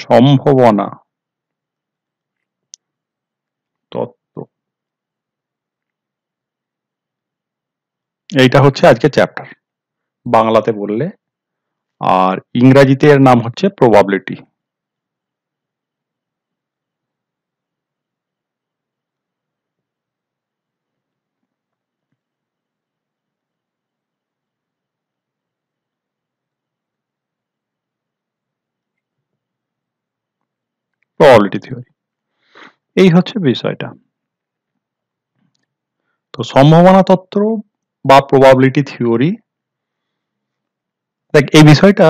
সম্ভাবনা তত্ত্ব, এইটা হচ্ছে আজকে চ্যাপ্টার বাংলাতে বললে, আর ইংরাজিতে এর নাম হচ্ছে প্রবাবিলিটি। প্রবাবিলিটি থিওরি, এই হচ্ছে বিষয়টা। তো সম্ভাবনা তত্ত্ব বা প্রবাবিলিটি থিওরি, দেখ এই বিষয়টা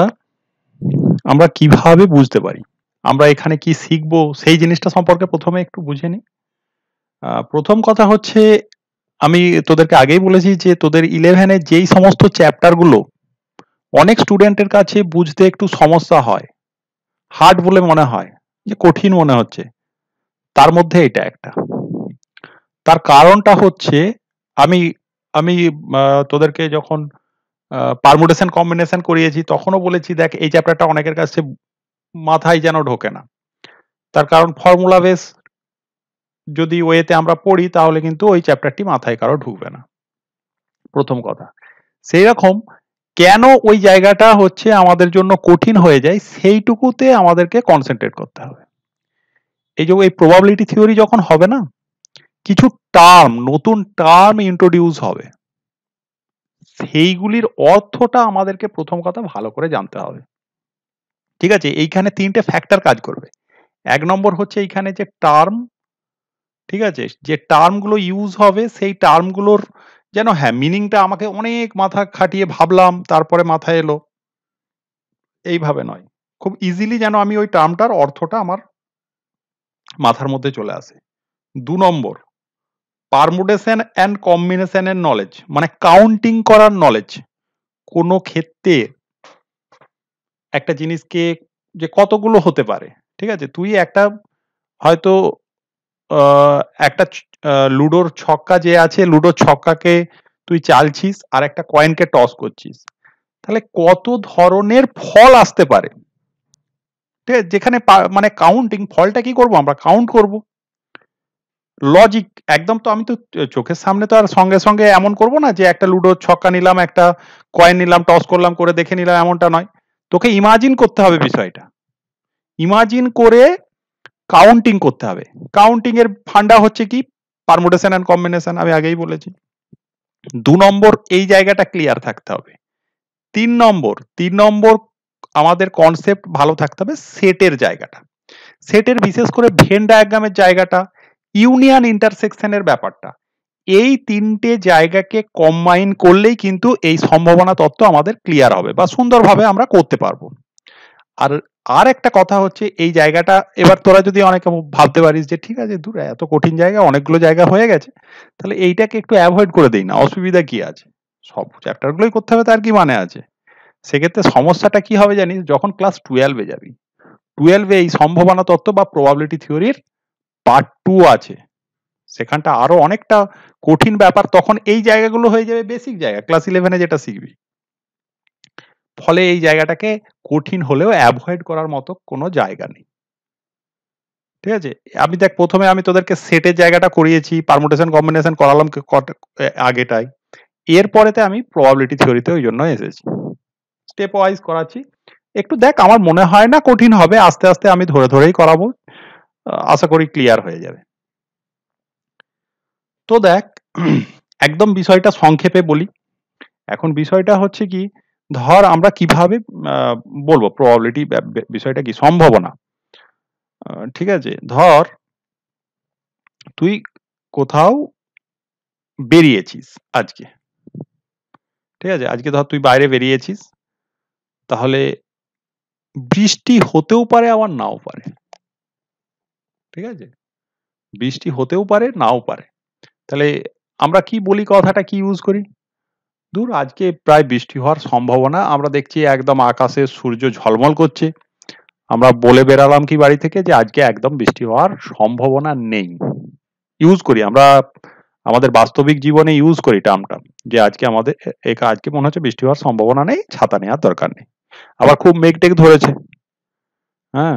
আমরা কিভাবে বুঝতে পারি, আমরা এখানে কি শিখবো সেই জিনিসটা সম্পর্কে প্রথমে একটু বুঝে নিই। প্রথম কথা হচ্ছে, আমি তোদেরকে আগেই বলেছি যে তোদের 11-এ যেই সমস্ত চ্যাপ্টার গুলো অনেক স্টুডেন্টের কাছে বুঝতে একটু সমস্যা হয়, হার্ড বলে মনে হয়, যে কঠিন মনে হচ্ছে, তার মধ্যে এটা একটা। তার কারণটা হচ্ছে, আমি আমি তোদেরকে যখন পারমুটেশন কম্বিনেশন করিয়েছি তখনও বলেছি, দেখ এই চ্যাপ্টারটা অনেকের কাছে মাথায় যেন ঢোকে না। তার কারণ ফর্মুলা বেস যদি ওয়েতে আমরা পড়ি তাহলে কিন্তু ওই চ্যাপ্টারটি মাথায় কারো ঢুকবে না, প্রথম কথা। সেই রকম কেন ওই জায়গাটা হচ্ছে আমাদের জন্য কঠিন হয়ে যায়, সেইটুকুতে আমাদেরকে কনসেন্ট্রেট করতে হবে। এই যে এই প্রবাবিলিটি থিওরি যখন হবে না, কিছু টার্ম, নতুন টার্ম ইন্ট্রোডিউস হবে, সেইগুলির অর্থটা আমাদেরকে প্রথম কথা ভালো করে জানতে হবে। ঠিক আছে, এইখানে তিনটে ফ্যাক্টর কাজ করবে। এক নম্বর হচ্ছে এইখানে যে টার্ম, ঠিক আছে, যে টার্মগুলো ইউজ হবে সেই টার্মগুলোর যেন হ্যাঁ মিনিংটা আমাকে অনেক মাথা খাটিয়ে ভাবলাম তারপরে মাথায় এলো, এইভাবে নয়, খুব ইজিলি যেন আমি ওই টার্মটার অর্থটা আমার মাথার মধ্যে চলে আসে। 2 নম্বর, পারমুটেশন অ্যান্ড কম্বিনেশনের নলেজ, মানে কাউন্টিং করার নলেজ। কোনো ক্ষেত্রে একটা জিনিসকে যে কতগুলো হতে পারে, ঠিক আছে, তুই একটা হয়তো একটা লুডোর ছক্কা যে আছে, লুডোর ছক্কাকে তুই চালছিস আর একটা কয়েনকে টস করছিস, তাহলে কত ধরনের ফল আসতে পারে, ঠিক আছে, যেখানে মানে কাউন্টিং, ফলটা কি করব আমরা, কাউন্ট করব। লজিক একদম, তো আমি তো চোখের সামনে তো আর সঙ্গে সঙ্গে এমন করব না যে একটা লুডোর ছক্কা নিলাম, একটা কয়েন নিলাম, টস করলাম, করে দেখে নিলাম, এমনটা নয়। তোকে ইমাজিন করতে হবে বিষয়টা, ইমাজিন করে কাউন্টিং করতে হবে। কাউন্টিং এর ফান্ডা হচ্ছে কি, পারমুটেশন এন্ড কম্বিনেশন, আমি আগেই বলেছি। 2 নম্বর এই জায়গাটা ক্লিয়ার থাকতে হবে। 3 নম্বর আমাদের কনসেপ্ট ভালো থাকতে হবে সেটের জায়গাটা, সেটের বিশেষ করে ভেন ডায়াগ্রামের জায়গাটা, ইউনিয়ন ইন্টারসেকশনের ব্যাপারটা। এই তিনটে জায়গাকে কম্বাইন করলেই কিন্তু এই সম্ভাবনা তত্ত্ব আমাদের ক্লিয়ার হবে বা সুন্দরভাবে আমরা করতে পারবো। আর আর একটা কথা হচ্ছে, এই জায়গাটা এবার তোরা যদি অনেকে ভাবতে পারিস যে ঠিক আছে দূর এত কঠিন জায়গা, অনেকগুলো জায়গা হয়ে গেছে, তাহলে এইটাকে একটু অ্যাভয়েড করে দেই না, অসুবিধা কি আছে, সব চ্যাপ্টারগুলোই করতে হবে, তার কি মানে আছে। সেক্ষেত্রে সমস্যাটা কি হবে জানিস, যখন ক্লাস 12-এ যাবি, 12-এ এই সম্ভাবনা তত্ত্ব বা প্রবাবিলিটি থিওরির পার্ট 2 আছে, সেখানটা আরো অনেকটা কঠিন ব্যাপার, তখন এই জায়গাগুলো হয়ে যাবে বেসিক জায়গা, ক্লাস 11-এ যেটা শিখবি। ফলে এই জায়গাটাকে কঠিন হলেও অ্যাভয়েড করার মতো কোনো জায়গা নেই, ঠিক আছে। আমি দেখ প্রথমে আমি তোদেরকে সেটের জায়গাটা করিয়েছি, পারমুটেশন কম্বিনেশন করালাম আগেটাই, এরপরেতে আমি প্রবাবিলিটি থিওরিতে ওই জন্য এসেছি, স্টেপ ওয়াইজ করাচ্ছি। একটু দেখ, আমার মনে হয় না কঠিন হবে, আস্তে আস্তে আমি ধরে ধরেই করাবো, আশা করি ক্লিয়ার হয়ে যাবে। তো দেখ একদম বিষয়টা সংক্ষেপে বলি। এখন বিষয়টা হচ্ছে কি, ধর আমরা কিভাবে বলবো প্রবাবিলিটি, বিষয়টা কি সম্ভাবনা, ঠিক আছে, ধর তুই কোথাও বেরিয়েছিস আজকে, ঠিক আছে, আজকে ধর তুই বাইরে বেরিয়েছিস, তাহলে বৃষ্টি হতেও পারে আবার নাও পারে, ঠিক আছে, বৃষ্টি হতেও পারে নাও পারে। তাহলে আমরা কি বলি, কথাটা কি ইউজ করি, দূর আজকে প্রায় বৃষ্টি হওয়ার সম্ভাবনা, আমরা দেখছি একদম আকাশে সূর্য ঝলমল করছে, আমরা বলে বেরালাম কি বাড়ি থেকে যে আজকে একদম বৃষ্টি হওয়ার সম্ভাবনা নেই, ইউজ করি আমরা আমাদের বাস্তবিক জীবনে, ইউজ করি টার্মটা, যে আজকে আমাদের আজকে মনে হচ্ছে বৃষ্টি হওয়ার সম্ভাবনা নেই, ছাতা নেওয়ার দরকার নেই। আবার খুব মেঘ টেঘ ধরেছে, হ্যাঁ,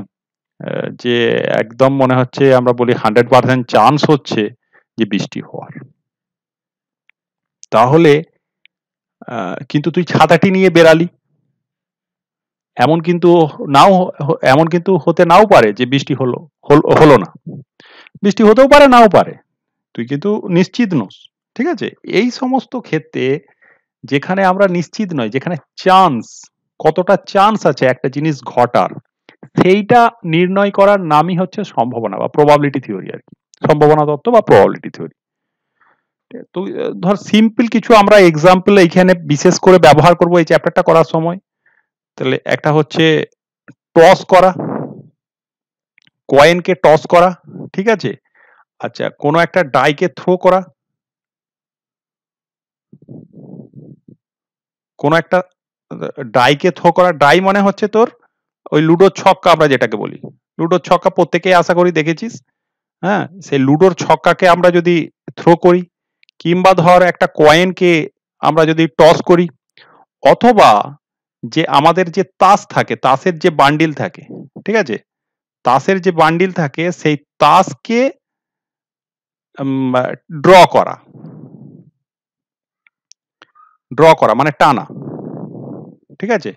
যে একদম মনে হচ্ছে আমরা বলি 100% চান্স হচ্ছে যে বৃষ্টি হওয়ার। তাহলে কিন্তু তুই ছাতাটি নিয়ে বেরালি। এমন কিন্তু নাও এমন কিন্তু হতে নাও পারে যে বৃষ্টি হলো না। বৃষ্টি হতেও পারে, নাও পারে। তুই কিন্তু নিশ্চিত নোস। ঠিক আছে? এই সমস্ত ক্ষেত্রে যেখানে আমরা নিশ্চিত নই, যেখানে চান্স, কতটা চান্স আছে একটা জিনিস ঘটার, সেইটা নির্ণয় করার নামই হচ্ছে সম্ভাবনা বা প্রবাবিলিটি থিওরি আরকি। সম্ভাবনা তত্ত্ব বা প্রবাবিলিটি থিওরি। তো ধর সিম্পল কিছু আমরা এক্সাম্পল এইখানে বিশেষ করে ব্যবহার করব এই চ্যাপ্টারটা করার সময়। তাহলে একটা হচ্ছে টস করা, কয়েনকে টস করা, ঠিক আছে? আচ্ছা, কোনো একটা ডাইকে থ্রো করা, কোনো একটা ডাইকে থ্রো করা, ডাই মানে হচ্ছে তোর ওই লুডোর ছক্কা আমরা যেটাকে বলি। লুডোর ছক্কা প্রত্যেকেই আশা করি দেখেছিস। হ্যাঁ? সেই লুডোর ছক্কাকে আমরা যদি থ্রো করি, কিংবা ধর একটা কয়েনকে আমরা যদি টস করি, অথবা যে আমাদের যে তাস থাকে, তাসের যে বান্ডিল থাকে, ঠিক আছে? তাসের যে বান্ডিল থাকে সেই তাসকে ড্র করা। ড্র করা মানে টানা। ঠিক আছে?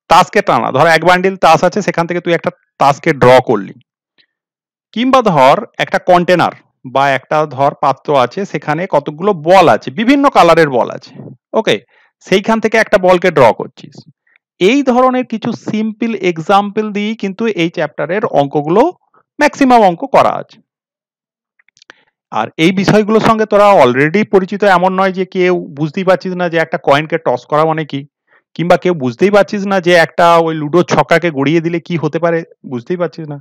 তাসকে টানা। ধর এক বান্ডিল তাস আছে, সেখান থেকে তুই একটা তাসকে ড্র করলি। কিংবা ধর একটা কন্টেনার বা একটা ধর পাত্র আছে, সেখানে কতগুলো বল আছে, বিভিন্ন কালারের বল আছে। ওকে? সেইখান থেকে একটা বলকে ড্র করছিস। এই ধরনের কিছু সিম্পল এক্সাম্পল দিয়েই কিন্তু এই চ্যাপ্টারের অঙ্কগুলো ম্যাক্সিমাম অঙ্ক করা আছে। আর এই বিষয়গুলোর সঙ্গে তোরা অলরেডি পরিচিত, এমন নয় যে কেউ বুঝতেই পারছিস না যে একটা কয়েনকে টস করা মানে কি, কিংবা কেউ বুঝতেই পারছিস না যে একটা ওই লুডোর ছক্কাকে গড়িয়ে দিলে কি হতে পারে, বুঝতেই পারছিস না।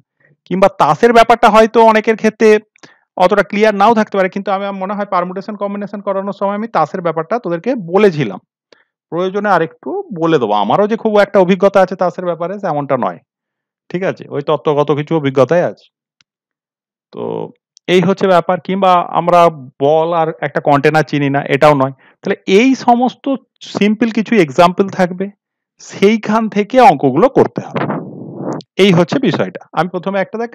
কিংবা তাসের ব্যাপারটা হয়তো অনেকের ক্ষেত্রে অতটা ক্লিয়ার নাও থাকতে পারে, কিন্তু আমার মনে হয় পারমুটেশন কম্বিনেশন করানোর সময় আমি তাসের ব্যাপারটা তোদেরকে বলেছিলাম। প্রয়োজনে আরেকটু বলে দেবো। আমারও যে খুব একটা অভিজ্ঞতা আছে তাসের ব্যাপারে এমনটা নয়। ঠিক আছে? ওই তত্ত্বগত কিছু অভিজ্ঞতাই আছে। তো এই হচ্ছে ব্যাপার। কিংবা আমরা বল আর একটা কন্টেনার চিনি না, এটাও নয়। তাহলে এই সমস্ত সিম্পল কিছু এক্সাম্পল থাকবে, সেইখান থেকে অঙ্কগুলো করতে হবে। এই হচ্ছে বিষয়টা। আমি প্রথমে একটা দেখ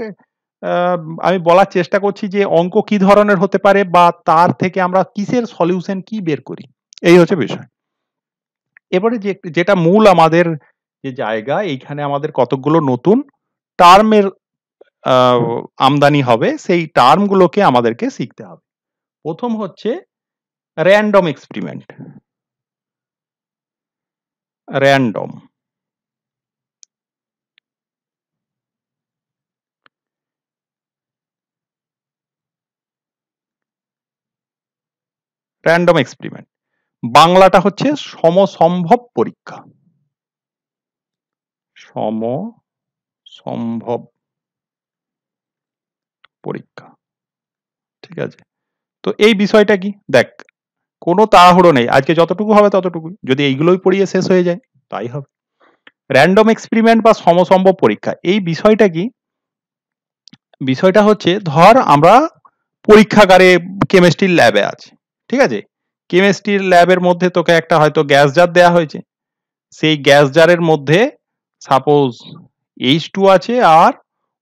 আমি বলার চেষ্টা করছি যে অঙ্ক কি ধরনের হতে পারে বা তার থেকে আমরা কিসের সলিউশন কি বের করি। এই হচ্ছে বিষয়। এবারে যেটা মূল আমাদের যে জায়গা, এইখানে আমাদের কতকগুলো নতুন টার্মের আমদানি হবে, সেই টার্মগুলোকে আমাদেরকে শিখতে হবে। প্রথম হচ্ছে random experiment. Random. Random experiment. বাংলাটা হচ্ছে সমসম্ভব পরীক্ষা। সমসম্ভব পরীক্ষা। ঠিক আছে? তো এই বিষয়টা কি? দেখ, কোনো তাড়াহুড়ো নেই। আজকে যতটুকু হবে ততটুকুই। যদি এইগুলোই পড়িয়ে শেষ হয়ে যায়, তাই হবে। র‍্যান্ডম এক্সপেরিমেন্ট বা সমসম্ভব পরীক্ষা, এই বিষয়টা কি? বিষয়টা হচ্ছে ধর আমরা পরীক্ষাগারে কেমিস্ট্রির ল্যাবে আছি। ঠিক আছে? কেমিস্ট্রির ল্যাবের মধ্যে তোকে একটা হয়তো গ্যাস জার দেয়া হয়েছে। সেই গ্যাস জারের মধ্যে সাপোজ H2 আছে আর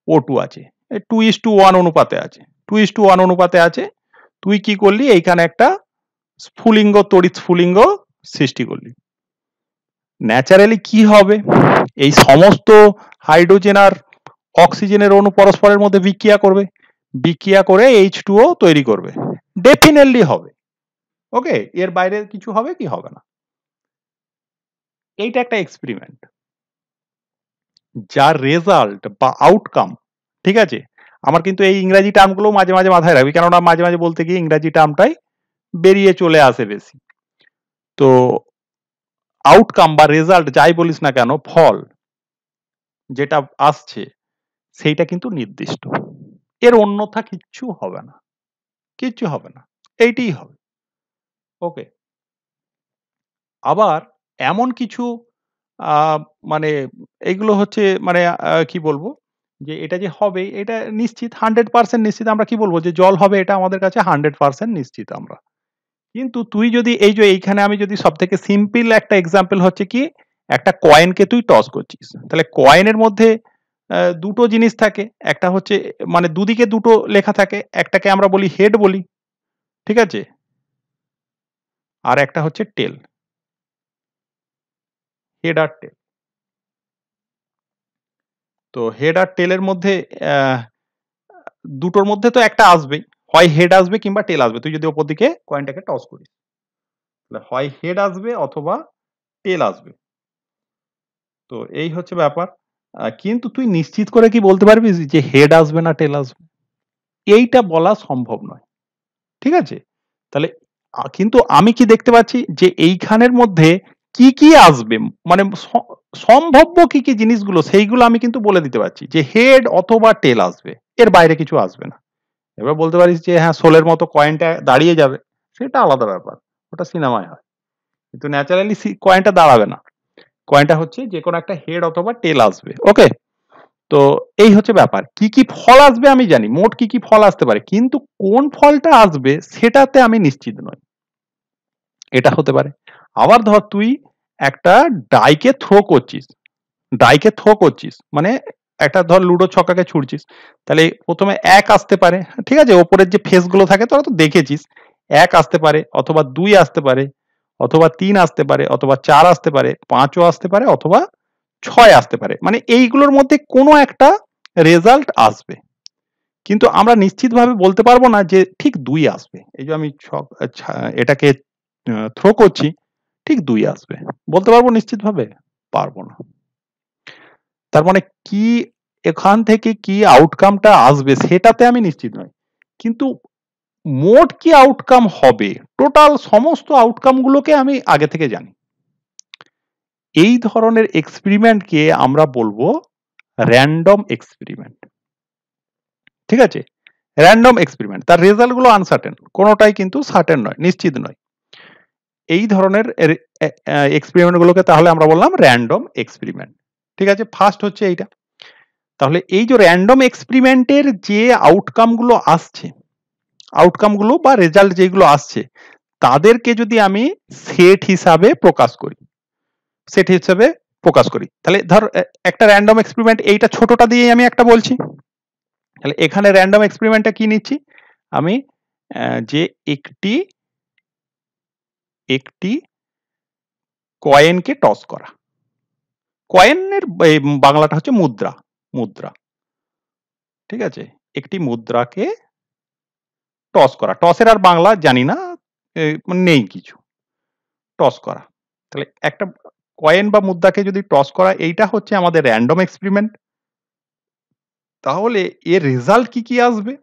O2 আছে। 2:1 অনুপাতে আছে। 2:1 অনুপাতে আছে। তুই কি করলি? এইখানে একটা স্ফুলিঙ্গ, তড়িৎ স্ফুলিঙ্গ সৃষ্টি করলি। ন্যাচারালি কি হবে? এই সমস্ত হাইড্রোজেন আর অক্সিজেনের অণু পরস্পরের মধ্যে বিক্রিয়া করবে। বিক্রিয়া করে H2O তৈরি করবে। ডেফিনেটলি হবে। ওকে? এর বাইরে কিছু হবে কি? হবে না। এইটা একটা এক্সপেরিমেন্ট। যার রেজাল্ট বা আউটকাম, ঠিক আছে? আমার কিন্তু এই ইংরাজি টার্মগুলো মাঝে, মাঝে মাথায় রাখবি। কেননা মাঝে, মাঝে বলতে গিয়ে ইংরাজি টার্মটাই বেরিয়ে চলে আসে বেশি। তো আউটকাম বা রেজাল্ট যাই বলিস না কেন, ফল যেটা আসছে সেইটা কিন্তু নির্দিষ্ট। এর অন্যথা কিচ্ছু হবে না। কিচ্ছু হবে না। এইটিই হবে। ওকে? আবার এমন কিছু আ মানে এগুলো হচ্ছে মানে কি বলবো? যে এটা যে হবে এটা নিশ্চিত, 100% নিশ্চিত। আমরা কি বলব? যে জল হবে, এটা আমাদের কাছে 100% নিশ্চিত আমরা। কিন্তু তুই যদি এই যে এইখানে আমি যদি সবথেকে সিম্পল একটা এক্সাম্পল হচ্ছে কি, একটা কয়েনকে তুই টস করছিস। তাহলে কয়েনের মধ্যে দুটো জিনিস থাকে। একটা হচ্ছে মানে দুদিকে দুটো লেখা থাকে। একটাকে আমরা বলি হেড বলি। ঠিক আছে? আর একটা হচ্ছে টেল। হেড আর টেল। তো হেড আর টেলের মধ্যে দুটোর মধ্যে তো একটা আসবেই। হয় হেড আসবে কিংবা টেল আসবে। তুই যদি ওপর দিকে কয়েনটাকে টস করিস। তাহলে হয় হেড আসবে অথবা টেল আসবে। তো এই হচ্ছে ব্যাপার। কিন্তু তুই নিশ্চিত করে কি বলতে পারবি যে হেড আসবে না টেল আসবে? এইটা বলা সম্ভব নয়। ঠিক আছে? তাহলে কিন্তু আমি কি দেখতে পাচ্ছি যে এইখানের মধ্যে কি, কি আসবে মানে সম্ভাব্য কি, কি জিনিসগুলো সেইগুলো আমি কিন্তু বলে দিতে পারছি যে হেড অথবা টেল আসবে। এর বাইরে কিছু আসবে না। এবার বলতে পারিস যে হ্যাঁ, সোলের মতো কয়েনটা দাঁড়িয়ে যাবে। সেটা আলাদা ব্যাপার। ওটা সিনেমায় হয়। কিন্তু ন্যাচারালি কয়েনটা দাঁড়াবে না। কয়েনটা হচ্ছে যেকোনো একটা হেড অথবা টেল আসবে। ওকে? তো এই হচ্ছে ব্যাপার। কি, কি ফল আসবে আমি জানি। মোট কি, কি ফল আসতে পারে। কিন্তু কোন ফলটা আসবে সেটাতে আমি নিশ্চিত নই। এটা হতে পারে। আবার ধর তুই একটা ডাইকে থ্রো করছিস। ডাইকে থ্রো করছিস। মানে একটা ধর লুডো ছক্কাকে ছুড়ছিস। তাহলে ১ম এ ১ আসতে পারে। ঠিক আছে? ওপরের যে ফেস গুলো থাকে তোরা তো দেখেছিস। ১ আসতে পারে অথবা ২ আসতে পারে অথবা ৩ আসতে পারে অথবা ৪ আসতে পারে, ৫ ও আসতে পারে অথবা ৬ আসতে পারে। মানে এইগুলোর মধ্যে কোনো একটা রেজাল্ট আসবে। কিন্তু আমরা নিশ্চিতভাবে বলতে পারবো না যে ঠিক ২ আসবে। এই যে আমি এটাকে থ্রো করছি, ঠিক ২ আসবে। বলতে পারবো নিশ্চিতভাবে? পারবো না। তার মানে কি এখান থেকে কি আউটকামটা আসবে সেটাতে আমি নিশ্চিত নই। কিন্তু মোট কি আউটকাম হবে, টোটাল সমস্ত আউটকাম গুলোকে আমি আগে থেকে জানি। এই ধরনের এক্সপেরিমেন্টকে আমরা বলবো র‍্যান্ডম এক্সপেরিমেন্ট। ঠিক আছে? Random experiment. তার রেজাল্ট গুলো আনসার্টেন। কোনটাই কিন্তু সার্টেন নয়, নিশ্চিত নয়। এই ধরনের এক্সপেরিমেন্ট গুলোকে তাহলে আমরা বললাম র‍্যান্ডম এক্সপেরিমেন্ট। ঠিক আছে? ফার্স্ট হচ্ছে এইটা। তাহলে এই যে র‍্যান্ডম এক্সপেরিমেন্টের যে আউটকাম গুলো আসছে, আউটকাম গুলো বা রেজাল্ট যেগুলো আসছে, তাদেরকে যদি আমি সেট হিসাবে প্রকাশ করি, সেট হিসাবে প্রকাশ করি। তাহলে ধর একটা র‍্যান্ডম এক্সপেরিমেন্ট এইটা ছোটটা দিয়েই আমি একটা বলছি। তাহলে এখানে র‍্যান্ডম এক্সপেরিমেন্টটা কি নিচ্ছি? আমি যে একটি একটি কয়েনকে টস করা। কয়েনের বাংলাটা হচ্ছে মুদ্রা, মুদ্রা। ঠিক আছে? একটি মুদ্রাকে টস করা। টসের আর বাংলা জানি না, নেই কিছু। টস করা। তাহলে একটা কয়েন বা মুদ্রাকে যদি টস করা এইটা হচ্ছে আমাদের র‍্যান্ডম এক্সপেরিমেন্ট। তাহলে এর রেজাল্ট কি, কি আসবে?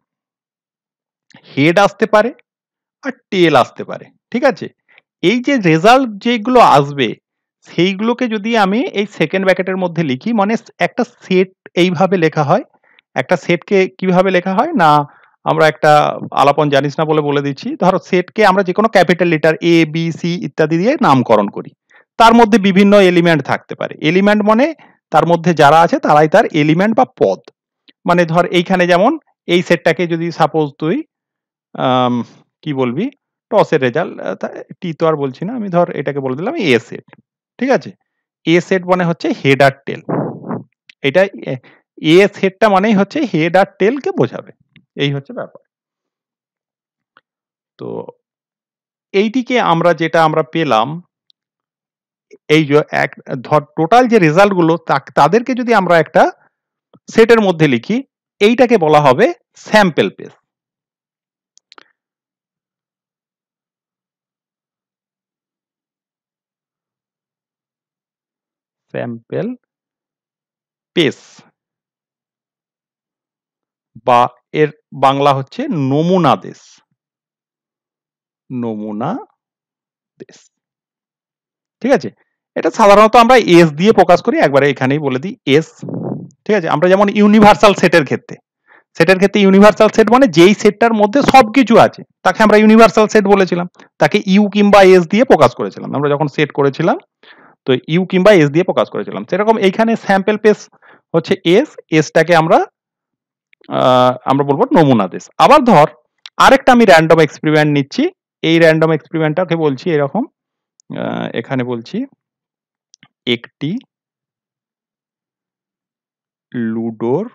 হেড আসতে পারে আর টেল আসতে পারে। ঠিক আছে? এই যে রেজাল্ট যেগুলো আসবে সেইগুলোকে যদি আমি এই সেকেন্ড ব্র্যাকেটের মধ্যে লিখি মানে একটা সেট এইভাবে লেখা হয়। একটা সেটকে কিভাবে লেখা হয়? না আমরা একটা আলাপন জানিস না বলে বলে দিচ্ছি। ধরো সেটকে আমরা যেকোনো capital letter A, B, C ইত্যাদি দিয়ে নামকরণ করি। তার মধ্যে বিভিন্ন এলিমেন্ট থাকতে পারে। এলিমেন্ট মানে তার মধ্যে যারা আছে তারাই তার এলিমেন্ট বা পদ। মানে ধর এইখানে যেমন এই সেটটাকে যদি সাপোজ তুই আম কি বলবি? টসের রেজাল্ট টি তো আর বলছি না। আমি ধর এটাকে বলে দিলাম A সেট। ঠিক আছে? A সেট মানে হচ্ছে হেড আর টেল। এটা A সেটটা মানেই হচ্ছে হেড আর টেল কে বোঝাবে। এই হচ্ছে ব্যাপার। তো এইটিকে আমরা যেটা আমরা পেলাম এই যে ধর টোটাল যে রেজাল্ট গুলো তাদেরকে যদি আমরা একটা সেটের মধ্যে লিখি, এইটাকে বলা হবে স্যাম্পল স্পেস। স্যাম্পল স্পেস বা এর বাংলা হচ্ছে নমুনা দেশ। নমুনা দেশ। ঠিক আছে? এটা সাধারণত আমরা এস দিয়ে প্রকাশ করি। একবারে এখানেই বলে দিই এস। ঠিক আছে? আমরা যেমন ইউনিভার্সাল সেটের ক্ষেত্রে, সেটের ক্ষেত্রে ইউনিভার্সাল সেট মানে যেই সেটটার মধ্যে সবকিছু আছে তাকে আমরা ইউনিভার্সাল সেট বলেছিলাম। তাকে ইউ কিংবা এস দিয়ে প্রকাশ করেছিলাম। আমরা যখন সেট করেছিলাম তো ইউ কিংবা এস দিয়ে প্রকাশ করেছিলাম। সেরকম এইখানে স্যাম্পল স্পেস হচ্ছে এস, এসটাকে আমরা বলবো নমুনা দেশ। আবার ধর আরেকটা আমি র‍্যান্ডম এক্সপেরিমেন্ট নিচ্ছি। এই র‍্যান্ডম এক্সপেরিমেন্টটাকে বলছি এরকম এখানে বলছি একটি লুডোর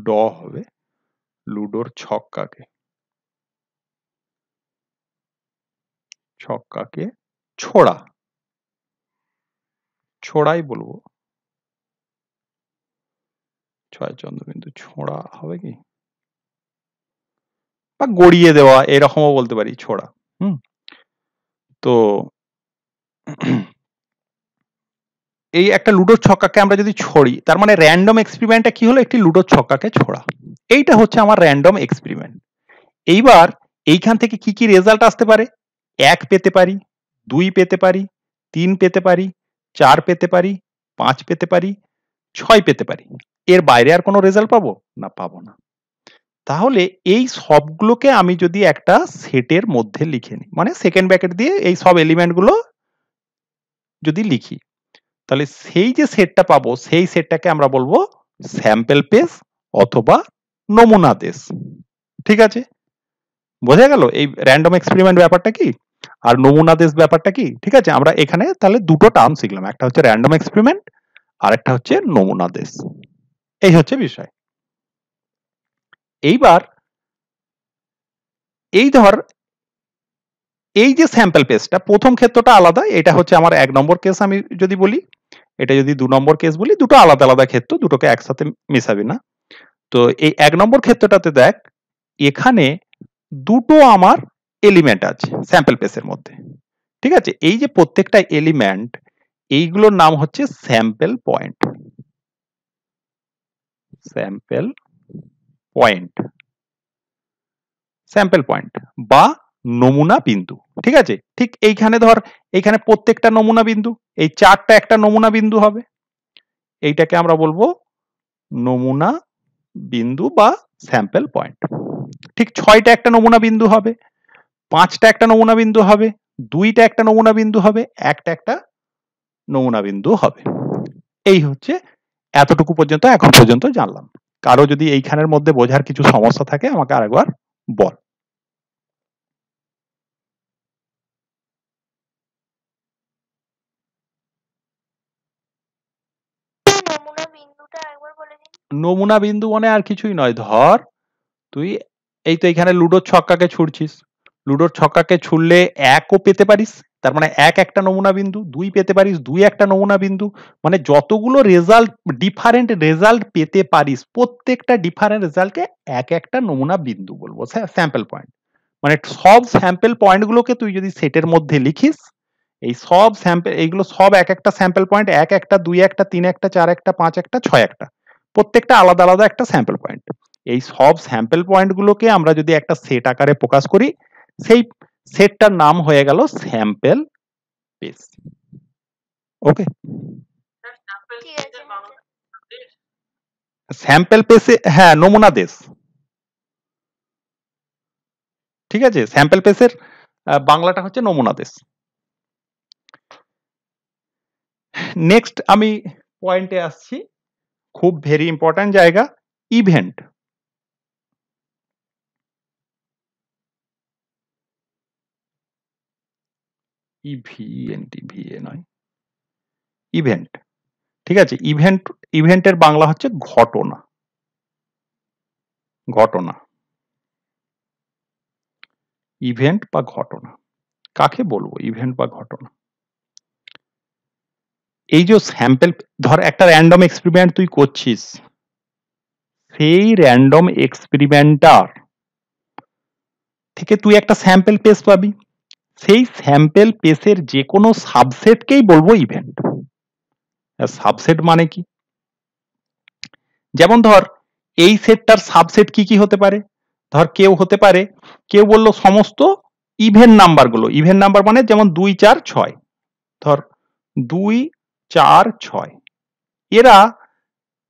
ড হবে, লুডোর ছক্কাকে ছোড়া, ছোড়াই বলবো, ছয় চন্দ্রবিন্দু ছোড়া হবে কি, বা গড়িয়ে দেওয়া এরকমও বলতে পারি, ছোড়া। তো এই একটা লুডোর ছক্কাকে আমরা যদি ছড়ি, তার মানে র্যান্ডম এক্সপেরিমেন্টটা কি হলো, একটি লুডোর ছক্কাকে ছোড়া। এইটা হচ্ছে আমার র্যান্ডম এক্সপেরিমেন্ট। এইবার এইখান থেকে কি কি রেজাল্ট আসতে পারে, 1 পেতে পারি, 2 পেতে পারি, 3 পেতে পারি, 4 পেতে পারি, 5 পেতে পারি, 6 পেতে পারি। এর বাইরে আর কোনো রেজাল্ট পাবো না? পাবো না। তাহলে এই সবগুলোকে আমি যদি একটা সেটের মধ্যে লিখে নিই, মানে সেকেন্ড ব্র্যাকেট দিয়ে এই সব এলিমেন্ট গুলো যদি লিখি, তাহলে সেই যে সেটটা পাবো সেই সেটটাকে আমরা বলবো স্যাম্পল পেস অথবা নমুনা দেশ। ঠিক আছে, বোঝা গেল এই র্যান্ডম এক্সপেরিমেন্ট ব্যাপারটা কি আর নমুনা দেশ ব্যাপারটা কি? ঠিক আছে, আমরা এখানে তাহলে দুটো টার্ম শিখলাম, একটা হচ্ছে র্যান্ডম এক্সপেরিমেন্ট আর একটা হচ্ছে নমুনা দেশ। এই হচ্ছে বিষয়। এইবার এই ধর এই যে স্যাম্পল পেসটা, প্রথম ক্ষেত্রটা আলাদা, এটা হচ্ছে আমার 1 নম্বর কেস আমি যদি বলি, এটা যদি 2 নম্বর কেস বলি, দুটো আলাদা আলাদা ক্ষেত্র, দুটোকে একসাথে মেশাবি না। তো এই 1 নম্বর ক্ষেত্রটাতে দেখ, এখানে দুটো আমার এলিমেন্ট আছে স্যাম্পল পেসের মধ্যে। ঠিক আছে, এই যে প্রত্যেকটা এলিমেন্ট, এইগুলোর নাম হচ্ছে sample point, sample point, sample point বা নমুনা বিন্দু। ঠিক আছে, ঠিক এইখানে ধর, এইখানে প্রত্যেকটা নমুনা বিন্দু, এই 4টা একটা নমুনা বিন্দু হবে, এইটাকে আমরা বলবো নমুনা বিন্দু বা স্যাম্পল পয়েন্ট। ঠিক 6টা একটা নমুনা বিন্দু হবে, 5টা একটা নমুনা বিন্দু হবে, 2টা একটা নমুনা বিন্দু হবে, একটা একটা নমুনা বিন্দু হবে। এই হচ্ছে, এতটুকু পর্যন্ত এখন পর্যন্ত জানলাম। কারো যদি এইখানের মধ্যে বোঝার কিছু সমস্যা থাকে আমাকে আরেকবার বল। নমুনা বিন্দু মানে আর কিছুই নয়, ধর তুই এই তো এখানে লুডোর ছক্কাকে ছুড়ছিস, লুডোর ছক্কাকে ছুড়লে 1ও পেতে পারিস, তার মানে 1 একটা নমুনা বিন্দু, 2 পেতে পারিস, 2 একটা নমুনা বিন্দু, মানে যতগুলো রেজাল্ট, ডিফারেন্ট রেজাল্ট পেতে পারিস, প্রত্যেকটা ডিফারেন্ট রেজাল্টকে এক একটা নমুনা বিন্দু বলবো, স্যাম্পল পয়েন্ট। মানে সব স্যাম্পল পয়েন্ট গুলোকে তুই যদি সেটের মধ্যে লিখিস, এই সব স্যাম্পল, এইগুলো সব এক একটা স্যাম্পল পয়েন্ট, 1 একটা, 2 একটা, 3 একটা, 4 একটা, 5 একটা, 6 একটা, প্রত্যেকটা আলাদা আলাদা একটা স্যাম্পল পয়েন্ট। এই সব স্যাম্পল পয়েন্ট গুলোকে আমরা যদি একটা সেট আকারে প্রকাশ করি, সেই সেটটার নাম হয়ে গেল স্যাম্পল পেস। ওকে, স্যাম্পল পেসে, হ্যাঁ, নমুনা দেশ। ঠিক আছে, স্যাম্পল পেসের বাংলাটা হচ্ছে নমুনা দেশ। নেক্সট আমি পয়েন্টে আসছি, খুব ভেরি ইম্পর্টেন্ট জায়গা, ইভেন্ট। ইভিএনটি নয়, ইভেন্ট। ঠিক আছে, ইভেন্ট, ইভেন্টের বাংলা হচ্ছে ঘটনা, ঘটনা, ইভেন্ট বা ঘটনা। কাকে বলবো ইভেন্ট বা ঘটনা? এই যে স্যাম্পল, ধর একটা র্যান্ডম এক্সপেরিমেন্ট তুই করছিস, সেই র্যান্ডম এক্সপেরিমেন্টার থেকে তুই একটা স্যাম্পল পেস পাবি, সেই স্যাম্পল পেসের যে কোনো সাবসেটকেই বলবো ইভেন্ট। সাবসেট মানে কি? যেমন ধর এই সেটটার সাবসেট কি কি হতে পারে, ধর কেউ হতে পারে, কেউ বললো সমস্ত ইভেন নাম্বার গুলো, ইভেন নাম্বার মানে যেমন 2, 4, 6, ধর 2, 4, 6, এরা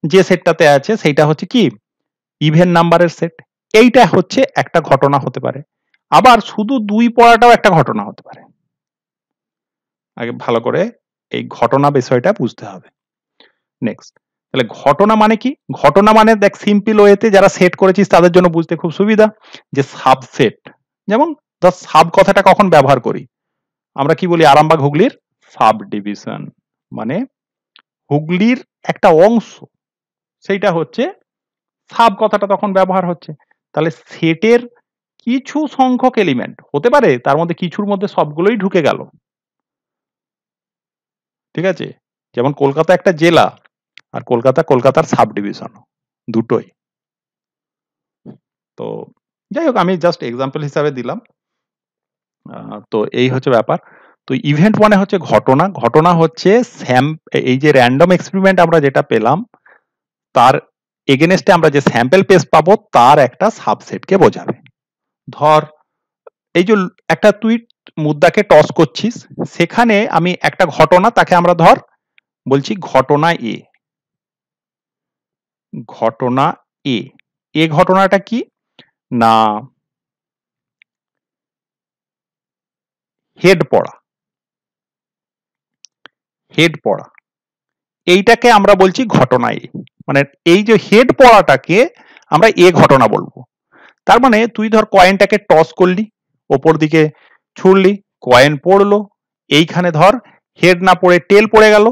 যে সেটটাতে আছে সেইটা হচ্ছে কি ইভেন নাম্বারের সেট, এইটা হচ্ছে একটা ঘটনা হতে পারে। আবার শুধু 2 পড়াটাও একটা ঘটনা হতে পারে। আগে ভালো করে এই ঘটনা বিষয়টা বুঝতে হবে। নেক্সট, তাহলে ঘটনা মানে কি? ঘটনা মানে দেখ, সিম্পল ওয়েতে যারা সেট করেছিস তাদের জন্য বুঝতে খুব সুবিধা, যে সাবসেট, যেমন ধর সাব কথাটা কখন ব্যবহার করি, আমরা কি বলি আরামবাগ হুগলির সাব ডিভিশন, মানে হুগলির একটা অংশ, সেইটা হচ্ছে সাব কথাটা তখন ব্যবহার হচ্ছে। তাহলে সেটের কিছু সংখ্যক এলিমেন্ট হতে পারে, তার মধ্যে কিছুর মধ্যে সবগুলোই ঢুকে গেল, ঠিক আছে, যেমন কলকাতা একটা জেলা আর কলকাতার সাব ডিভিশন, দুটোই। তো যাই হোক, আমি জাস্ট এক্সাম্পল হিসাবে দিলাম। তো এই হচ্ছে ব্যাপার। তো ইভেন্ট মানে হচ্ছে ঘটনা, ঘটনা হচ্ছে এই যে র্যান্ডম এক্সপেরিমেন্ট আমরা যেটা পেলাম তার এগেনস্টে আমরা যে স্যাম্পল পেস পাবো তার একটা সাবসেটকে বোঝাবে। ধর এই যে একটা তুই মুদ্রাকে টস করছিস, সেখানে আমি একটা ঘটনা, তাকে আমরা ধর বলছি ঘটনা এ। ঘটনা এ, এ ঘটনাটা কি না হেড পড়া, হেড পড়া, এইটাকে আমরা বলছি ঘটনা এ। মানে এই যে হেড পড়াটাকে আমরা এ ঘটনা বলবো। তার মানে তুই ধর কয়েনটাকে টস করলি, ওপর দিকে ছুড়লি, কয়েন পড়লো, এইখানে ধর হেড না পড়ে টেল পড়ে গেল,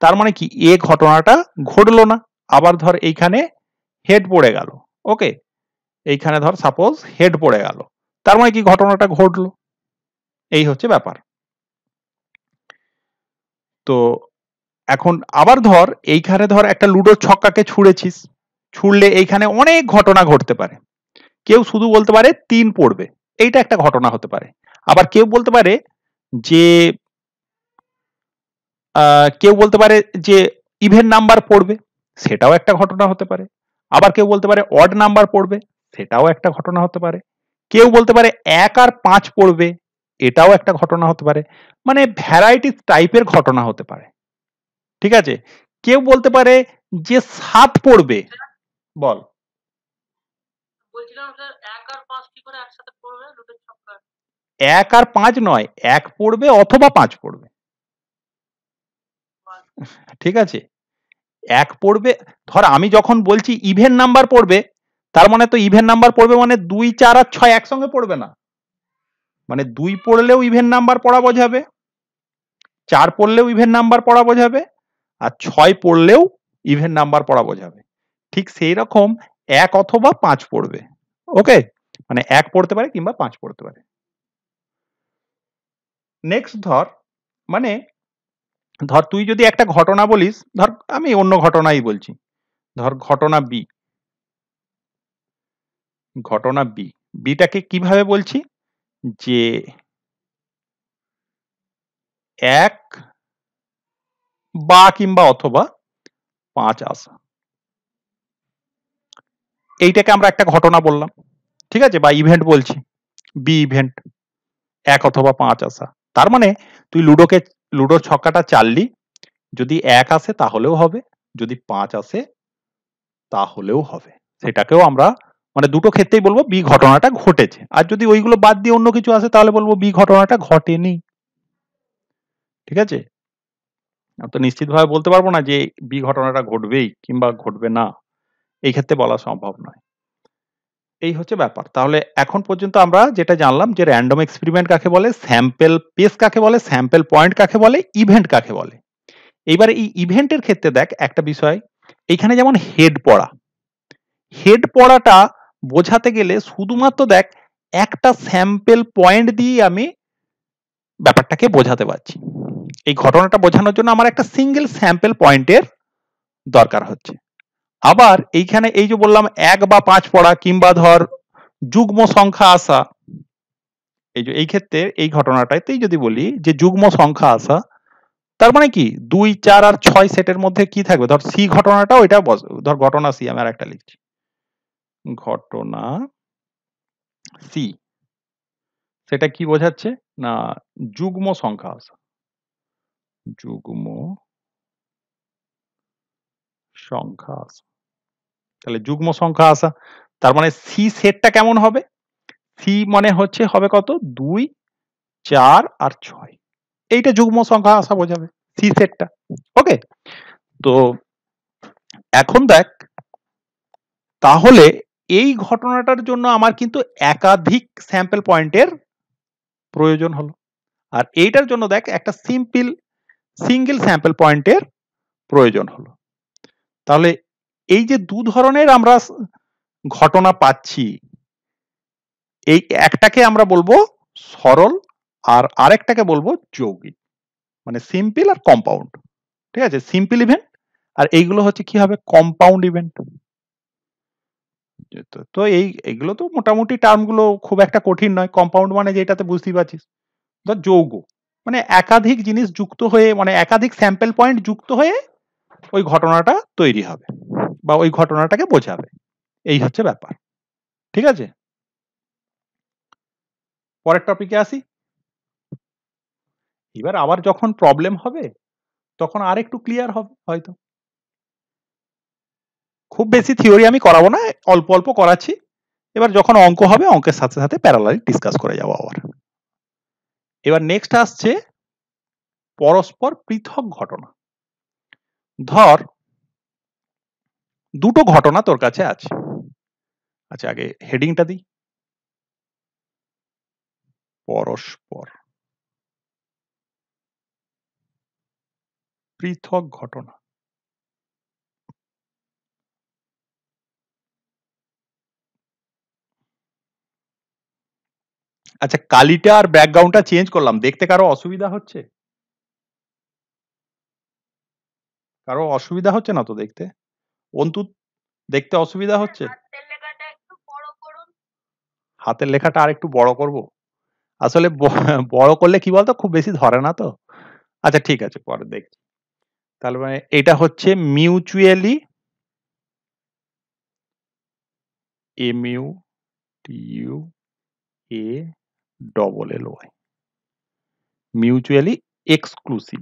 তার মানে কি এ ঘটনাটা ঘটলো না। আবার ধর এইখানে হেড পড়ে গেল, ওকে, এইখানে ধর সাপোজ হেড পড়ে গেল, তার মানে কি ঘটনাটা ঘটলো। এই হচ্ছে ব্যাপার। তো এখন আবার ধর এইখানে ধর একটা লুডোর ছক্কাকে ছুঁড়েছিস, ছুঁড়লে এইখানে অনেক ঘটনা ঘটতে পারে। কেউ শুধু বলতে পারে 3 পড়বে, এইটা একটা ঘটনা হতে পারে। আবার কেউ বলতে পারে যে কেউ বলতে পারে যে ইভেন নাম্বার পড়বে, সেটাও একটা ঘটনা হতে পারে। আবার কেউ বলতে পারে অড নাম্বার পড়বে, সেটাও একটা ঘটনা হতে পারে। কেউ বলতে পারে 1 আর 5 পড়বে, এটাও একটা ঘটনা হতে পারে। মানে ভ্যারাইটিস টাইপের ঘটনা হতে পারে, ঠিক আছে। কেউ বলতে পারে যে 7 পড়বে, বল। বলছিলাম স্যার 1 আর 5 কি করে একসাথে পড়বে লুডোর ছক্কা? 1 আর 5 নয়, 1 পড়বে অথবা 5 পড়বে, ঠিক আছে। 1 পড়বে, ধর আমি যখন বলছি ইভেন নাম্বার পড়বে, তার মানে তো ইভেন নাম্বার পড়বে মানে 2, 4 আর 6 একসঙ্গে পড়বে না। মানে 2 পড়লেও ইভেন নাম্বার পড়া বোঝাবে, 4 পড়লেও ইভেন নাম্বার পড়া বোঝাবে, আর 6 পড়লেও ইভেন নাম্বার পড়া বোঝাবে। ঠিক সেই রকম 1 অথবা 5 পড়বে, ওকে, মানে 1 পড়তে পারে কিংবা 5 পড়তে পারে। নেক্সট ধর, মানে ধর তুই যদি একটা ঘটনা বলিস, ধর আমি অন্য ঘটনাই বলছি, ধর ঘটনা বি, ঘটনা বি, বিটাকে কিভাবে বলছি যে 1 বা কিংবা অথবা 5 আসা, এইটাকে আমরা একটা ঘটনা বললাম, ঠিক আছে, বা ইভেন্ট বলছি, বি ইভেন্ট 1 অথবা 5 আসা। তার মানে তুই লুডোর ছক্কাটা চাললি, যদি 1 আসে তাহলেও হবে, যদি 5 আসে তাহলেও হবে, সেটাকেও আমরা মানে দুটো ক্ষেত্রেই বলবো বি ঘটনাটা ঘটেছে। আর যদি ওইগুলো বাদ দিয়ে অন্য কিছু আসে তাহলে বলবো বি ঘটনাটা ঘটেনি, ঠিক আছে। তো নিশ্চিতভাবে বলতে পারবো না যে বি ঘটনাটা ঘটবেই কিংবা ঘটবে না, এই ক্ষেত্রে বলা সম্ভব নয়। এই হচ্ছে ব্যাপার। তাহলে এখন পর্যন্ত আমরা যেটা জানলাম যে র্যান্ডম এক্সপেরিমেন্ট কাকে বলে, স্যাম্পল পেস কাকে বলে, স্যাম্পল পয়েন্ট কাকে বলে, ইভেন্ট কাকে বলে। এইবার এই ইভেন্টের ক্ষেত্রে দেখ একটা বিষয়, এইখানে যেমন হেড পড়া, হেড পড়াটা বোঝাতে গেলে শুধুমাত্র দেখ একটা স্যাম্পল পয়েন্ট দিয়ে আমি ব্যাপারটাকে বোঝাতে পারছি। এই ঘটনাটা বোঝানোর জন্য আমার একটা সিঙ্গেল স্যাম্পল পয়েন্টের দরকার হচ্ছে। আবার এইখানে এই যে বললাম 1 বা 5 পড়া কিংবা ধর যুগ্ম সংখ্যা আসা, এই যে এই ক্ষেত্রে এই ঘটনাটাতেই যদি বলি যে যুগ্ম সংখ্যা আসা, তার মানে কি 2, 4 আর 6 সেটের মধ্যে কি থাকবে, ধর সি ঘটনাটাও এটা ধর ঘটনা সি আমি আর একটা লিখছি, ঘটনা সি, সেটা কি বোঝাচ্ছে না যুগ্ম সংখ্যা আসা, যুগ্ম সংখ্যা আসা। তাহলে যুগ্ম সংখ্যা আসা, তার মানে সি সেটটা কেমন হবে, সি মানে হচ্ছে হবে কত 2, 4 আর 6, এইটা যুগ্ম সংখ্যা আসা বোঝাবে সি সেটটা, ওকে। তো এখন দেখ, তাহলে এই ঘটনাটার জন্য আমার কিন্তু একাধিক স্যাম্পল পয়েন্টের প্রয়োজন হলো। আর এইটার জন্য দেখ একটা সিঙ্গেল স্যাম্পল পয়েন্টের প্রয়োজন হলো। তাহলে এই যে দু ধরনের আমরা ঘটনা পাচ্ছি, এই একটাকে আমরা বলবো সরল আর আরেকটাকে বলবো যৌগিক, মানে সিম্পল আর কম্পাউন্ড। ঠিক আছে, সিম্পল ইভেন্ট আর এইগুলো হচ্ছে কি হবে কম্পাউন্ড ইভেন্ট। তো এইগুলো তো মোটামুটি টার্মগুলো খুব একটা কঠিন নয়। কম্পাউন্ড মানে যেটাতে বুঝতেই পারছিস, ধর যৌগ মানে একাধিক জিনিস যুক্ত হয়ে, মানে একাধিক স্যাম্পল পয়েন্ট যুক্ত হয়ে ওই ঘটনাটা তৈরি হবে বা ওই ঘটনাটাকে বোঝাবে, এই হচ্ছে ব্যাপার। ঠিক আছে, পরের টপিকে আসি। এবার আবার যখন প্রবলেম হবে তখন আর একটু ক্লিয়ার হবে হয়তো। খুব বেশি থিওরি আমি করাবো না, অল্প অল্প করাচ্ছি। এবার যখন অঙ্ক হবে অঙ্কের সাথে সাথে প্যারালালি ডিসকাস করে যাবো আবার। এবার নেক্সট আসছে পরস্পর পৃথক ঘটনা। ধর দুটো ঘটনা তোর কাছে আছে। আচ্ছা, আগে হেডিংটা দিই, পরস্পর পৃথক ঘটনা। আচ্ছা, কালিটা আর ব্যাকগ্রাউন্ডটা চেঞ্জ করলাম, দেখতে কারো অসুবিধা হচ্ছে? কারো অসুবিধা হচ্ছে না তো দেখতে? অন্তু, দেখতে অসুবিধা হচ্ছে? হাতের লেখাটা আর একটু বড় করব? আসলে বড় করলে কি বলতো খুব বেশি ধরে না তো। আচ্ছা ঠিক আছে, পরে দেখছি। তাহলে মানে এটা হচ্ছে mutually, MUTUALLY, mutually exclusive.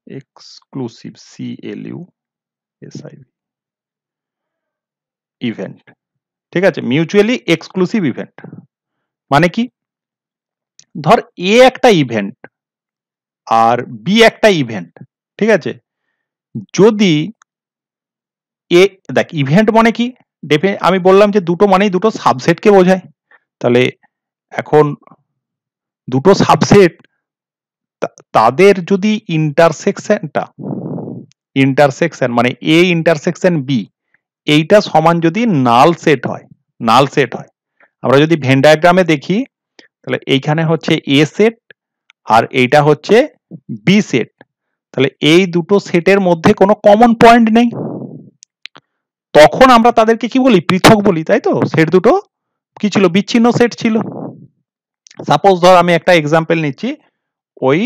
Exclusive CLUSIV event. ঠিক আছে, মিউচুয়ালি এক্সক্লুসিভ ইভেন্ট মানে কি? ধর এ একটা ইভেন্ট আর বি একটা ইভেন্ট। ঠিক আছে, যদি এ, দেখ ইভেন্ট মানে কি, আমি বললাম যে দুটো মানেই দুটো সাবসেটকে বোঝায়। তাহলে এখন দুটো সাবসেট, তাদের যদি ইন্টারসেকশন মানে এ ইন্টারসেকশন বি, এইটা সমান যদি নাল সেট হয়, আমরা যদি ভেন ডায়াগ্রামে দেখি তাহলে এইখানে হচ্ছে এ সেট আর এইটা হচ্ছে বি সেট। তাহলে এই দুটো সেটের মধ্যে কোনো কমন পয়েন্ট নেই, তখন আমরা তাদেরকে কি বলি, পৃথক বলি, তাই তো? সেট দুটো কি ছিল, বিচ্ছিন্ন সেট ছিল। সাপোজ ধর আমি একটা এক্সাম্পল নিচ্ছি, ওই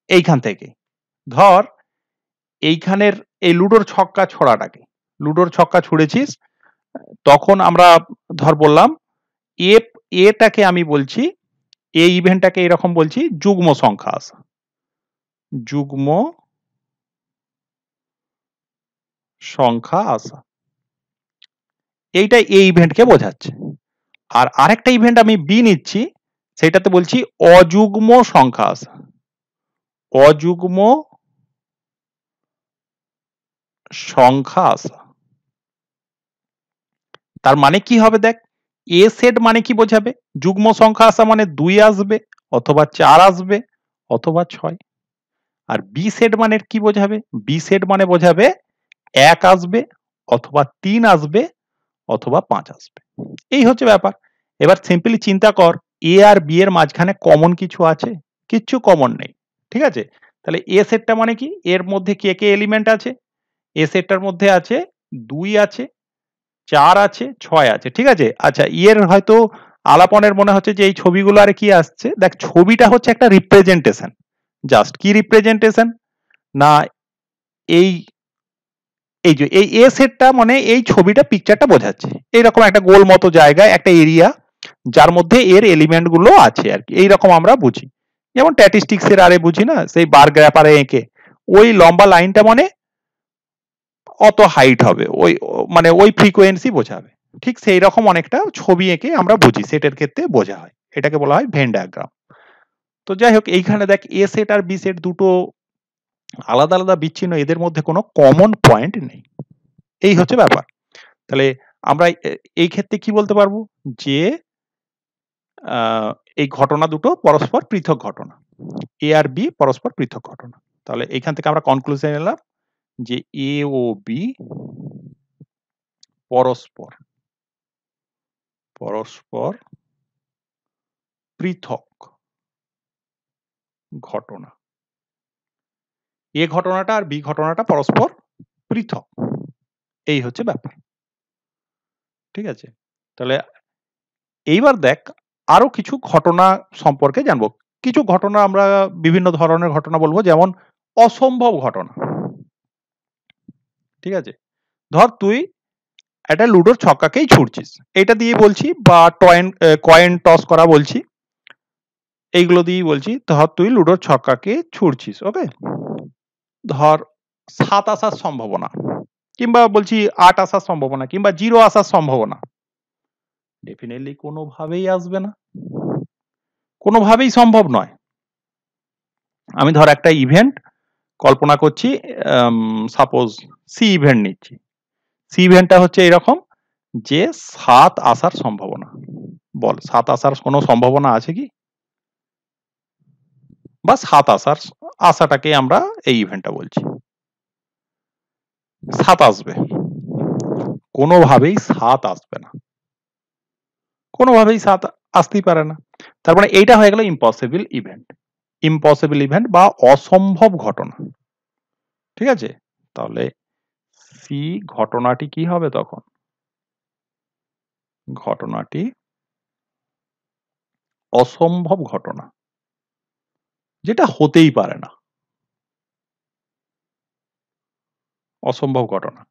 এইখান থেকে ধর এইখানের এই লুডোর ছক্কা ছোড়াটাকে, লুডোর ছক্কা ছুড়েছিস, তখন আমরা ধর বললাম এটাকে আমি বলছি, এই ইভেন্টটাকে এরকম বলছি যুগ্ম সংখ্যা আসা, যুগ্ম সংখ্যা আসা, এইটা এই ইভেন্টকে বোঝাচ্ছে। আর আরেকটা ইভেন্ট আমি বি নিচ্ছি, সেটাতে বলছি অযুগ্ম সংখ্যা আসা, অযুগ্ম সংখ্যা আসা। তার মানে কি হবে দেখ, এ সেট মানে কি বোঝাবে, যুগ্ম সংখ্যা আসা মানে 2 আসবে অথবা 4 আসবে অথবা 6। আর বি সেট মানে কি বোঝাবে, বি সেট মানে বোঝাবে 1 আসবে অথবা 3 আসবে অথবা 5 আসবে। এই হচ্ছে ব্যাপার। এবার সিম্পলি চিন্তা কর, এ আর বি এর মাঝখানে কমন কিছু আছে? কিচ্ছু কমন নেই। ঠিক আছে, তাহলে এ সেটটা মানে কি, এর মধ্যে কে কে এলিমেন্ট আছে? এ সেটটার মধ্যে আছে 2 আছে, 4 আছে, 6 আছে। ঠিক আছে, আচ্ছা এর হয়তো আলাপনের মনে হচ্ছে যে এই ছবিগুলো আর কি আসছে, দেখ ছবিটা হচ্ছে একটা রিপ্রেজেন্টেশন। জাস্ট কি রিপ্রেজেন্টেশন না, এই এই যে এই এ সেটটা মানে এই ছবিটা, পিকচারটা বোঝাচ্ছে এইরকম একটা গোল মতো জায়গায় একটা এরিয়া, যার মধ্যে এর এলিমেন্ট গুলো আছে আর কি, এইরকম আমরা বুঝি। যেমন স্ট্যাটিস্টিক্স এর আরে বুঝি না, সেই বার গ্রাফারে এঁকে ওই লম্বা লাইনটা মানে অত হাইট হবে, ওই মানে ওই ফ্রিকোয়েন্সি বোঝাবে। ঠিক সেই রকম অনেকটা ছবি এঁকে আমরা বুঝি, সেটের ক্ষেত্রে বোঝা হয়, এটাকে বলা হয় ভেন ডায়াগ্রাম। তো যাই হোক, এইখানে দেখ এ সেট আর বি সেট দুটো আলাদা আলাদা বিচ্ছিন্ন, এদের মধ্যে কোনো কমন পয়েন্ট নেই, এই হচ্ছে ব্যাপার। তাহলে আমরা এই ক্ষেত্রে কি বলতে পারবো যে এই ঘটনা দুটো পরস্পর পৃথক ঘটনা। এ আর বি পরস্পর পৃথক ঘটনা। তাহলে এখান থেকে আমরা কনক্লুশন এলাম যে এ ও বি পরস্পর পরস্পর পৃথক ঘটনা। এ ঘটনাটা আর বি ঘটনাটা পরস্পর পৃথক। এই হচ্ছে ব্যাপার। ঠিক আছে? তাহলে এইবার দেখ আরো কিছু ঘটনা সম্পর্কে জানবো। কিছু ঘটনা আমরা বিভিন্ন ধরনের ঘটনা বলবো, যেমন অসম্ভব ঘটনা। ঠিক আছে? ধর তুই একটা লুডোর ছক্কাকেই ছুড়ছিস। এটা দিয়ে বলছি, বা কয়েন টস করা বলছি। এইগুলো দিয়েই বলছি। ধর তুই লুডোর ছক্কাকে ছুড়ছিস, ওকে? ধর ৭ আসার সম্ভাবনা, কিংবা বলছি ৮ আসার সম্ভাবনা, কিংবা 0 আসার সম্ভাবনা। ডেফিনেটলি কোনোভাবেই আসবে না। কোনোভাবেই সম্ভব নয়। আমি ধর একটা ইভেন্ট কল্পনা করছি, সাপোজ সি ইভেন্ট নিচ্ছি। সি ইভেন্টটা হচ্ছে এরকম যে ৭ আসার সম্ভাবনা। বল ৭ আসার কোনো সম্ভাবনা আছে কি? বা ৭ আসাটাকে আমরা এই ইভেন্টটা বলছি। ৭ আসবে। কোনোভাবেই ৭ আসবে না। কোনোভাবেই ৭ আসতেই পারে না। তার মানে এইটা হয়ে গেল ইম্পসিবল ইভেন্ট। ইম্পসিবল ইভেন্ট বা অসম্ভব ঘটনা। ঠিক আছে? তাহলে সি ঘটনাটি কি হবে তখন? ঘটনাটি অসম্ভব ঘটনা, যেটা হতেই পারে না। অসম্ভব ঘটনা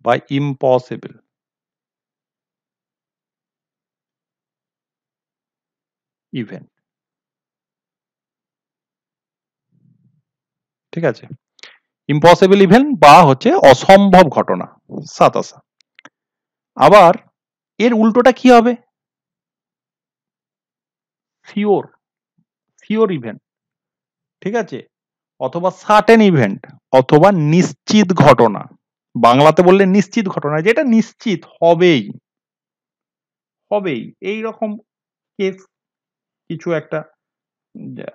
বা ইম্পসিবল ইভেন্ট। ঠিক আছে? ইম্পসিবল ইভেন্ট বা হচ্ছে অসম্ভব ঘটনা, ৭ আসা। আবার এর উল্টোটা কি হবে? Sure, sure event. ঠিক আছে? অথবা সার্টেন ইভেন্ট, অথবা নিশ্চিত ঘটনা। বাংলাতে বললে নিশ্চিত ঘটনা, যেটা নিশ্চিত হবেই। হবেই। এইরকম কেস কিছু একটা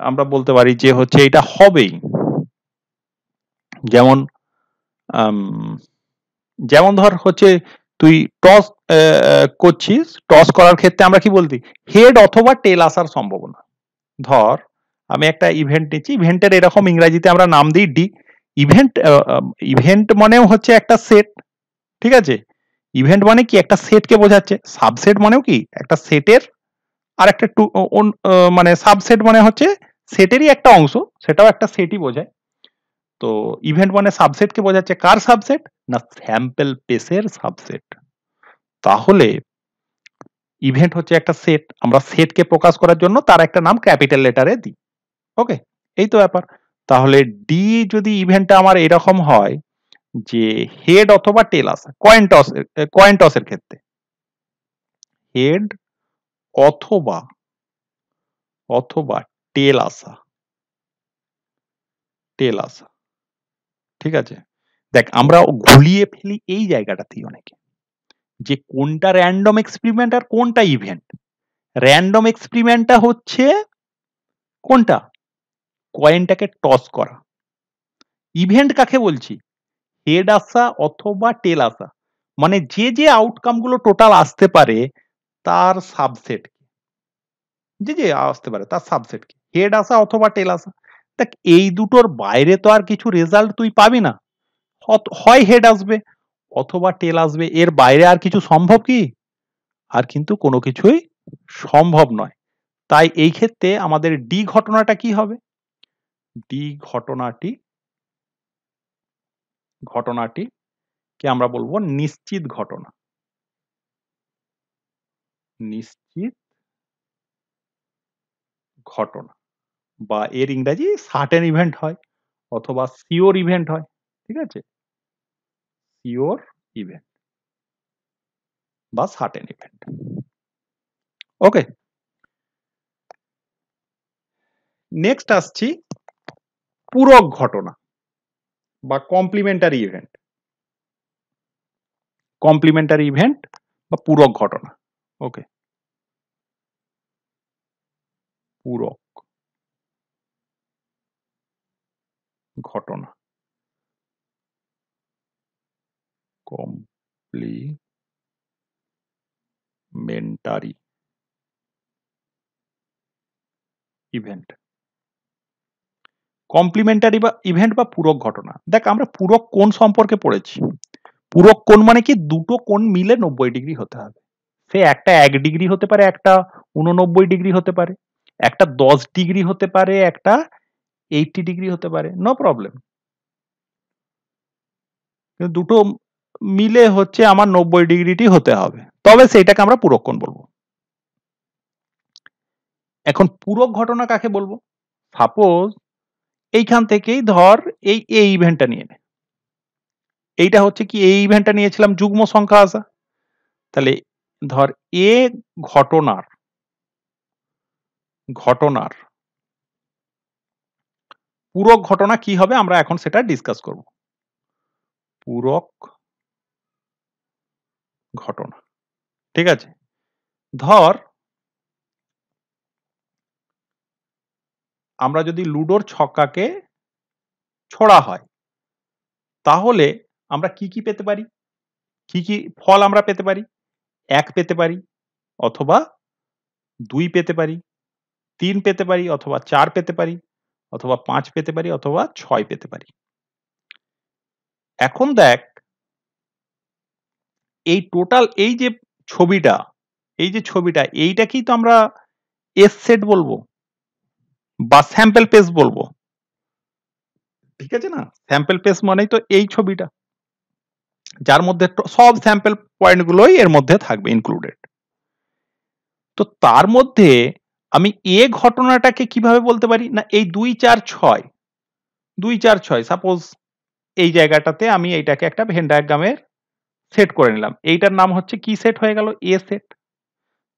আমরা বলতে পারি যে হচ্ছে এটা হবেই। যেমন যেমন ধর হচ্ছে তুই টস করছিস, টস করার ক্ষেত্রে আমরা কি বলতি? হেড অথবা টেল আসার সম্ভাবনা। ধর আমি একটা ইভেন্ট নিচ্ছি, ইভেন্টের এরকম ইংরাজিতে আমরা নাম দিই ডি। ইভেন্ট ইভেন্ট মানেও হচ্ছে একটা সেট। ঠিক আছে? ইভেন্ট মানে কি? একটা সেটকে বোঝাচ্ছে। সাবসেট মানেও কি? একটা সেটের আর একটা মানে সাবসেট মানে হচ্ছে সেটেরই একটা অংশ, সেটাও একটা সেটই বোঝায়। তো ইভেন্ট মানে সাবসেটকে বোঝাচ্ছে। কার সাবসেট? না স্যাম্পল স্পেসের সাবসেট। তাহলে ইভেন্ট হচ্ছে একটা সেট। আমরা সেটকে প্রকাশ করার জন্য তার একটা নাম ক্যাপিটাল লেটারে দিই। ওকে? এই তো ব্যাপার। তাহলে ডি যদি ইভেন্টটা আমার এরকম হয় যে হেড অথবা টেল আসা, কয়েন টসের ক্ষেত্রে হেড অথবা অথবা টেল আসা, টেল আসা। ঠিক আছে? দেখ আমরা গুলিয়ে ফেলি এই জায়গাটাতেই অনেকে, যে কোনটা র‍্যান্ডম এক্সপেরিমেন্ট আর কোনটা ইভেন্ট। র‍্যান্ডম এক্সপেরিমেন্টটা হচ্ছে কোনটা? কয়েনটাকে টস করা। ইভেন্ট কাকে বলছি? হেড আসা অথবা টেল আসা। মানে যে আউটকাম গুলো টোটাল আসতে পারে তার সাবসেট। যে আসতে পারে তার সাবসেট কি? হেড আসা অথবা টেল আসা। দেখ এই দুটোর বাইরে তো আর কিছু রেজাল্ট তুই পাবি না। হয় হেড আসবে অথবা টেল আসবে। এর বাইরে আর কিছু সম্ভব কি? আর কিন্তু কোনো কিছুই সম্ভব নয়। তাই এই ক্ষেত্রে আমাদের ডি ঘটনাটা কি হবে? ডি ঘটনাটি কে আমরা বলবো নিশ্চিত ঘটনা। নিশ্চিত ঘটনা বা এর ইংরাজি সার্টেন ইভেন্ট হয় অথবা সিওর ইভেন্ট হয়। ঠিক আছে? সিওর ইভেন্ট বা সার্টেন ইভেন্ট। ওকে? নেক্সট আসছি পূরক ঘটনা বা কমপ্লিমেন্টারি ইভেন্ট। কমপ্লিমেন্টারি ইভেন্ট বা পূরক ঘটনা। ওকে, পূরক ঘটনা, কমপ্লিমেন্টারি ইভেন্ট। কমপ্লিমেন্টারি বা ইভেন্ট বা পূরক ঘটনা। দেখ আমরা পূরক কোণ সম্পর্কে পড়েছি। পূরক কোণ মানে কি, দুটো কোণ মিলে 90 ডিগ্রি হতে হবে। সে একটা 1 ডিগ্রি হতে পারে, একটা 89 ডিগ্রি হতে পারে, একটা 10 ডিগ্রি হতে পারে, একটা 80 ডিগ্রি হতে পারে, নো প্রবলেম। দুটো মিলে হচ্ছে আমার 90 ডিগ্রিটি হতে হবে, তবে সেইটাকে আমরা পূরক কোণ বলবো। এখন পূরক ঘটনা কাকে বলবো? সাপোজ এইখান থেকেই ধর এই ইভেন্টটা নিয়ে নে। এইটা হচ্ছে কি, এই ইভেন্টটা নিয়েছিলাম যুগ্ম সংখ্যা আসা। তাহলে ধর এ ঘটনার পূরক ঘটনা কি হবে আমরা এখন সেটা ডিসকাস করব। পূরক ঘটনা, ঠিক আছে। ধর আমরা যদি লুডোর ছক্কাকে ছোড়া হয়, তাহলে আমরা কি কি পেতে পারি, কি কি ফল আমরা পেতে পারি? 1 পেতে পারি, অথবা 2 পেতে পারি, 3 পেতে পারি, অথবা 4 পেতে পারি, অথবা 5 পেতে পারি, অথবা 6 পেতে পারি। এখন দেখ এই টোটাল এই যে ছবিটা, এইটাকেই তো আমরা এস সেট বলবো বা স্যাম্পল পেজ বলবো, ঠিক আছে না? স্যাম্পল পেজ মানেই তো এই ছবিটা, যার মধ্যে সব স্যাম্পল পয়েন্ট গুলোই এর মধ্যে থাকবে ইনক্লুডেড। তো তার মধ্যে আমি এ ঘটনাটাকে কিভাবে বলতে পারি না, এই 2 4 6 2 4 6 সাপোজ এই জায়গাটাতে আমি এইটাকে একটা ভেন ডায়াগ্রামের সেট করে নিলাম, এইটার নাম হচ্ছে কি সেট হয়ে গেল, এ সেট।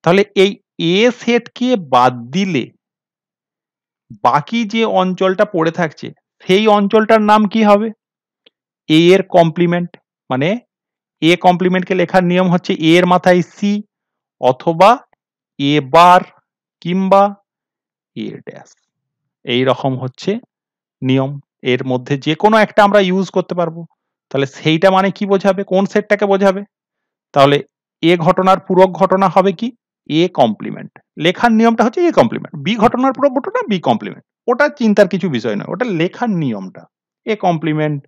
তাহলে এই এ সেটকে বাদ দিলে বাকি যে অঞ্চলটা পড়ে থাকছে সেই অঞ্চলটার নাম কি হবে? এ এর কমপ্লিমেন্ট। মানে এ কমপ্লিমেন্টকে লেখার নিয়ম হচ্ছে এ এর মাথায় সি, অথবা এ বার, কিংবা এ ড্যাশ। এই রকম হচ্ছে নিয়ম। এর মধ্যে যে কোনো একটা আমরা ইউজ করতে পারবো। তাহলে সেইটা মানে কি বোঝাবে, কোন সেটটাকে বোঝাবে? তাহলে এ ঘটনার পূরক ঘটনা হবে কি, এ কমপ্লিমেন্ট। লেখার নিয়মটা হচ্ছে এ কমপ্লিমেন্ট। বি ঘটনার পূরক ঘটনা বি কমপ্লিমেন্ট। ওটা চিন্তার কিছু বিষয় নয়, ওটা লেখার নিয়মটা এ কমপ্লিমেন্ট।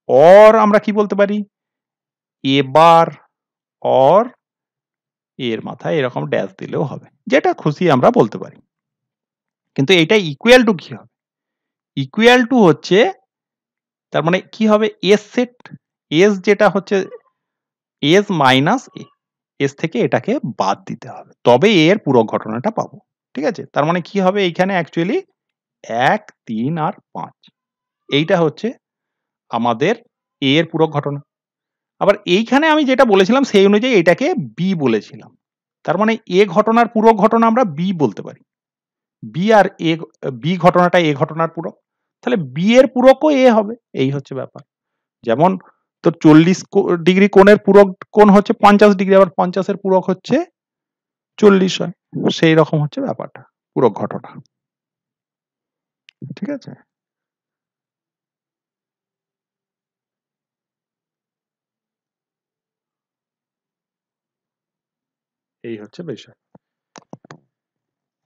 অর আমরা কি বলতে পারি, এ বার অর এর মাথায় এরকম ড্যাশ দিলেও হবে, যেটা খুশি আমরা বলতে পারি। কিন্তু এটা ইকুয়াল টু কি হবে? ইকুয়াল টু হচ্ছে তার মানে কি হবে, এস সেট, এস যেটা হচ্ছে এস মাইনাস এ, এস থেকে এটাকে বাদ দিতে হবে, তবে এর পুরো ঘটনাটা পাবো। ঠিক আছে, তার মানে কি হবে এইখানে অ্যাকচুয়ালি 1 3 আর 5, এইটা হচ্ছে আমাদের এ এর পুরো ঘটনা। আবার এইখানে আমি যেটা বলেছিলাম সেই অনুযায়ী এটাকে বি বলেছিলাম, তার মানে এ ঘটনার পুরো ঘটনা আমরা বি বলতে পারি। বি আর এ, বি ঘটনাটা এ ঘটনার পূরক, তাহলে বি এর পূরকও এ হবে, এই হচ্ছে ব্যাপার। যেমন তোর 40 ডিগ্রি কোণের পূরক কোণ হচ্ছে 50 ডিগ্রি, আবার 50 এর পূরক হচ্ছে 40 হয়, সেই রকম হচ্ছে ব্যাপারটা, পূরক ঘটনা। ঠিক আছে, এই হচ্ছে বিষয়।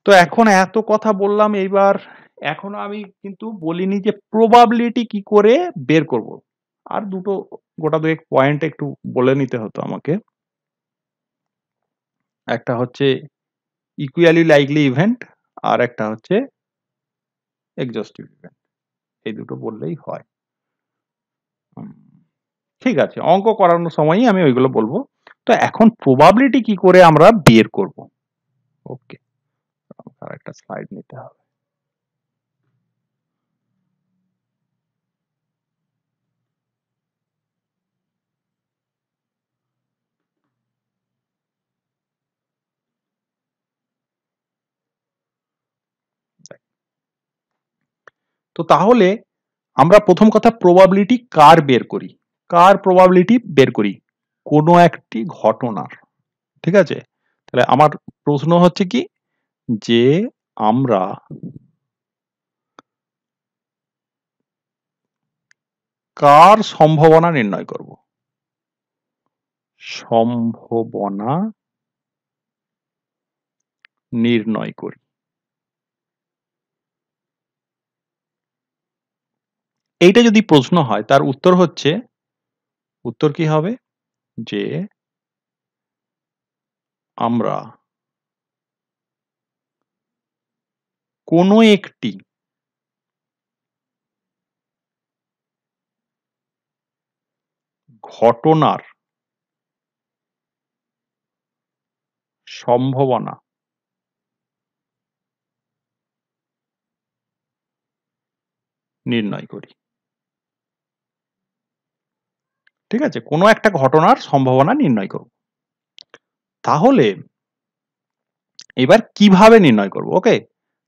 তো এখন এত কথা বললাম, এইবার এখনো আমি কিন্তু বলিনি যে প্রবাবিলিটি কি করে বের করব। আর দুটো গোটা দুয়েক পয়েন্ট একটু বলে নিতে হতো আমাকে। একটা হচ্ছে ইকুয়ালি লাইকলি ইভেন্ট, আর একটা হচ্ছে এক্সহস্টিভ ইভেন্ট। এই দুটো বললেই হয়। ঠিক আছে, অঙ্ক করানোর সময়ই আমি ওইগুলো বলবো। তো এখন প্রবাবিলিটি কি করে আমরা বের করব। ওকে, আর একটা স্লাইড নিতে হবে। তো তাহলে আমরা প্রথম কথা প্রবাবিলিটি কার বের করি, কার প্রবাবিলিটি বের করি, কোনো একটি ঘটনার, ঠিক আছে? তাহলে আমার প্রশ্ন হচ্ছে কি, যে আমরা কার সম্ভাবনা নির্ণয় করব? সম্ভাবনা নির্ণয় করি। এইটা যদি প্রশ্ন হয়, তার উত্তর হচ্ছে, উত্তর কি হবে, যে আমরা কোনো একটি ঘটনার সম্ভাবনা নির্ণয় করি। ঠিক আছে, কোনো একটা ঘটনার সম্ভাবনা নির্ণয় করব। তাহলে এবার কিভাবে নির্ণয় করব? ওকে,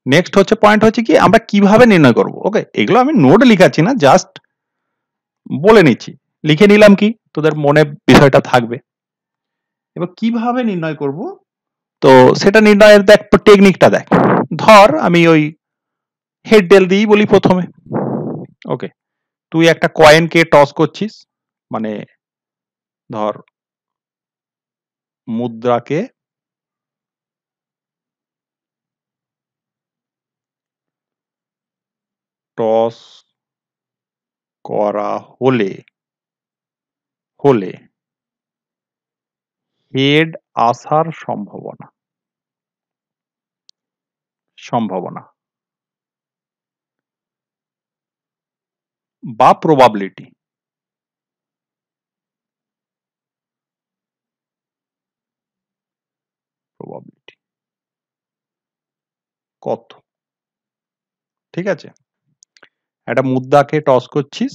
নেক্সট হচ্ছে পয়েন্ট হচ্ছে কি, আমরা কিভাবে নির্ণয় করব। ওকে, এগুলো আমি নোট লিখাচ্ছি না, জাস্ট বলে নিচ্ছি, লিখে নিলাম, কি তোদের মনে বিষয়টা থাকবে। এবার কিভাবে নির্ণয় করব, তো সেটা নির্ণয়ের দেখ টেকনিকটা দেখ। ধর আমি ওই হেড টেল দিয়েই বলি প্রথমে। ওকে, তুই একটা কয়েনকে টস করছিস, মানে ধর মুদ্রাকে টস করা হলে হেড আসার সম্ভাবনা বা প্রবাবিলিটি কত? ঠিক আছে, একটা মুদ্রাকে টস করছিস,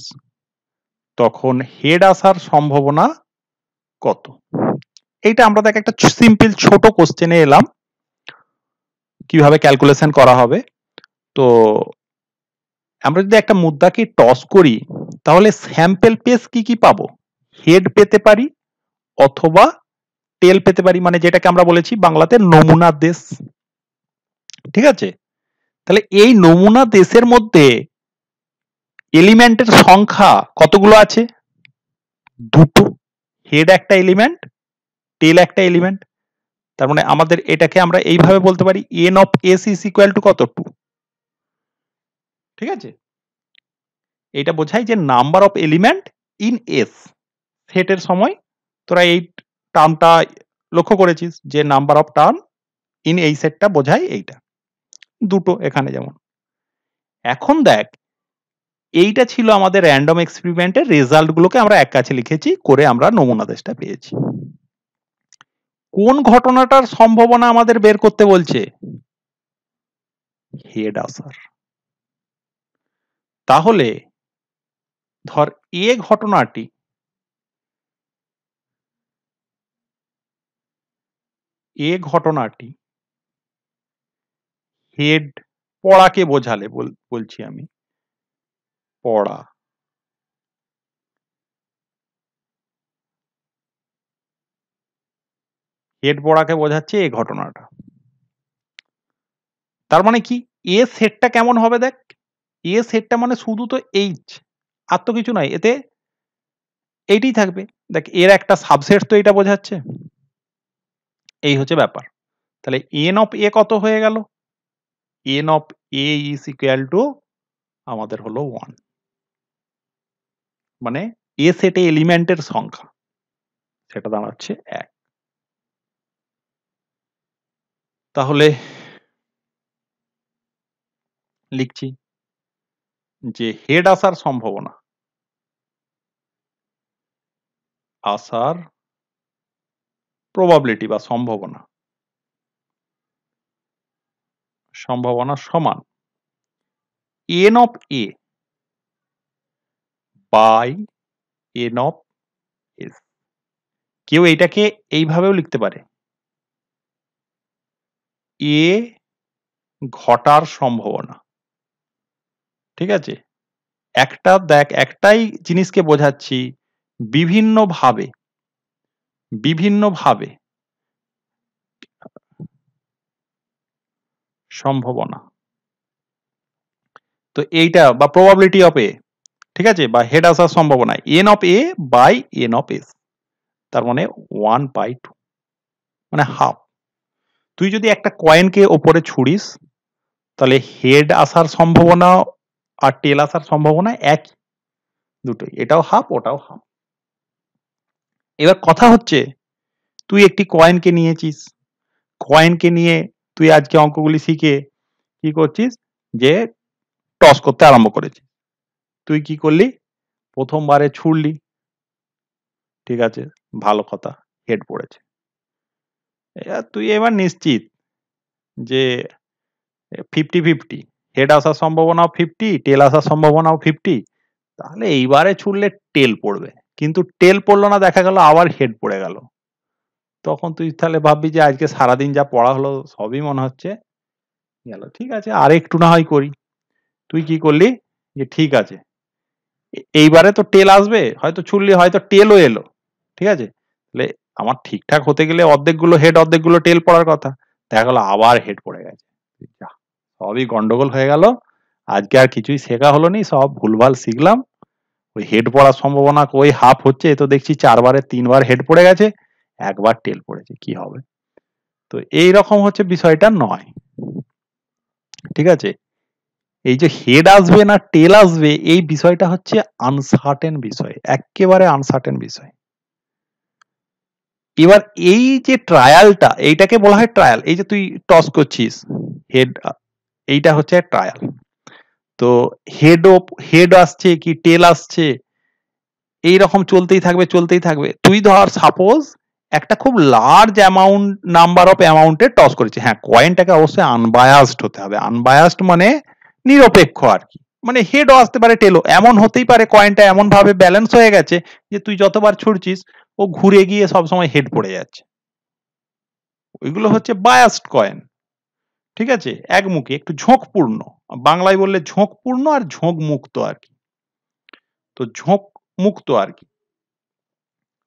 তখন হেড আসার সম্ভাবনা কত? এইটা আমরা দেখ একটা সিম্পল ছোট কোশ্চেনে এলাম, কিভাবে ক্যালকুলেশন করা হবে। তো আমরা যদি একটা মুদ্রাকে টস করি, তাহলে স্যাম্পল পেস কি কি পাবো? হেড পেতে পারি অথবা টেল পেতে পারি, মানে যেটাকে আমরা বলেছি বাংলাতে নমুনা দেশ। ঠিক আছে, তাহলে এই নমুনা দেশের মধ্যে এলিমেন্টের সংখ্যা কতগুলো আছে? দুটো। হেড একটা এলিমেন্ট, টেল একটা এলিমেন্ট। তার মানে আমাদের এটাকে আমরা এইভাবে বলতে পারি, N of S is equal two কত? 2। ঠিক আছে, এটা বোঝায় যে number of element in S সেটের সময়। তোরা এই টার্মটা লক্ষ্য করেছিস যে নাম্বার অফ টার্ম ইন এই সেটটা বোঝায় এইটা, দুটো এখানে যেমন। এখন দেখ, এইটা ছিল আমাদের র্যান্ডম এক্সপেরিমেন্টের রেজাল্ট গুলোকে আমরা এক কাছে লিখেছি, করে আমরা নমুনা দেশটা পেয়েছি। কোন ঘটনাটার সম্ভাবনা আমাদের বের করতে বলছে? হেড আসার। তাহলে ধর এ ঘটনাটি হেড পড়াকে বোঝালে, বলছি আমি পড়া, হেড পড়াকে বোঝাচ্ছে এই ঘটনাটা। তার মানে কি, এ সেটটা কেমন হবে দেখ, এ সেটটা মানে শুধু তো এইচ, আর তো কিছু নাই, এতে এইটাই থাকবে। দেখ এর একটা সাবসেট তো এটা বোঝাচ্ছে, এই হচ্ছে ব্যাপার। তাহলে এন অফ এ কত হয়ে গেল? N of A is equal two আমাদের হলো 1, মানে এ সেটে এলিমেন্টের সংখ্যা সেটা দাঁড়াচ্ছে 1। তাহলে লিখছি যে হেড আসার সম্ভাবনা, আসার প্রবাবিলিটি বা সম্ভাবনা সমান N of A by N of S. কেউ এইটাকে এইভাবেও লিখতে পারে, এ ঘটার সম্ভাবনা। ঠিক আছে, একটা দেখ একটাই জিনিসকে বোঝাচ্ছি বিভিন্ন ভাবে, বিভিন্নভাবে সম্ভাবনা, তো এইটা বা প্রবাবিলিটি অফ এ, ঠিক আছে, বা হেড আসার সম্ভাবনা N of A by N of S, তার মানে 1/2, মানে হাফ। তুই যদি একটা কয়েনকে ওপরে ছুড়িস তাহলে হেড আসার সম্ভাবনা আর টেল আসার সম্ভাবনা একই, দুটোই, এটাও হাফ ওটাও হাফ। এবার কথা হচ্ছে তুই একটি কয়েনকে নিয়েছিস, কয়েনকে নিয়ে তুই আজকে অঙ্কগুলি শিখে কি করছিস, যে টস করতে আরম্ভ করেছিস। তুই কি করলি, প্রথমবারে ছুড়লি, ঠিক আছে, ভালো কথা, হেড পড়েছে। তুই এবার নিশ্চিত যে 50-50, হেড আসার সম্ভাবনাও 50, টেল আসার সম্ভাবনাও 50, তাহলে এইবারে ছুড়লে টেল পড়বে, কিন্তু টেল পড়লো না, দেখা গেল আবার হেড পড়ে গেল, তখন তুই তাহলে ভাববি যে আজকে সারাদিন যা পড়া হলো সবই মনে হচ্ছে গেল। ঠিক আছে, আর একটু না হয় করি। তুই কি করলি, যে ঠিক আছে এইবারে তো টেল আসবে, হয়তো ছুড়লি হয়তো টেলও এলো, ঠিক আছে, তাহলে আমার ঠিকঠাক হতে গেলে অর্ধেকগুলো হেড অর্ধেকগুলো টেল পড়ার কথা, দেখা গেলো আবার হেড পড়ে গেছে, যা, সবই গন্ডগোল হয়ে গেল, আজকে আর কিছুই শেখা হলো নি, সব ভুলভাল শিখলাম। ওই হেড পড়ার সম্ভাবনা ওই হাফ হচ্ছে, এ তো দেখছি 4বারে 3বার হেড পড়ে গেছে, একবার টেল পড়েছে, কি হবে। তো এই রকম হচ্ছে বিষয়টা নয়, ঠিক আছে। এই যে হেড আসবে না টেল আসবে এই বিষয়টা হচ্ছে আনসার্টেন বিষয়, একেবারে আনসার্টেন বিষয়। এবার এই যে ট্রায়ালটা, এইটাকে বলা হয় ট্রায়াল। এই যে তুই টস করছিস হেড, এইটা হচ্ছে ট্রায়াল। তো হেড আসছে কি টেল আসছে, এইরকম চলতেই থাকবে চলতেই থাকবে। তুই ধর সাপোজ একটা খুব লার্জ অ্যামাউন্ট, নাম্বার অফ অ্যামাউন্টে টস করেছে, হ্যাঁ কয়েনটাকে অবশ্যই আনবায়াসড হতে হবে, আনবায়াসড মানে নিরপেক্ষ আর কি, মানে হেডও আসতে পারে টেলও, এমন হতেই পারে কয়েনটা এমন ভাবে ব্যালেন্স হয়ে গেছে যে তুই যতবার ছুড়ছিস ও ঘুরে গিয়ে সবসময় হেড পড়ে যাচ্ছে, ওইগুলো হচ্ছে বায়াসড কয়েন, ঠিক আছে, একমুখী, একটু ঝোঁকপূর্ণ, বাংলায় বললে ঝোঁকপূর্ণ আর ঝোঁক মুক্ত আর কি, তো ঝোঁক মুক্ত আর কি।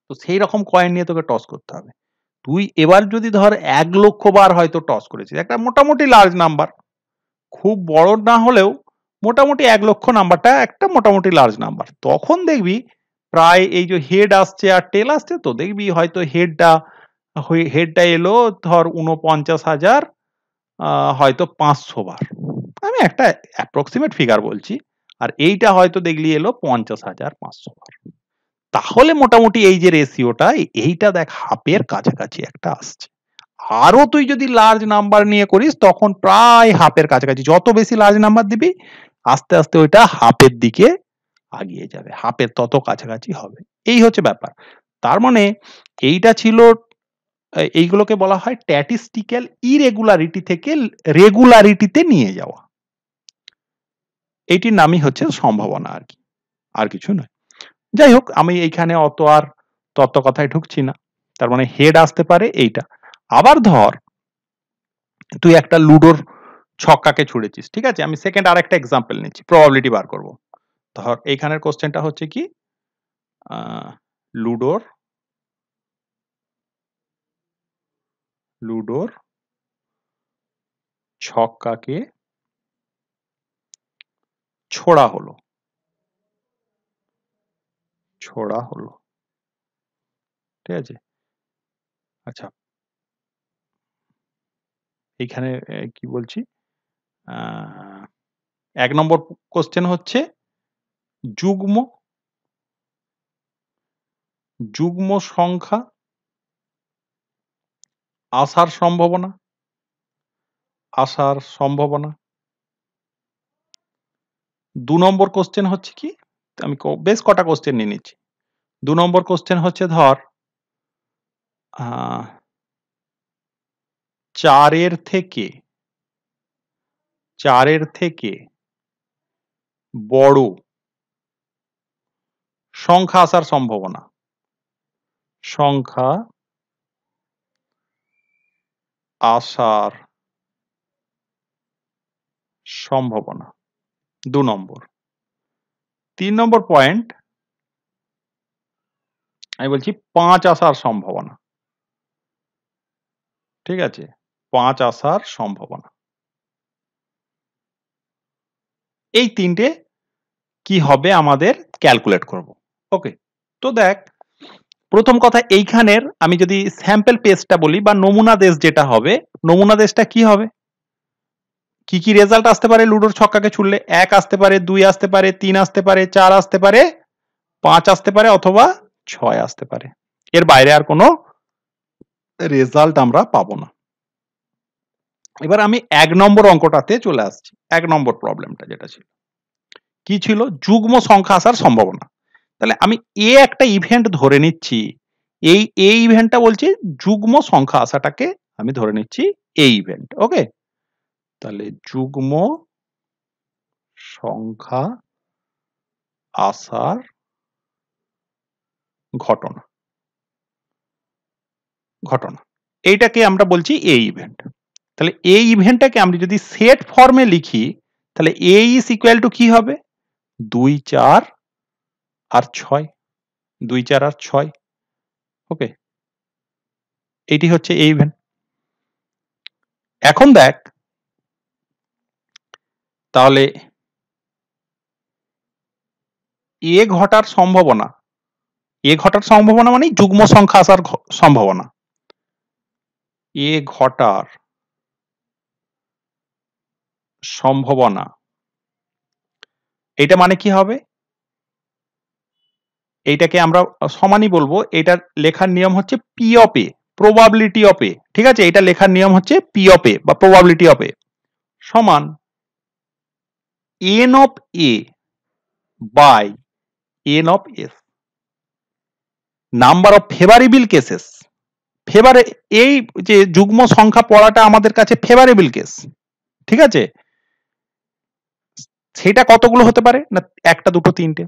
তো সেই রকম কয়েন নিয়ে তোকে টস করতে হবে। তুই এবার যদি ধর 1,00,000 বার হয়তো টস করেছিস, একটা মোটামুটি লার্জ নাম্বার, খুব বড় না হলেও মোটামুটি 1,00,000 নাম্বারটা একটা মোটামুটি লার্জ নাম্বার, তখন দেখবি প্রায় এই যে হেড আসছে আর টেল আসছে, তো দেখবি হয়তো হেডটা এলো ধর 49,000, হয়তো 500 বার, আমি একটা অ্যাপ্রক্সিমেট ফিগার বলছি, আর এইটা হয়তো দেখলি এলো 50,500 বার, তাহলে মোটামুটি এই যে রেশিওটা, এইটা দেখ হাফের কাছাকাছি একটা আসছে। আরো তুই যদি লার্জ নাম্বার নিয়ে করিস তখন প্রায় হাফের কাছাকাছি, যত বেশি লার্জ নাম্বার দিবি আস্তে আস্তে ওইটা হাফের দিকে আগিয়ে যাবে, হাফের তত কাছাকাছি হবে, এই হচ্ছে ব্যাপার। তার মানে এইটা ছিল, এইগুলোকে বলা হয় স্ট্যাটিস্টিক্যাল ইরেগুলারিটি থেকে রেগুলারিটিতে নিয়ে যাওয়া, এইটির নামই হচ্ছে সম্ভাবনা আর কি, আর কিছু নয়। যাই হোক, আমি এইখানে অত আর তত্ত্ব কথায় ঢুকছি না। তার মানে হেড আসতে পারে এইটা। আবার ধর তুই একটা লুডোর ছক্কাকে ছুড়েছিস, ঠিক আছে, আমি সেকেন্ড আর একটা এক্সাম্পল নিচ্ছি, প্রবাবিলিটি বার করব। ধর এইখানের কোশ্চেনটা হচ্ছে কি, লুডোর লুডোর ছক্কাকে ছোড়া হলো, ছোড়া হলো, ঠিক আছে। আচ্ছা, এইখানে কি বলছি, 1 নম্বর কোশ্চেন হচ্ছে যুগ্ম যুগ্ম সংখ্যা আসার সম্ভাবনা, আসার সম্ভাবনা। 2 নম্বর কোশ্চেন হচ্ছে কি, আমি বেশ কটা কোশ্চেন নিয়ে নিচ্ছি। 2 নম্বর কোশ্চেন হচ্ছে ধর 4-এর থেকে বড় সংখ্যা আসার সম্ভাবনা, সংখ্যা আসার সম্ভাবনা 2 নম্বর। 3 নম্বর পয়েন্ট, আমি বলছি 5 আসার সম্ভাবনা, ঠিক আছে, 5 আসার সম্ভাবনা। এই তিনটে কি হবে আমাদের ক্যালকুলেট করব। ওকে, তো দেখ প্রথম কথা এইখানের আমি যদি স্যাম্পল পেজটা বলি বা নমুনা দেশ যেটা হবে, নমুনা দেশটা কি হবে, কি কি রেজাল্ট আসতে পারে লুডোর ছক্কাকে ছুড়লে? 1 আসতে পারে, 2 আসতে পারে, 3 আসতে পারে, 4 আসতে পারে, 5 আসতে পারে অথবা 6 আসতে পারে। এর বাইরে আর কোনো রেজাল্ট আমরা পাবো না। এবার আমি 1 নম্বর অঙ্কটাতে চলে আসছি। 1 নম্বর প্রবলেমটা যেটা ছিল, কি ছিল? যুগ্ম সংখ্যা আসার সম্ভাবনা। তাহলে আমি একটা ইভেন্ট ধরে নিচ্ছি, এই ইভেন্টটা বলছি যুগ্ম সংখ্যা আসাটাকে আমি ধরে নিচ্ছি এই ইভেন্ট। ওকে, তাহলে যুগ্ম সংখ্যা আসার ঘটনা, এইটাকে আমরা বলছি এই ইভেন্ট। তাহলে এই ইভেন্টটাকে আমরা যদি সেট ফর্মে লিখি, তাহলে এ ইজ ইকুয়াল টু কি হবে? 2, 4 আর 6, 2, 4 আর 6। ওকে, এটি হচ্ছে এই ইভেন্ট। এখন দেখ তাহলে এ ঘটার সম্ভাবনা, মানে যুগ্ম সংখ্যা আসার সম্ভাবনা, এ ঘটার সম্ভাবনা, এটা মানে কি হবে? এইটাকে আমরা সমানই বলবো, এটার লেখার নিয়ম হচ্ছে P of A, probability of A, ঠিক আছে, এটা লেখার নিয়ম হচ্ছে পি অফ এ বা প্রবাবিলিটি অফ এ সমান N of A by N of S, number of favourable cases. এই যে যুগ্ম সংখ্যা পড়াটা আমাদের কাছে ফেভারেবল কেস, ঠিক আছে, সেটা কতগুলো হতে পারে না? একটা, দুটো, তিনটে,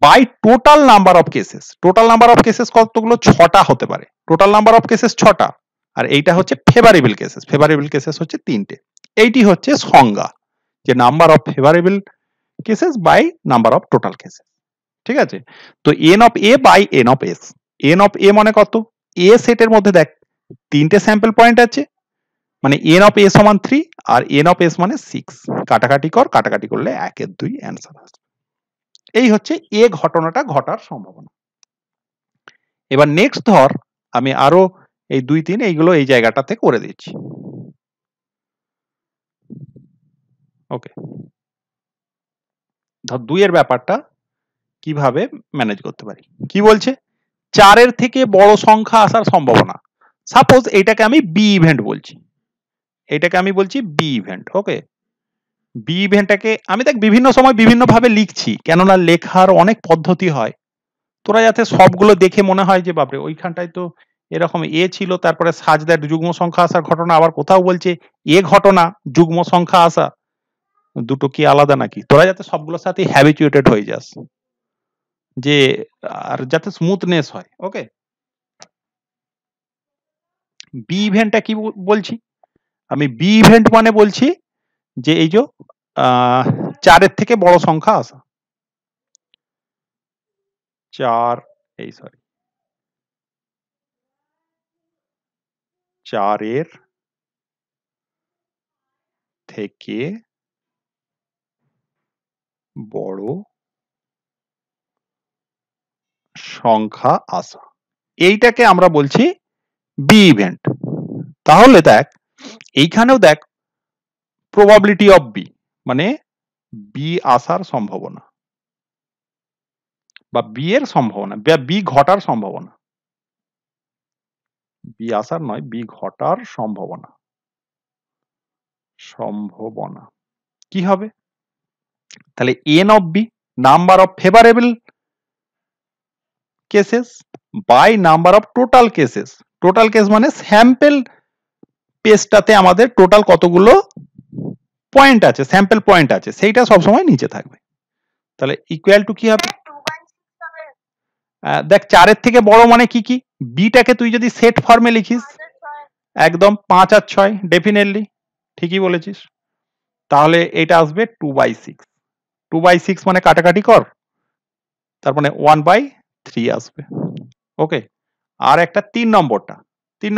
by total number of cases. Total number of cases কতগুলো? 6টা হতে পারে। টোটাল নাম্বার অফ কেসেস 6টা, আর এইটা হচ্ছে ফেভারেবল কেসেস। ফেভারেবল কেসেস হচ্ছে 3টে। এইটি হচ্ছে সংজ্ঞা, যে number of favourable cases by number of total cases, ঠিক আছে। তো N of A by N of S, N of A মানে কত? এ সেটের মধ্যে দেখ 3টে স্যাম্পল পয়েন্ট আছে, মানে এন অফ এ সমান 3 আর এন অফ এস মানে 6। কাটাকাটি কর, কাটাকাটি করলে 1 এর 2 অ্যান্সার আসবে। এই হচ্ছে এ ঘটনাটা ঘটার সম্ভাবনা। এবার নেক্সট ধর আমি আরো এই 2, 3 এইগুলো এই জায়গাটাতে করে দিচ্ছি। ওকে, ধর 2 এর ব্যাপারটা কিভাবে ম্যানেজ করতে পারি? কি বলছে? 4 এর থেকে বড় সংখ্যা আসার সম্ভাবনা। সাপোজ এটাকে আমি বি ইভেন্ট বলছি, এটাকে আমি বলছি বি ইভেন্ট। ওকে, বি ইভেন্টটাকে আমি দেখ বিভিন্ন সময় বিভিন্ন ভাবে লিখছি, কেননা লেখার অনেক পদ্ধতি হয়। তোরা যাতে সবগুলো দেখে মনে হয় যে বাপরে ওইখানটায় তো এরকম এ ছিল, তারপরে সাজদার যুগ্ম সংখ্যা আসার ঘটনা, আবার কোথাও বলছে এ ঘটনা যুগ্ম সংখ্যা আসা, দুটো কি আলাদা নাকি? তোরা যাতে সবগুলোর সাথে হ্যাবিচুয়েটেড হয়ে যাস, যে আর যাতে স্মুথনেস হয়। ওকে, বি ইভেন্টটা কি বলছি আমি? বি ইভেন্ট মানে বলছি যে এই যে 4 এর থেকে বড় সংখ্যা আসা, 4 এর থেকে বড় সংখ্যা আসা, এইটাকে আমরা বলছি বি ইভেন্ট। তাহলে দেখ এইখানেও দেখ প্রবাবিলিটি অফ বি মানে বি আসার সম্ভাবনা বা বি এর সম্ভাবনা বা বি ঘটার সম্ভাবনা, বি আসার নয়, বি ঘটার সম্ভাবনা, কি হবে? তাহলে N of B number of favourable cases by number of total cases. Total case মানে স্যাম্পল পেজটাতে আমাদের টোটাল কতগুলো পয়েন্ট আছে, স্যাম্পল পয়েন্ট আছে, সেইটা সবসময় নিচে থাকবে। তাহলে ইকুয়াল টু কি হবে? দেখ 4 এর থেকে বড় মানে কি কি? বিটাকে তুই যদি সেট ফর্মে লিখিস, একদম 5 আর 6, ডেফিনেটলি ঠিকই বলেছিস। তাহলে এটা আসবে 2/6। 2/6 মানে কাটাকাটি কর, তার মানে 1/3 আসবে। ওকে, আর একটা 3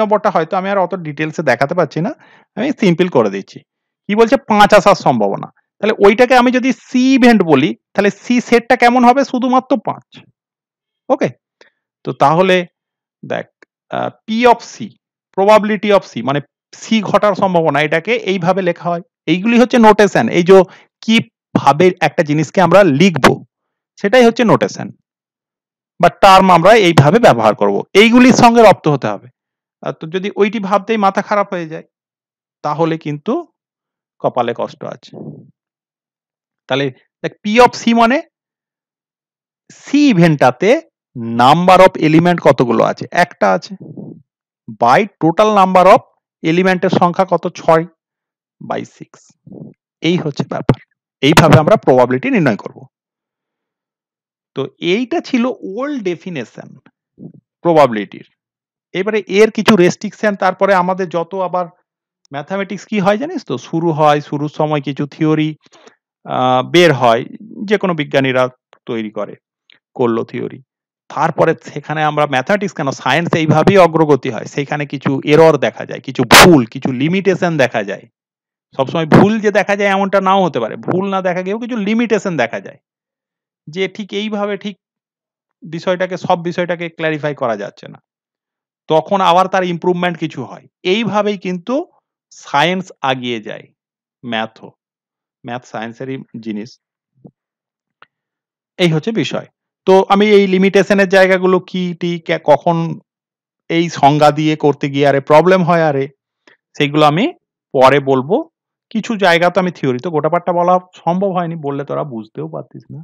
নম্বরটা হয়তো আমি আর অত ডিটেলসে দেখাতে পারছি না, আমি সিম্পল করে দিচ্ছি। কি বলছে 5 আসার সম্ভাবনা, তাহলে ওইটাকে আমি যদি সি ইভেন্ট বলি তাহলে সি সেটটা কেমন হবে, শুধুমাত্র 5। ওকে, তো তাহলে দেখ P of C, probability of C মানে সি ঘটার সম্ভাবনা, এটাকে এইভাবে লেখা হয়। এইগুলি হচ্ছে নোটেশন, এই যে কি ভাবে একটা জিনিসকে আমরা লিখবো সেটাই হচ্ছে নোটেশন বা টার্ম আমরা এইভাবে ব্যবহার করব, এইগুলির সঙ্গে রপ্ত হতে হবে। তো যদি ওইটি ভাবতেই মাথা খারাপ হয়ে যায় তাহলে কিন্তু কপালে কষ্ট আছে। তাহলে দেখ পি অফ সি মানে সি ইভেন্টটাতে নাম্বার অফ এলিমেন্ট কতগুলো আছে, একটা আছে, বাই টোটাল নাম্বার অফ এলিমেন্টের সংখ্যা কত, 6 বাই 6। এই হচ্ছে ব্যাপার, এইভাবে আমরা প্রবাবিলিটি নির্ণয় করব। তো এইটা ছিল ওল্ড ডেফিনেশন প্রবাবিলিটির। এবারে এর কিছু রেস্ট্রিকশন, তারপরে আমাদের যত আবার ম্যাথামেটিক্স কি হয় জানিস তো, শুরু হয়, শুরুর সময় কিছু থিওরি বের হয়, যে কোনো বিজ্ঞানীরা তৈরি করলো থিওরি, তারপরে সেখানে আমরা ম্যাথামেটিক্স কেন সায়েন্স এইভাবেই অগ্রগতি হয়, সেখানে কিছু এরর দেখা যায়, কিছু ভুল, কিছু লিমিটেশন দেখা যায়। সবসময় ভুল যে দেখা যায় এমনটা নাও হতে পারে, ভুল না দেখা গিয়েও কিছু লিমিটেশন দেখা যায়, যে ঠিক এইভাবে ঠিক সব বিষয়টাকে ক্ল্যারিফাই করা যাচ্ছে না, তখন আবার তার ইমপ্রুভমেন্ট কিছু হয়। এইভাবেই কিন্তু সায়েন্স আগিয়ে যায়, ম্যাথ সায়েন্সেরই জিনিস। এই হচ্ছে বিষয়। তো আমি এই লিমিটেশনের জায়গাগুলো কি কখন এই সংজ্ঞা দিয়ে করতে গিয়ে আরে প্রবলেম হয়, আরে সেইগুলো আমি পরে বলবো। কিছু জায়গা তো আমি থিওরি তো গোটা পাটটা বলা সম্ভব হয়নি, বললে তোরা বুঝতেও পারতিস না।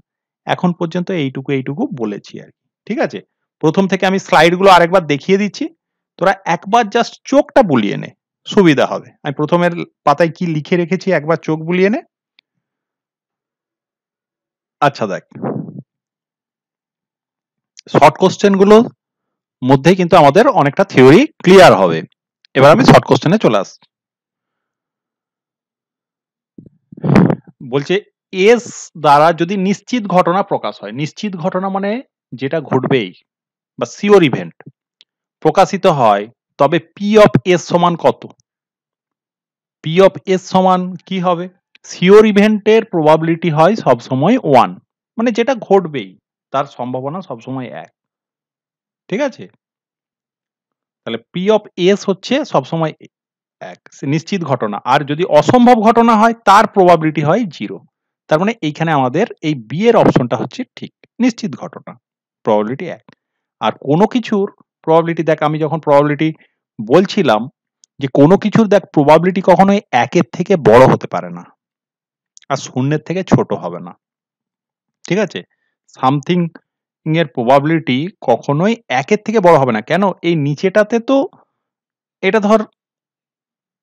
এখন পর্যন্ত এইটুকু বলেছি আর কি। ঠিক আছে, প্রথম থেকে আমি স্লাইডগুলো আরেকবার দেখিয়ে দিচ্ছি, তোরা একবার জাস্ট চোখটা বুলিয়ে নে, সুবিধা হবে। আমি প্রথমের পাতায় কি লিখে রেখেছি একবার চোখ বুলিয়ে নে। আচ্ছা দেখ, শর্ট কোশ্চেন গুলো মধ্যেই কিন্তু আমাদের অনেকটা থিওরি ক্লিয়ার হবে। এবার আমি শর্ট কোশ্চেনে চলে আসছি। বলছে এস দ্বারা যদি নিশ্চিত ঘটনা প্রকাশ হয়, নিশ্চিত ঘটনা মানে যেটা ঘটবেই বা সিওর ইভেন্ট প্রকাশিত হয়, তবে পি অফ এস সমান কত? পি অফ এস সমান কি হবে? সিওর ইভেন্টের প্রবাবিলিটি হয় সবসময় 1, মানে যেটা ঘটবেই তার সম্ভাবনা সবসময় 1। ঠিক আছে, তাহলে পি অফ এস হচ্ছে সবসময় 1, নিশ্চিত ঘটনা। আর যদি অসম্ভব ঘটনা হয় তার প্রবাবিলিটি হয় 0। তার মানে এইখানে আমাদের এই বি এর অপশনটা হচ্ছে ঠিক, নিশ্চিত ঘটনা প্রবাবিলিটি 1। আর কোনো কিছুর প্রবাবিলিটি দেখ, আমি যখন প্রবাবিলিটি বলছিলাম যে কোনো কিছুর দেখ প্রবাবিলিটি কখনোই 1-এর থেকে বড় হতে পারে না, আর 0-এর থেকে ছোট হবে না। ঠিক আছে, সামথিং এর প্রবাবিলিটি কখনোই 1-এর থেকে বড় হবে না। কেন? এই নিচেটাতে তো এটা ধর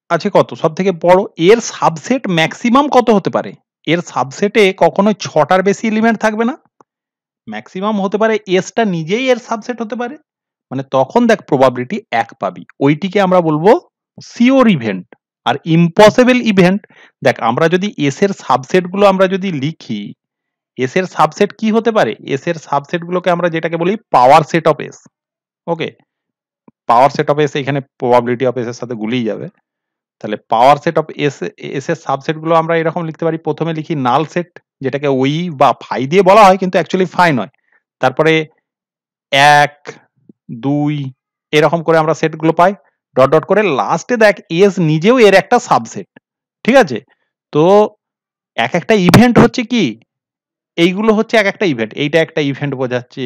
আছে কত, সব থেকে বড়, এর সাবসেট ম্যাক্সিমাম কত হতে পারে? এর সাবসেটে কখনোই 6টার বেশি এলিমেন্ট থাকবে না, ম্যাক্সিমাম হতে পারে এসটা নিজেই এর সাবসেট হতে পারে, মানে তখন দেখ প্রবাবিলিটি 1 পাবি, ওইটিকে আমরা বলবো সিওর ইভেন্ট। আর ইম্পসিবল ইভেন্ট, দেখ আমরা যদি এস এর সাবসেট গুলো আমরা যদি লিখি, এস এর সাবসেট কি হতে পারে, এস এর সাবসেট গুলোকে আমরা যেটাকে বলি power set of S. Okay, power set of S এখানে প্রবাবিলিটি অফ এস এর সাথে গুলিয়ে যাবে। তাহলে power set of S, S এর সাবসেট গুলো আমরা এরকম লিখতে পারি, প্রথমে লিখি নাল সেট, যেটাকে ওই বা ফাই দিয়ে বলা হয় কিন্তু অ্যাকচুয়ালি ফাই নয়। তারপরে 1, 2 এরকম করে আমরা সেট গুলো পাই, ডট ডট করে লাস্টে দেখ এস নিজেও এর একটা সাবসেট। ঠিক আছে, তো এক একটা ইভেন্ট হচ্ছে কি, এইগুলো হচ্ছে এক একটা ইভেন্ট, এইটা একটা ইভেন্ট বোঝাচ্ছে,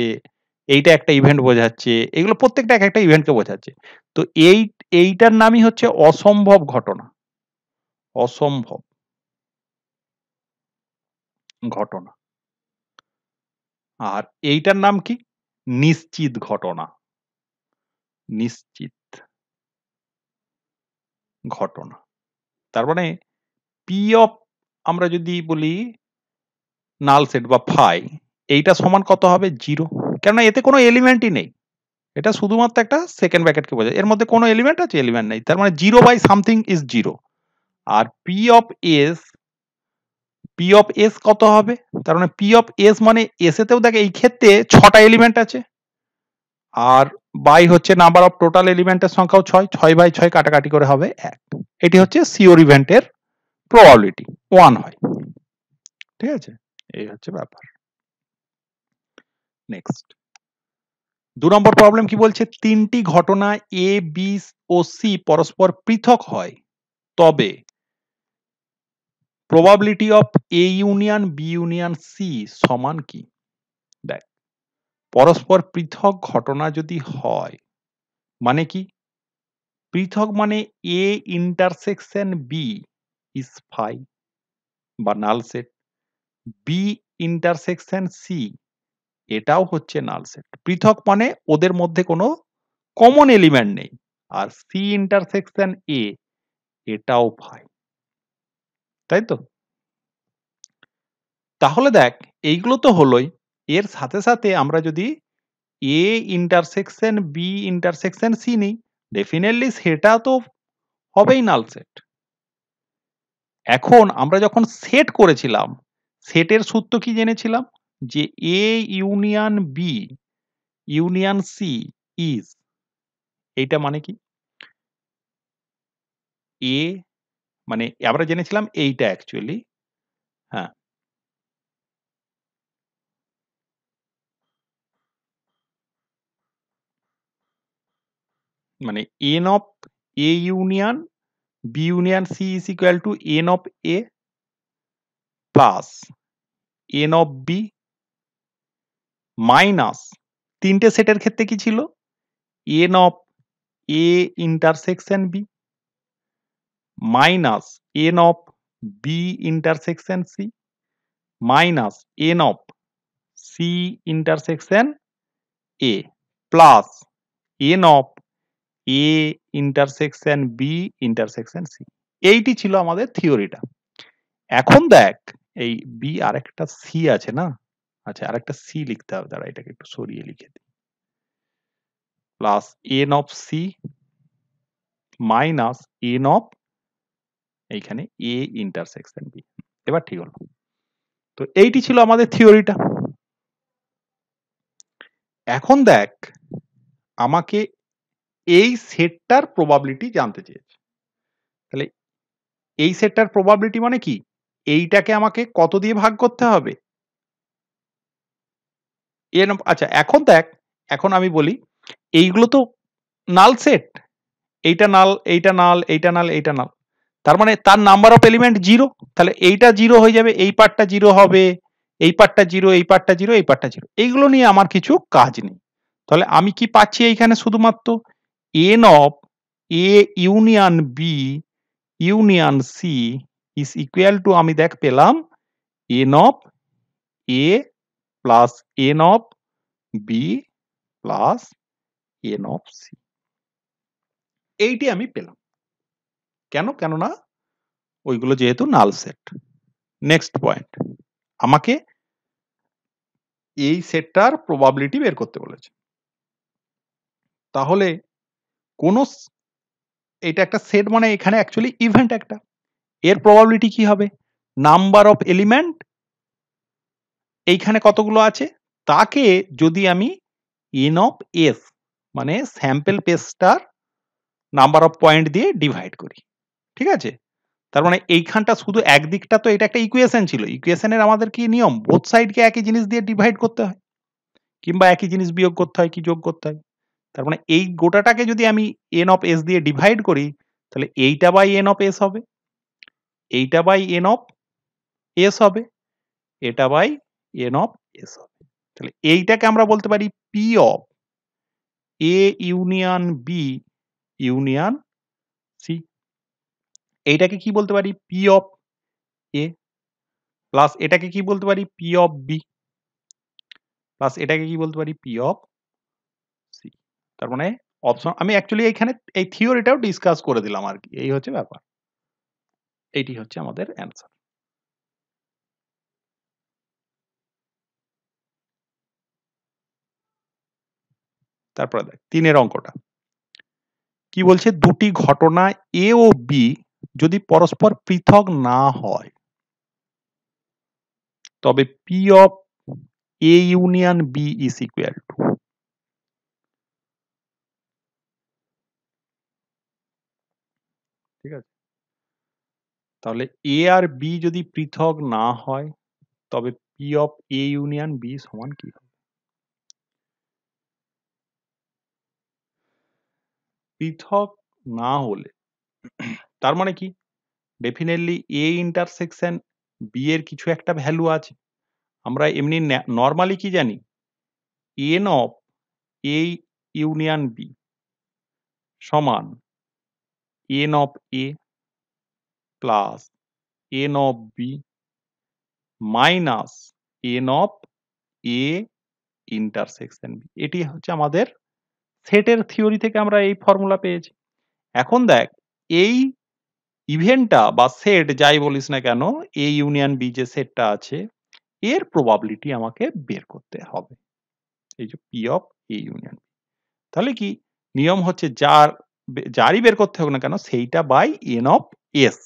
এইটা একটা ইভেন্ট বোঝাচ্ছে, এগুলো প্রত্যেকটা এক একটা ইভেন্টকে বোঝাচ্ছে। তো এইটার নামই হচ্ছে অসম্ভব ঘটনা, অসম্ভব ঘটনা। আর এইটার নাম কি? নিশ্চিত ঘটনা, নিশ্চিত ঘটনা। তার মানে পি অফ আমরা যদি বলি নাল সেট বা ফাই, এইটা সমান কত হবে? 0, কেননা এতে কোনো এলিমেন্টই নেই, এটা শুধুমাত্র একটা সেকেন্ড ব্র্যাকেটকে বোঝায়, এর মধ্যে কোনো এলিমেন্ট আছে? এলিমেন্ট নেই, তার মানে 0 বাই সামথিং ইজ 0। আর P of S, P of S কত হবে? তার মানে পি অফ এস মানে এস এতেও দেখ এই ক্ষেত্রে 6টা এলিমেন্ট আছে, আর বাই হচ্ছে নাম্বার অফ টোটাল এলিমেন্টের সংখ্যাও 6, 6/6 কাটাকাটি করে হবে 1। এটি হচ্ছে সিওর ইভেন্টের প্রবাবিলিটি 1 হয়। ঠিক আছে, এই হচ্ছে ব্যাপার। নেক্সট 2 নম্বর প্রবলেম কি বলছে, 3টি ঘটনা এ বি ও সি পরস্পর পৃথক হয়, তবে probability of A union B union C সমান কি? দেখ, পরস্পর পৃথক ঘটনা যদি হয় মানে কি? পৃথক মানে A intersection B is phi বা null set, B intersection C এটাও হচ্ছে নাল সেট। পৃথক মানে ওদের মধ্যে কোনো কমন এলিমেন্ট নেই। আর সি ইন্টারসেকশন এ এটাও ফাই, তাই তো? তাহলে দেখ, এইগুলো তো হলোই। এর সাথে সাথে আমরা যদি A intersection B intersection C নিই, ডেফিনেটলি সেটা তো হবেই নাল সেট। এখন আমরা যখন সেট করেছিলাম, সেটের সূত্র কি জেনেছিলাম? যে A union B union C is, এইটা মানে কি? এ মানে আমরা জেনেছিলাম এইটা অ্যাকচুয়ালি, হ্যাঁ, মানে n of A union B union C is equal to n of A plus n of B minus, তিনটে সেটের ক্ষেত্রে কি ছিল? n of A intersection B minus n of B intersection C minus n of C intersection A plus n of A intersection B intersection C. এইটি ছিল আমাদের থিওরিটা। এখন দেখ, এই বি আরেকটা সি আছে না? আচ্ছা, আরেকটা সি লিখতে হবে, দাঁড়া এটাকে একটু সরিয়ে লিখে দিই। Plus N of C minus N of এইখানে এ ইন্টারসেকশন বি। এবার ঠিক হলো। তো এইটি ছিল আমাদের থিওরিটা। এখন দেখ, আমাকে এই সেটটার প্রবাবিলিটি জানতে চেয়েছে। তাহলে এই সেটটার প্রবাবিলিটি মানে কি? এইটাকে আমাকে কত দিয়ে ভাগ করতে হবে? আচ্ছা, এখন দেখ, এখন আমি বলি এইগুলো তো নাল সেট। এইটা নাল, এইটা নাল, এইটা নাল, এইটা নাল। তার মানে তার নাম্বার অফ এলিমেন্ট 0। তাহলে এইটা 0 হয়ে যাবে, এই পার্টটা 0 হবে, এই পার্টটা 0, এই পার্টটা 0, এই পার্টটা 0। এইগুলো নিয়ে আমার কিছু কাজ নেই। তাহলে আমি কি পাচ্ছি এইখানে? শুধুমাত্র n of A union B union C is equal to, আমি দেখ পেলাম n of A plus n of B plus n of C. এইটি আমি পেলাম। কেন? কেননা ওইগুলো যেহেতু নাল সেট। নেক্সট পয়েন্ট, আমাকে এই সেটটার প্রবাবিলিটি বের করতে বলেছে। তাহলে কোন এটা একটা সেট মানে এখানে অ্যাকচুয়ালি ইভেন্ট একটা। এর প্রবাবিলিটি কি হবে? নাম্বার অফ এলিমেন্ট এইখানে কতগুলো আছে তাকে যদি আমি n অফ s মানে স্যাম্পল স্পেসটার নাম্বার অফ পয়েন্ট দিয়ে ডিভাইড করি। ঠিক আছে? তার মানে এইখানটা শুধু একদিকটা তো, এটা একটা ইকুয়েশন ছিল। ইকুয়েশনের আমাদের কি নিয়ম? বোথ সাইডকে একই জিনিস দিয়ে ডিভাইড করতে হয়, কিংবা একই জিনিস বিয়োগ করতে হয় কি যোগ করতে হয়। তার মানে এই গোটাটাকে যদি আমি n অফ s দিয়ে ডিভাইড করি, তাহলে এইটা বাই n অফ s হবে, এইটা বাই n অফ s হবে, এটা বাই n অফ s হবে। তাহলে এইটাকে আমরা বলতে পারি p of a union b union c। এইটাকে কি বলতে পারি? p অফ a প্লাস এটাকে কি বলতে পারি? p অফ b প্লাস এটাকে কি বলতে পারি? p of c। তার মানে অপশন আমি অ্যাকচুয়ালি এখানে এই থিওরিটাও ডিসকাস করে দিলাম আর কি। এই হচ্ছে ব্যাপার। এইটি হচ্ছে আমাদের অ্যান্সার। তারপরে দেখ 3 অঙ্কটা কি বলছে, দুটি ঘটনা এ ও বি যদি পরস্পর পৃথক না হয়, তবে P of A union B is equal to. ঠিক আছে? তাহলে এ আর বি যদি পৃথক না হয় তবে P of A union B সমান কি হবে? পৃথক না হলে তার মানে কি? ডেফিনেটলি এ ইন্টারসেকশন বি এর কিছু একটা ভ্যালু আছে। আমরা এমনি নরমালি কি জানি? N of A union B সমান N of A plus N of B minus N of A intersection B. এটি হচ্ছে আমাদের সেটের থিওরি থেকে আমরা এই ফর্মুলা পেয়েছি। এখন দেখ এই ইভেন্টটা বা সেট যাই বলিস না কেন, এ ইউনিয়ন বি যে সেটটা আছে এর প্রবাবিলিটি আমাকে বের করতে হবে। এই যে পি অফ এ ইউনিয়ন। তাহলে কি নিয়ম হচ্ছে যারই বের করতে হোক না কেন সেইটা বাই এন অফ এস।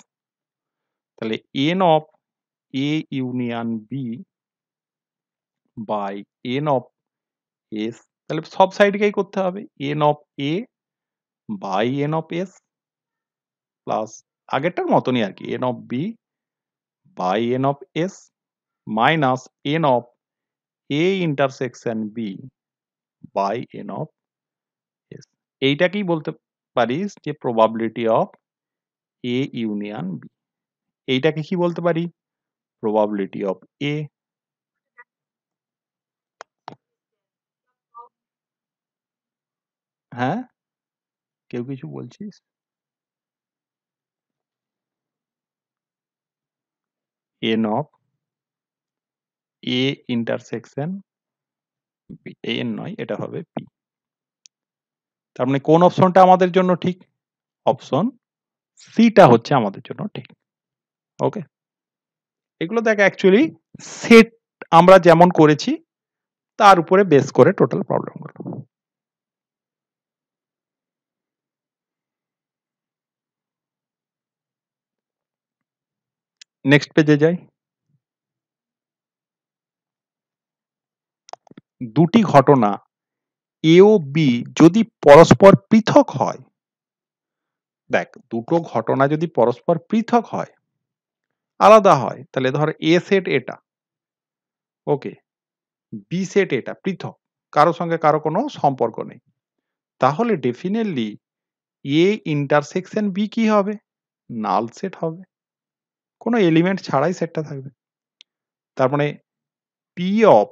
তাহলে N of A union B by N of S, তাহলে সব সাইডকেই করতে হবে N of A by N of S plus আগেরটার মতনই আর কি N of B by N of S minus N of A intersection B by N of S. এইটাকেই বলতে পারিস যে probability of A union B. এইটাকে কি বলতে পারি? Probability of A. হ্যাঁ, কেউ কিছু বলছিস? N of A intersection B, N নয় এটা হবে পি। তার মানে কোন অপশনটা আমাদের জন্য ঠিক? অপশন সিটা হচ্ছে আমাদের জন্য ঠিক। ওকে, এগুলো দেখ অ্যাকচুয়ালি সেট আমরা যেমন করেছি তার উপরে বেস করে টোটাল প্রবলেমগুলো। নেক্সট পেজে যাই। দুটি ঘটনা এ ও বি যদি পরস্পর পৃথক হয়, দেখ দুটো ঘটনা যদি পরস্পর পৃথক হয় আলাদা হয় তাহলে ধর এ সেট এটা, ওকে, বি সেট এটা পৃথক, কারো সঙ্গে কারো কোনো সম্পর্ক নেই, তাহলে ডেফিনেটলি এ ইন্টারসেকশন বি কি হবে? নাল সেট হবে, কোনো এলিমেন্ট ছাড়াই সেটটা থাকবে। তার মানে P of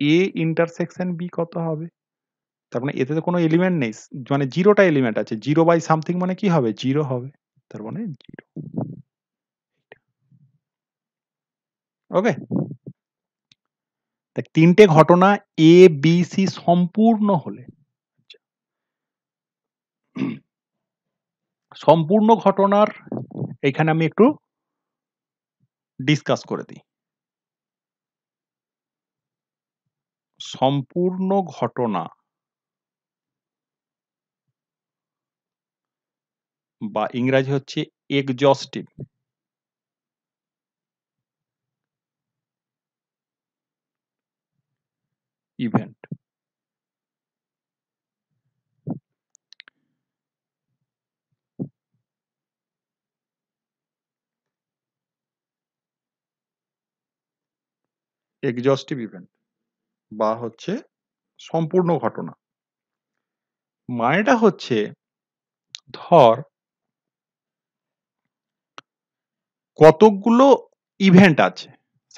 A intersection B কত হবে? তার মানে এতে তো কোনো এলিমেন্ট নেই, মানে জিরোটা এলিমেন্ট আছে, জিরো বাই সামথিং মানে কি হবে? জিরো হবে, তার মানে জিরো। ওকে, দেখ তিনটে ঘটনা এ বি সি সম্পূর্ণ হলে, সম্পূর্ণ ঘটনার এখানে আমি একটু ডিসকাস করে দিই। সম্পূর্ণ ঘটনা বা ইংরাজি হচ্ছে এক্সজস্টিভ ইভেন্ট। এক্সজস্টিভ ইভেন্ট বা হচ্ছে সম্পূর্ণ ঘটনা মানেটা হচ্ছে ধর কতকগুলো ইভেন্ট আছে,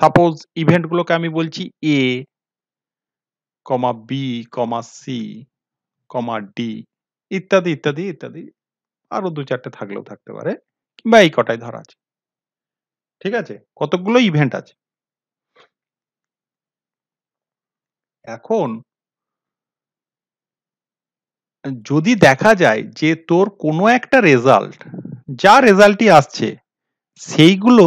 সাপোজ ইভেন্টগুলোকে আমি বলছি এ কমা B comma c comma D ইত্যাদি ইত্যাদি ইত্যাদি, আরো দু চারটে থাকলেও থাকতে পারে, কিংবা এই কটাই ধরা আছে। ঠিক আছে, কতকগুলো ইভেন্ট আছে। এখন যদি দেখা যায় যে তোর কোনো একটা রেজাল্ট, যা রেজাল্টই আসছে সেইগুলো,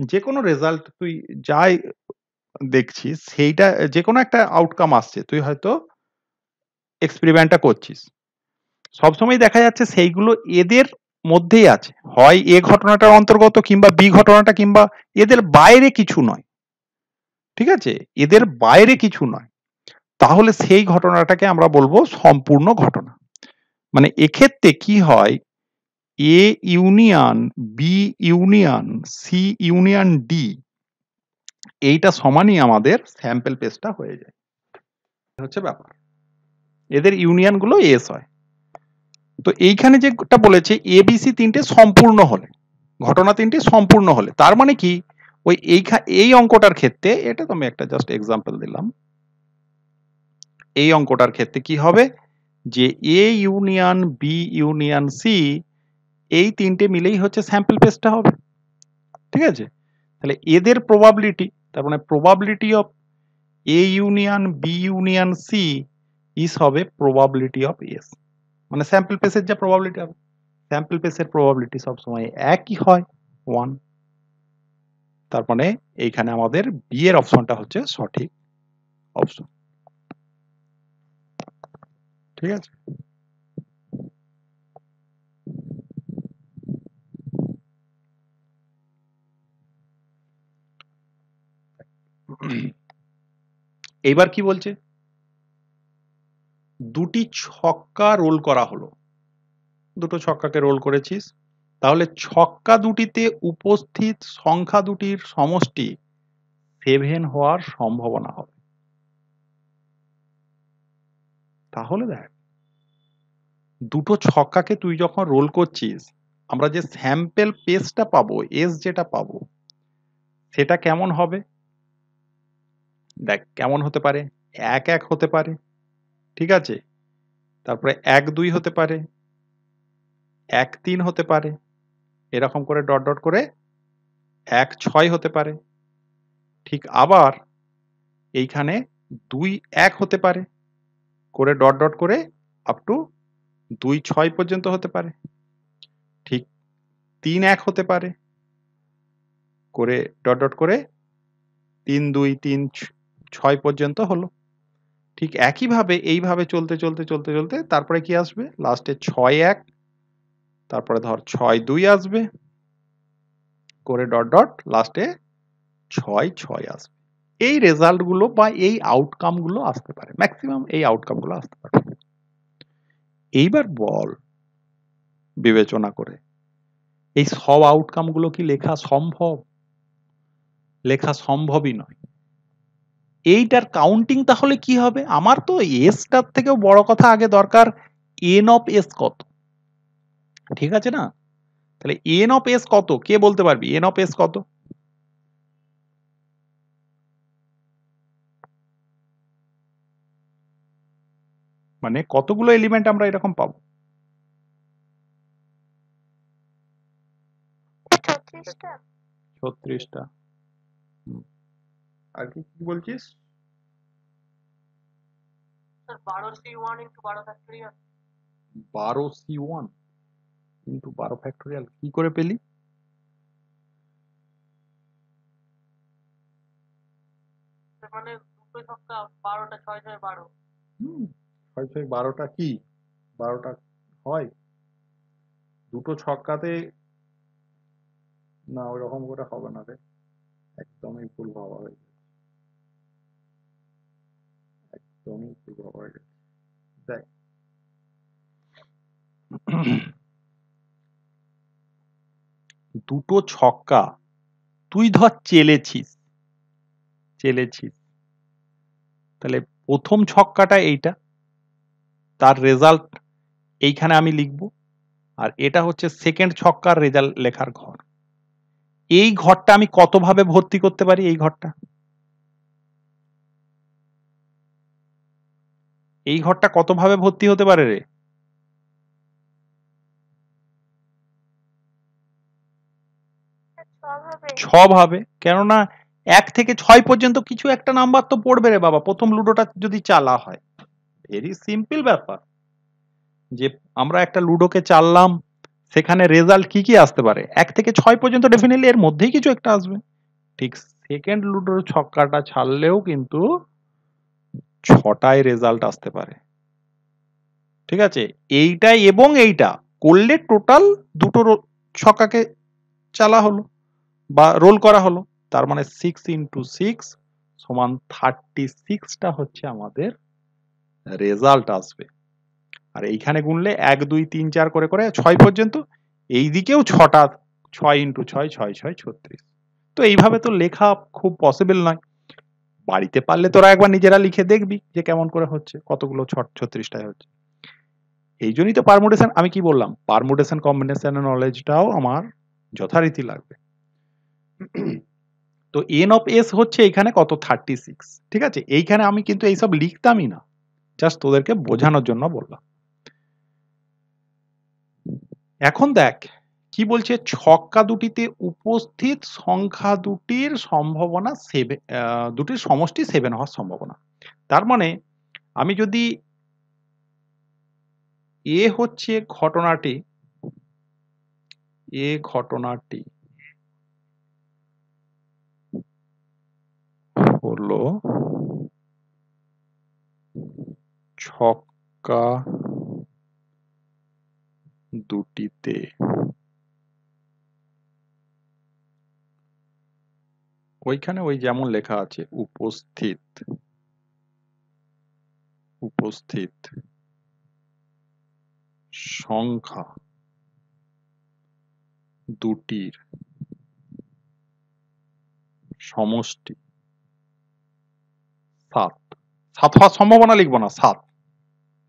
যে কোনো রেজাল্ট তুই যাই দেখছিস সেইটা যে কোনো একটা আউটকাম আসছে, তুই হয়তো এক্সপেরিমেন্টটা করছিস, সবসময় দেখা যাচ্ছে সেইগুলো এদের মধ্যেই আছে, হয় এ ঘটনাটার অন্তর্গত কিংবা বি ঘটনাটা, কিংবা এদের বাইরে কিছু নয়। ঠিক আছে, এদের বাইরে কিছু নয়, তাহলে সেই ঘটনাটাকে আমরা বলবো সম্পূর্ণ ঘটনা। মানে এক্ষেত্রে কি হয়, A union B union C union D এইটা সমানই আমাদের স্যাম্পল পেজটা হয়ে যায় হচ্ছে ব্যাপার এদের ইউনিয়ন গুলো এস হয় তো এইখানে যেটা বলেছে এবিসি তিনটে সম্পূর্ণ হলে ঘটনা তিনটে সম্পূর্ণ হলে তার মানে কি ওই এই অঙ্কটার ক্ষেত্রে এটা তো আমি একটা জাস্ট এক্সাম্পল দিলাম এই অঙ্কটার ক্ষেত্রে কি হবে যে A union B union C এই তিনটে মিলেই হচ্ছে স্যাম্পল পেজটা হবে ঠিক আছে তাহলে এদের প্রবাবিলিটি তার মানে probability of A union B union C is হবে প্রবাবিলিটি অফ এস মানে স্যাম্পল পেসের যা প্রবাবিলিটি হবে স্যাম্পল পেসের প্রবাবিলিটি সবসময় একই হয় 1 তার মানে এইখানে আমাদের বি এর অপশনটা হচ্ছে সঠিক অপশন ঠিক আছে এইবার কি বলছে দুটি ছক্কা রোল করা হলো দুটো ছক্কাকে রোল করেছিস তাহলে ছক্কা দুটিতে উপস্থিত সংখ্যা দুটির সমষ্টি 7 হওয়ার সম্ভাবনা হবে তাহলে দেখ দুটো ছক্কাকে তুই যখন রোল করছিস আমরা যে স্যাম্পল পেজটা পাবো এস যেটা পাবো সেটা কেমন হবে দেখ কেমন হতে পারে 1 হতে পারে ঠিক আছে তারপরে 1 2 হতে পারে 1 3 হতে পারে এরকম করে ডট ডট করে 1 6 হতে পারে ঠিক আবার এইখানে 2 1 হতে পারে করে ডট ডট করে আপ টু 2 6 পর্যন্ত হতে পারে ঠিক 3 1 হতে পারে করে ডট ডট করে 3 2 3 6 পর্যন্ত হলো ঠিক একইভাবে এইভাবে চলতে চলতে চলতে চলতে তারপরে কি আসবে লাস্টে 6 1 তারপরে ধর 6 2 আসবে করে ডট ডট লাস্টে 6 6 আসবে এই রেজাল্ট গুলো বা এই আউটকাম গুলো আসতে পারে ম্যাক্সিমাম এই আউটকাম গুলো আসতে পারে এইবার বল বিবেচনা করে এই সব আউটকাম গুলো কি লেখা সম্ভব লেখা সম্ভবই নয় এইটার কাউন্টিং তাহলে কি হবে আমার তো এসটার থেকেও বড় কথা আগে দরকার এন অফ এস কত ঠিক আছে না তাহলে এন অফ এস কত কে বলতে পারবি এন অফ এস কত মানে কতগুলো এলিমেন্ট আমরা এরকম পাবো 36টা আর কি বলছিস sir 12C1 into 12 factorial 12C1 into 12 factorial কি করে পেলি মানে দুটো ছক্কা 12টা 6 6 12 6 6 12টা কি 12টা হয় দুটো ছক্কাতে না ওইরকম করে হবে না রে একদমই ভুল ভাবা হয়ে গেছে একদমই ভুল ভাবা হয়ে গেছে দেখ দুটো ছক্কা তুই ধর চেলেছিস তাহলে প্রথম ছক্কাটা এইটা তার রেজাল্ট এইখানে আমি লিখব আর এটা হচ্ছে সেকেন্ড ছক্কার রেজাল্ট লেখার ঘর এই ঘরটা আমি কতভাবে ভর্তি করতে পারি এই ঘরটা এই ঘরটা কতভাবে ভর্তি হতে পারে রে 6 ভাবে কেননা 1 থেকে 6 পর্যন্ত কিছু একটা নাম্বার তো পড়বে রে বাবা প্রথম লুডোটা যদি চালা হয় ভেরি সিম্পল ব্যাপার যে আমরা একটা লুডোকে চাললাম সেখানে রেজাল্ট কি কি আসতে পারে 1 থেকে 6 পর্যন্ত ডেফিনেটলি এর মধ্যেই কিছু একটা আসবে ঠিক সেকেন্ড লুডোর ছক্কাটা ছাড়লেও কিন্তু 6টায় রেজাল্ট আসতে পারে ঠিক আছে এইটাই এবং এইটা করলে টোটাল দুটো ছক্কাকে চালা হলো বা রোল করা হলো তার মানে 6 ইন্টু 6 সমান 36টা হচ্ছে আমাদের রেজাল্ট আসবে আর এইখানে গুনলে 1 2 3 4 করে করে 6 পর্যন্ত এই দিকেও 6টা, 6 ইন্টু 6 6 6 36। তো এইভাবে তো লেখা খুব পসিবল নয়। বাড়িতে পারলে তোরা একবার নিজেরা লিখে দেখবি যে কেমন করে হচ্ছে, কতগুলো 36টায় হচ্ছে। এই জন্যই তো পারমুটেশন, আমি কি বললাম, পারমুটেশন কম্বিনেশনের নলেজটাও আমার যথারীতি লাগবে। তো এন অফ এস হচ্ছে এখানে কত, 36। ঠিক আছে, এইখানে আমি কিন্তু এইসব লিখতামই না, জাস্ট তোদেরকে বোঝানোর জন্য বললাম। এখন দেখ কি বলছে, ছক্কা দুটিতে উপস্থিত সংখ্যা দুটির সম্ভাবনা 7, দুটির সমষ্টি 7 হওয়ার সম্ভাবনা। তার মানে আমি যদি এ হচ্ছে ঘটনাটি, এ ঘটনাটি হলো ছক্কা দুটিতে ওইখানে ওই যেমন লেখা আছে উপস্থিত, উপস্থিত সংখ্যা দুটির সমষ্টি 7, 7 হওয়ার সম্ভাবনা লিখবো না, 7।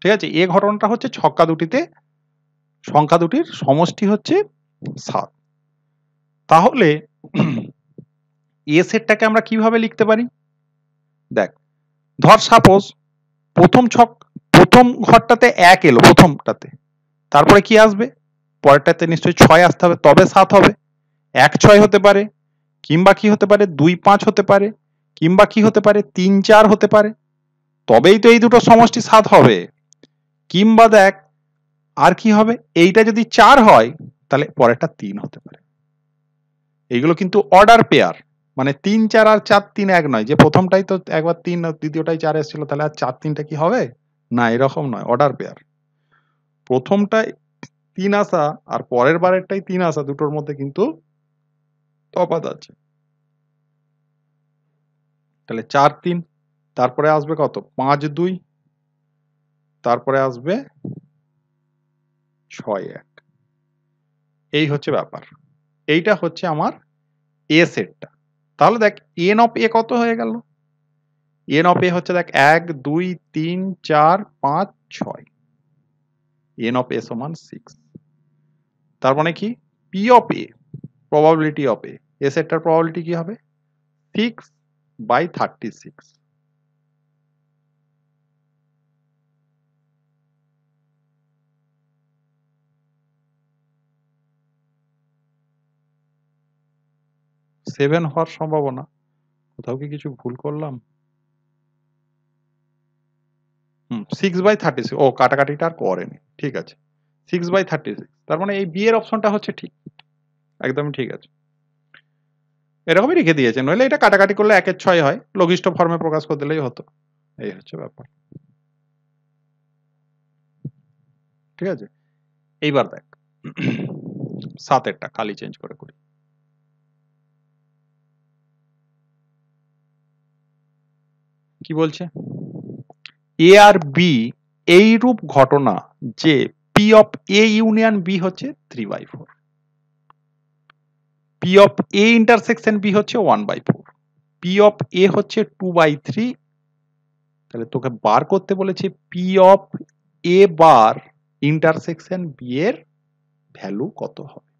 ঠিক আছে, এ ঘটনাটা হচ্ছে ছক্কা দুটিতে সংখ্যা দুটির সমষ্টি হচ্ছে 7। তাহলে এ সেটটাকে আমরা কিভাবে লিখতে পারি? দেখ, ধর সাপোজ প্রথম ঘরটাতে 1 এলো, প্রথমটাতে, তারপরে কি আসবে, পরেরটাতে নিশ্চয়ই 6 আসতে হবে, তবে 7 হবে। 1 6 হতে পারে, কিংবা কি হতে পারে 2 5 হতে পারে, কিংবা কি হতে পারে 3 4 হতে পারে, তবেই তো এই দুটো সমষ্টি 7 হবে। কিংবা দেখ আর কি হবে, এইটা যদি 4 হয় তাহলে পরেরটা 3 হতে পারে। এইগুলো কিন্তু অর্ডার পেয়ার, মানে 3 4 আর 4 3 এক নয়, যে প্রথমটাই তো একবার 3 আর দ্বিতীয়টাই 4 এসেছিল, তাহলে আর 4 3টা কি হবে না, এরকম নয়, অর্ডার পেয়ার। প্রথমটায় 3 আসা আর পরের বারেরটাই 3 আসা, দুটোর মধ্যে কিন্তু তফাৎ আছে। তাহলে 4 3, তারপরে আসবে কত 5 2, তারপরে আসবে 6 1। এই হচ্ছে ব্যাপার, এইটা হচ্ছে আমার এ সেটটা। তাহলে দেখ এন অফ এ কত হয়ে গেল, এন অফ এ হচ্ছে দেখ 1 2 3 4 5 6, এন অফ এ সমান 6। তার মানে কি, P of A, probability of A, A সেটটার প্রবাবিলিটি কি হবে 6/36। সেভেন হওয়ার সম্ভাবনা, কোথাও কি কিছু ভুল করলাম? 6/36, ও কাটাকাটিটা আর করেনি, ঠিক আছে, 6/36। তার মানে এই বি এর অপশনটা হচ্ছে ঠিক, একদমই ঠিক আছে, এরকমই রেখে দিয়েছে, নইলে এটা কাটাকাটি করলে 1 এর 6 হয়, লঘিষ্ঠ ফর্মে প্রকাশ করে দিলেই হতো। এই হচ্ছে ব্যাপার, ঠিক আছে। এইবার দেখ 7এরটা খালি চেঞ্জ করে করি। কি বলছে, এ আর বি এইরূপ ঘটনা যে P of A union B হচ্ছে 3/4, P of A intersection B হচ্ছে 1/4, পি অফ এ হচ্ছে 2/3। তাহলে তোকে বার করতে বলেছে P of A bar intersection B এর ভ্যালু কত হবে।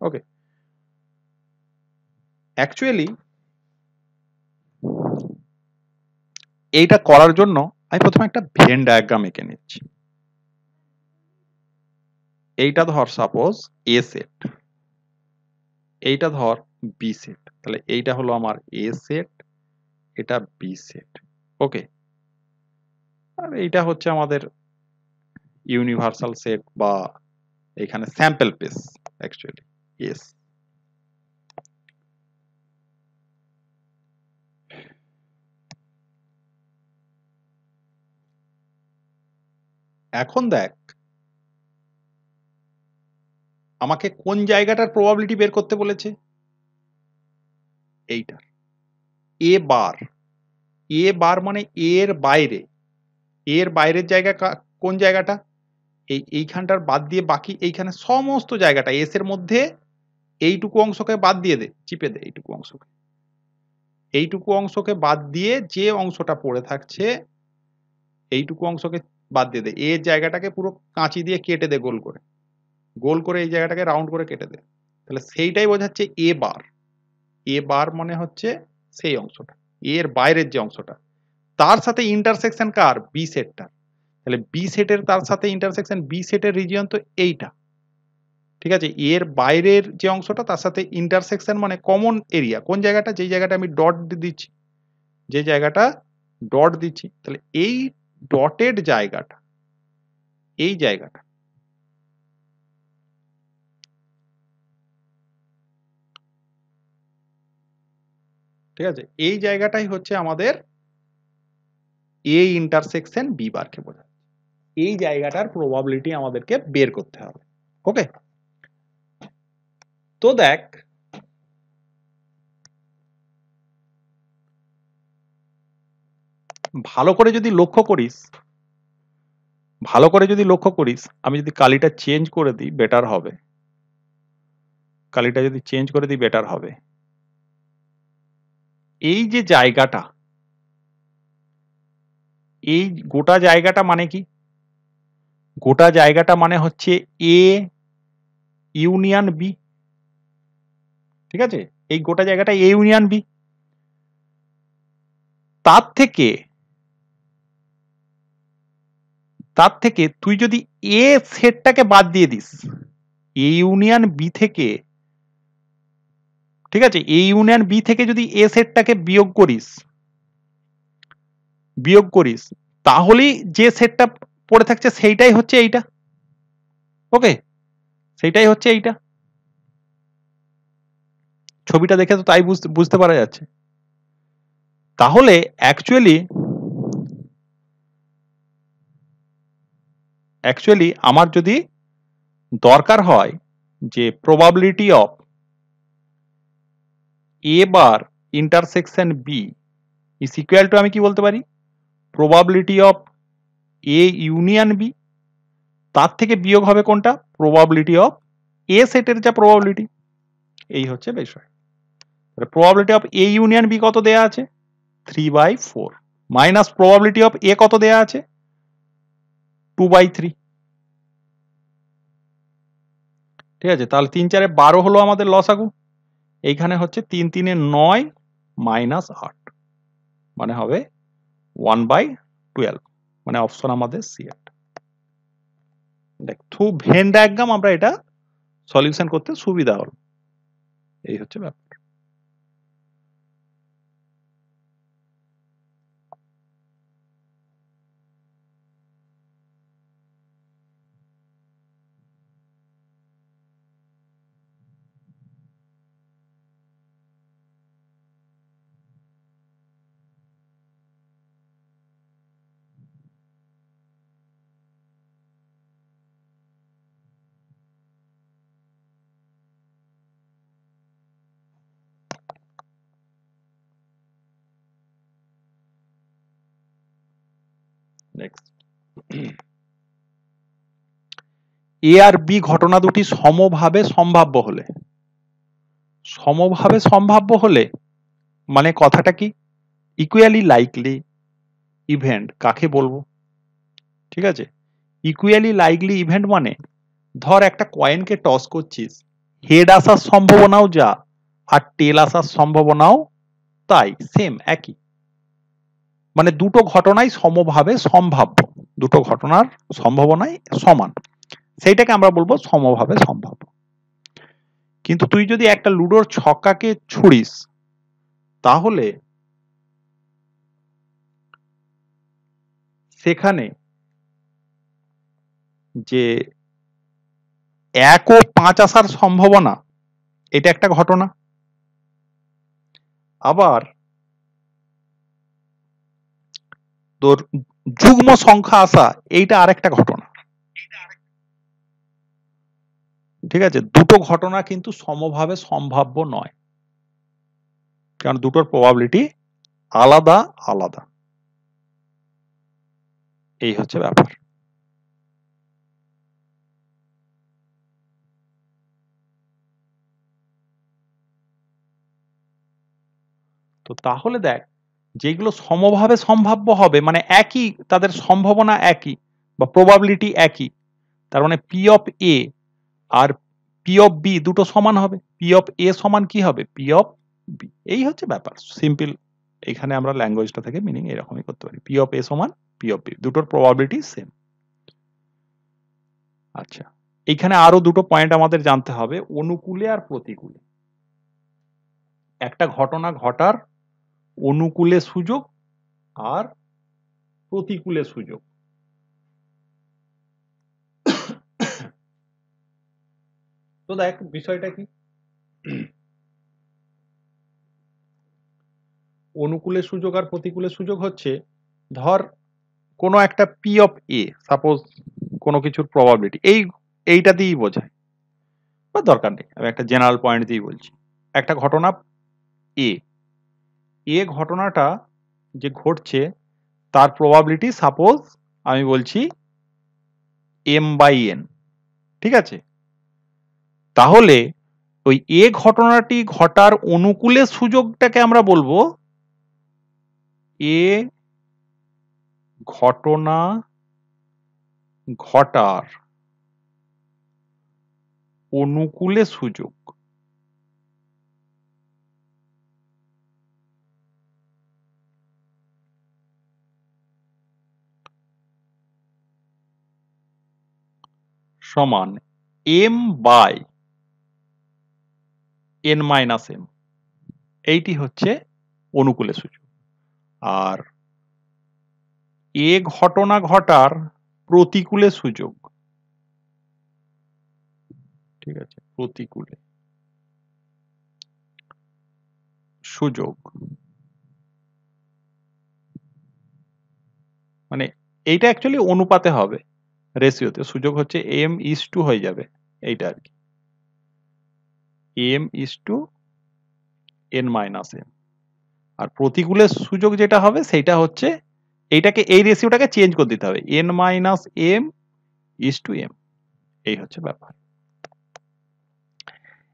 ওকে, অ্যাকচুয়ালি এইটা করার জন্য আমি প্রথমে একটা ভেন ডায়াগ্রাম এঁকে নিচ্ছি। এইটা ধর সাপোজ এ সেট, এইটা ধর বি সেট, তাহলে এইটা হলো আমার এ সেট, এটা বি সেট। ওকে, আর এইটা হচ্ছে আমাদের ইউনিভার্সাল সেট বা এখানে স্যাম্পল স্পেস অ্যাকচুয়ালি এস। এখন দেখ আমাকে কোন জায়গাটার প্রবাবিলিটি বের করতে বলেছে, এইটার এ বার, এ বার মানে এর বাইরে, এর বাইরের জায়গা কোন জায়গাটা, এইখানটার বাদ দিয়ে বাকি এইখানে সমস্ত জায়গাটা এস এর মধ্যে এইটুকু অংশকে বাদ দিয়ে দে, চিপে দে এইটুকু অংশকে বাদ দিয়ে যে অংশটা পড়ে থাকছে এইটুকু অংশকে বাদ দিয়ে দে, এর জায়গাটাকে পুরো কাঁচি দিয়ে কেটে দে গোল করে এই জায়গাটাকে রাউন্ড করে কেটে দে, তাহলে সেইটাই বোঝাচ্ছে এ বার মানে হচ্ছে সেই অংশটা, এর বাইরের যে অংশটা, তার সাথে ইন্টারসেকশন কার, বি সেটটা, তাহলে বি সেটের তার সাথে ইন্টারসেকশন, বি সেটের রিজিয়ন তো এইটা, ঠিক আছে, এর বাইরের যে অংশটা তার সাথে ইন্টারসেকশন মানে কমন এরিয়া, কোন জায়গাটা, যেই জায়গাটা আমি ডট দিচ্ছি, যে জায়গাটা ডট দিচ্ছি, তাহলে এই ডটেড জায়গাটা, এই জায়গাটা, ঠিক আছে, এই জায়গাটাই হচ্ছে আমাদের এ ইন্টারসেকশন বি বারকে বোঝায়, এই জায়গাটার প্রবাবিলিটি আমাদেরকে বের করতে হবে। ওকে, তো দেখ ভালো করে যদি লক্ষ্য করিস, আমি যদি কালিটা চেঞ্জ করে দিই বেটার হবে, এই যে জায়গাটা, এই গোটা জায়গাটা মানে কি, গোটা জায়গাটা মানে হচ্ছে এ ইউনিয়ন বি, ঠিক আছে, এই গোটা জায়গাটা এ ইউনিয়ন বি, তার থেকে তুই যদি এ সেটটাকে বাদ দিয়ে দিস, এ ইউনিয়ন বি থেকে, ঠিক আছে, এ ইউনিয়ন বি থেকে যদি এ সেটটাকে বিয়োগ করিস তাহলেই যে সেটটা পড়ে থাকছে সেইটাই হচ্ছে এইটা। ওকে, সেইটাই হচ্ছে এইটা, ছবিটা দেখে তো তাই বুঝতে পারা যাচ্ছে। তাহলে অ্যাকচুয়ালি আমার যদি দরকার হয় যে probability of A bar intersection B is equal to, আমি কি বলতে পারি, probability of A union B, তার থেকে বিয়োগ হবে কোনটা, প্রবাবিলিটি অফ এ সেটের যা প্রবাবিলিটি, এই হচ্ছে বিষয়। Probability of A union B কত দেয়া আছে, 3/4 মাইনাস প্রবাবিলিটি অফ এ কত দেয়া আছে, 2/3, ঠিক আছে, তাহলে 3 4 12 হলো আমাদের লসাগু, এইখানে হচ্ছে 3 3 9 মাইনাস 8 মানে হবে 1/12, মানে অপশন আমাদের সি। দেখ থ্রু ভেন ডায়াগ্রাম আমরা এটা সলিউশন করতে সুবিধা হলো, এই হচ্ছে ব্যাপার। নেক্সট, এ আর বি ঘটনা দুটি সমভাবে সম্ভাব্য হলে মানে কথাটা কি, ইকুয়ালি লাইকলি ইভেন্ট কাকে বলবো, ঠিক আছে, ইকুয়ালি লাইকলি ইভেন্ট মানে ধর একটা কয়েনকে টস করছিস, হেড আসার সম্ভাবনাও যা আর টেল আসার সম্ভাবনাও তাই, সেম একই, মানে দুটো ঘটনাই সমভাবে সম্ভাব্য, দুটো ঘটনার সম্ভাবনাই সমান, সেইটাকে আমরা বলবো সমভাবে সম্ভাব্য। কিন্তু তুই যদি একটা লুডোর ছক্কাকে ছুড়িস তাহলে সেখানে যে 1 ও 5 আসার সম্ভাবনা, এটা একটা ঘটনা, আবার তোর যুগ্ম সংখ্যা আসা এইটা আরেকটা ঘটনা, ঠিক আছে, দুটো ঘটনা কিন্তু সমভাবে সম্ভাব্য নয়, কারণ দুটোর প্রবাবিলিটি আলাদা আলাদা, এই হচ্ছে ব্যাপার। তো তাহলে দেখ যেগুলো সমভাবে সম্ভাব্য হবে মানে একই তাদের সম্ভাবনা একই বা প্রবাবিলিটি একই, তার মানে পি অফ এ আর পি অফ বি দুটো সমান হবে। পি অফ এ সমান কি হবে? P of B. এই হচ্ছে ব্যাপার, সিম্পল। এখানে আমরা ল্যাঙ্গুয়েজটা থেকে মিনিং এরকমই করতে পারি, পি অফ এ সমান পি অফ বি, দুটোর প্রবাবিলিটি সেম। আচ্ছা, এইখানে আরো দুটো পয়েন্ট আমাদের জানতে হবে, অনুকূলে আর প্রতিকূলে। একটা ঘটনা ঘটার অনুকূলে সুযোগ আর প্রতিকূলে সুযোগ। তো দেখ বিষয়টা কি, অনুকূলে সুযোগ আর প্রতিকূলে সুযোগ হচ্ছে, ধর কোনো একটা পি অফ এ, সাপোজ কোনো কিছুর প্রবাবিলিটি, এইটা দিয়েই বোঝায়, বা দরকার নেই, আমি একটা জেনারেল পয়েন্ট দিয়েই বলছি। একটা ঘটনা এ, ঘটনাটা যে ঘটছে তার প্রবাবিলিটি সাপোজ আমি বলছি এম বাই এন, ঠিক আছে? তাহলে ওই এ ঘটনাটি ঘটার অনুকূলে সুযোগটাকে আমরা বলবো এ ঘটনা ঘটার অনুকূলে সুযোগ। সমান M by N minus M, এইটি হচ্ছে অনুকূলে সুযোগ। আর এ ঘটনা ঘটার প্রতিকূলে সুযোগ, ঠিক আছে, প্রতিকূলে সুযোগ মানে এইটা অ্যাকচুয়ালি অনুপাতে হবে, রেশিওতে। সুযোগ হচ্ছে এম ইস টু হয়ে যাবে এইটা আর কি, M is to N minus M. আর প্রতিকূলের সুযোগ যেটা হবে সেইটা হচ্ছে এইটাকে, এই রেশিওটাকে চেঞ্জ করে দিতে হবে, N minus M is two M. এই হচ্ছে ব্যাপার।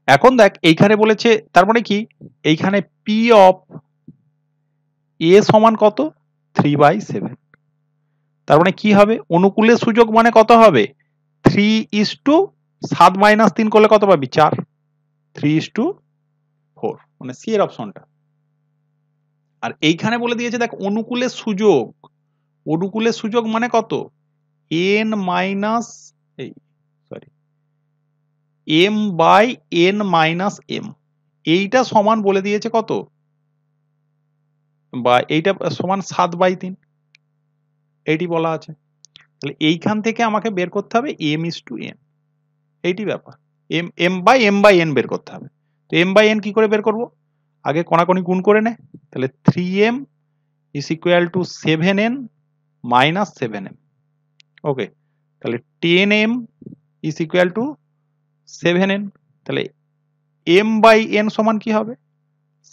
এখন দেখ এইখানে বলেছে, তার মানে কি, এইখানে পি অফ এ সমান কত? 3/7। তার মানে কি হবে? অনুকূলের সুযোগ মানে কত হবে? 3:7 মাইনাস 3 করলে কত পাবি? 4। 3:4, মানে সি এর অপশনটা। আর এইখানে বলে দিয়েছে দেখ অনুকূলের সুযোগ, অনুকূলের সুযোগ মানে কত? এন মাইনাস, এই sorry, M by N minus M. এইটা সমান বলে দিয়েছে কত, বা এইটা সমান 7/3, এইটি বলা আছে। তাহলে এইখান থেকে আমাকে বের করতে হবে এম ইস টু এন, এইটি ব্যাপার। এম বাই এন বের করতে হবে। তো এম বাই এন কি করে বের করব? আগে কোনাকুনি গুণ করে নে। তাহলে 3m is equal two 7n minus 7m। ওকে, তাহলে 10m is equal two 7n। তাহলে m বাই n সমান কি হবে?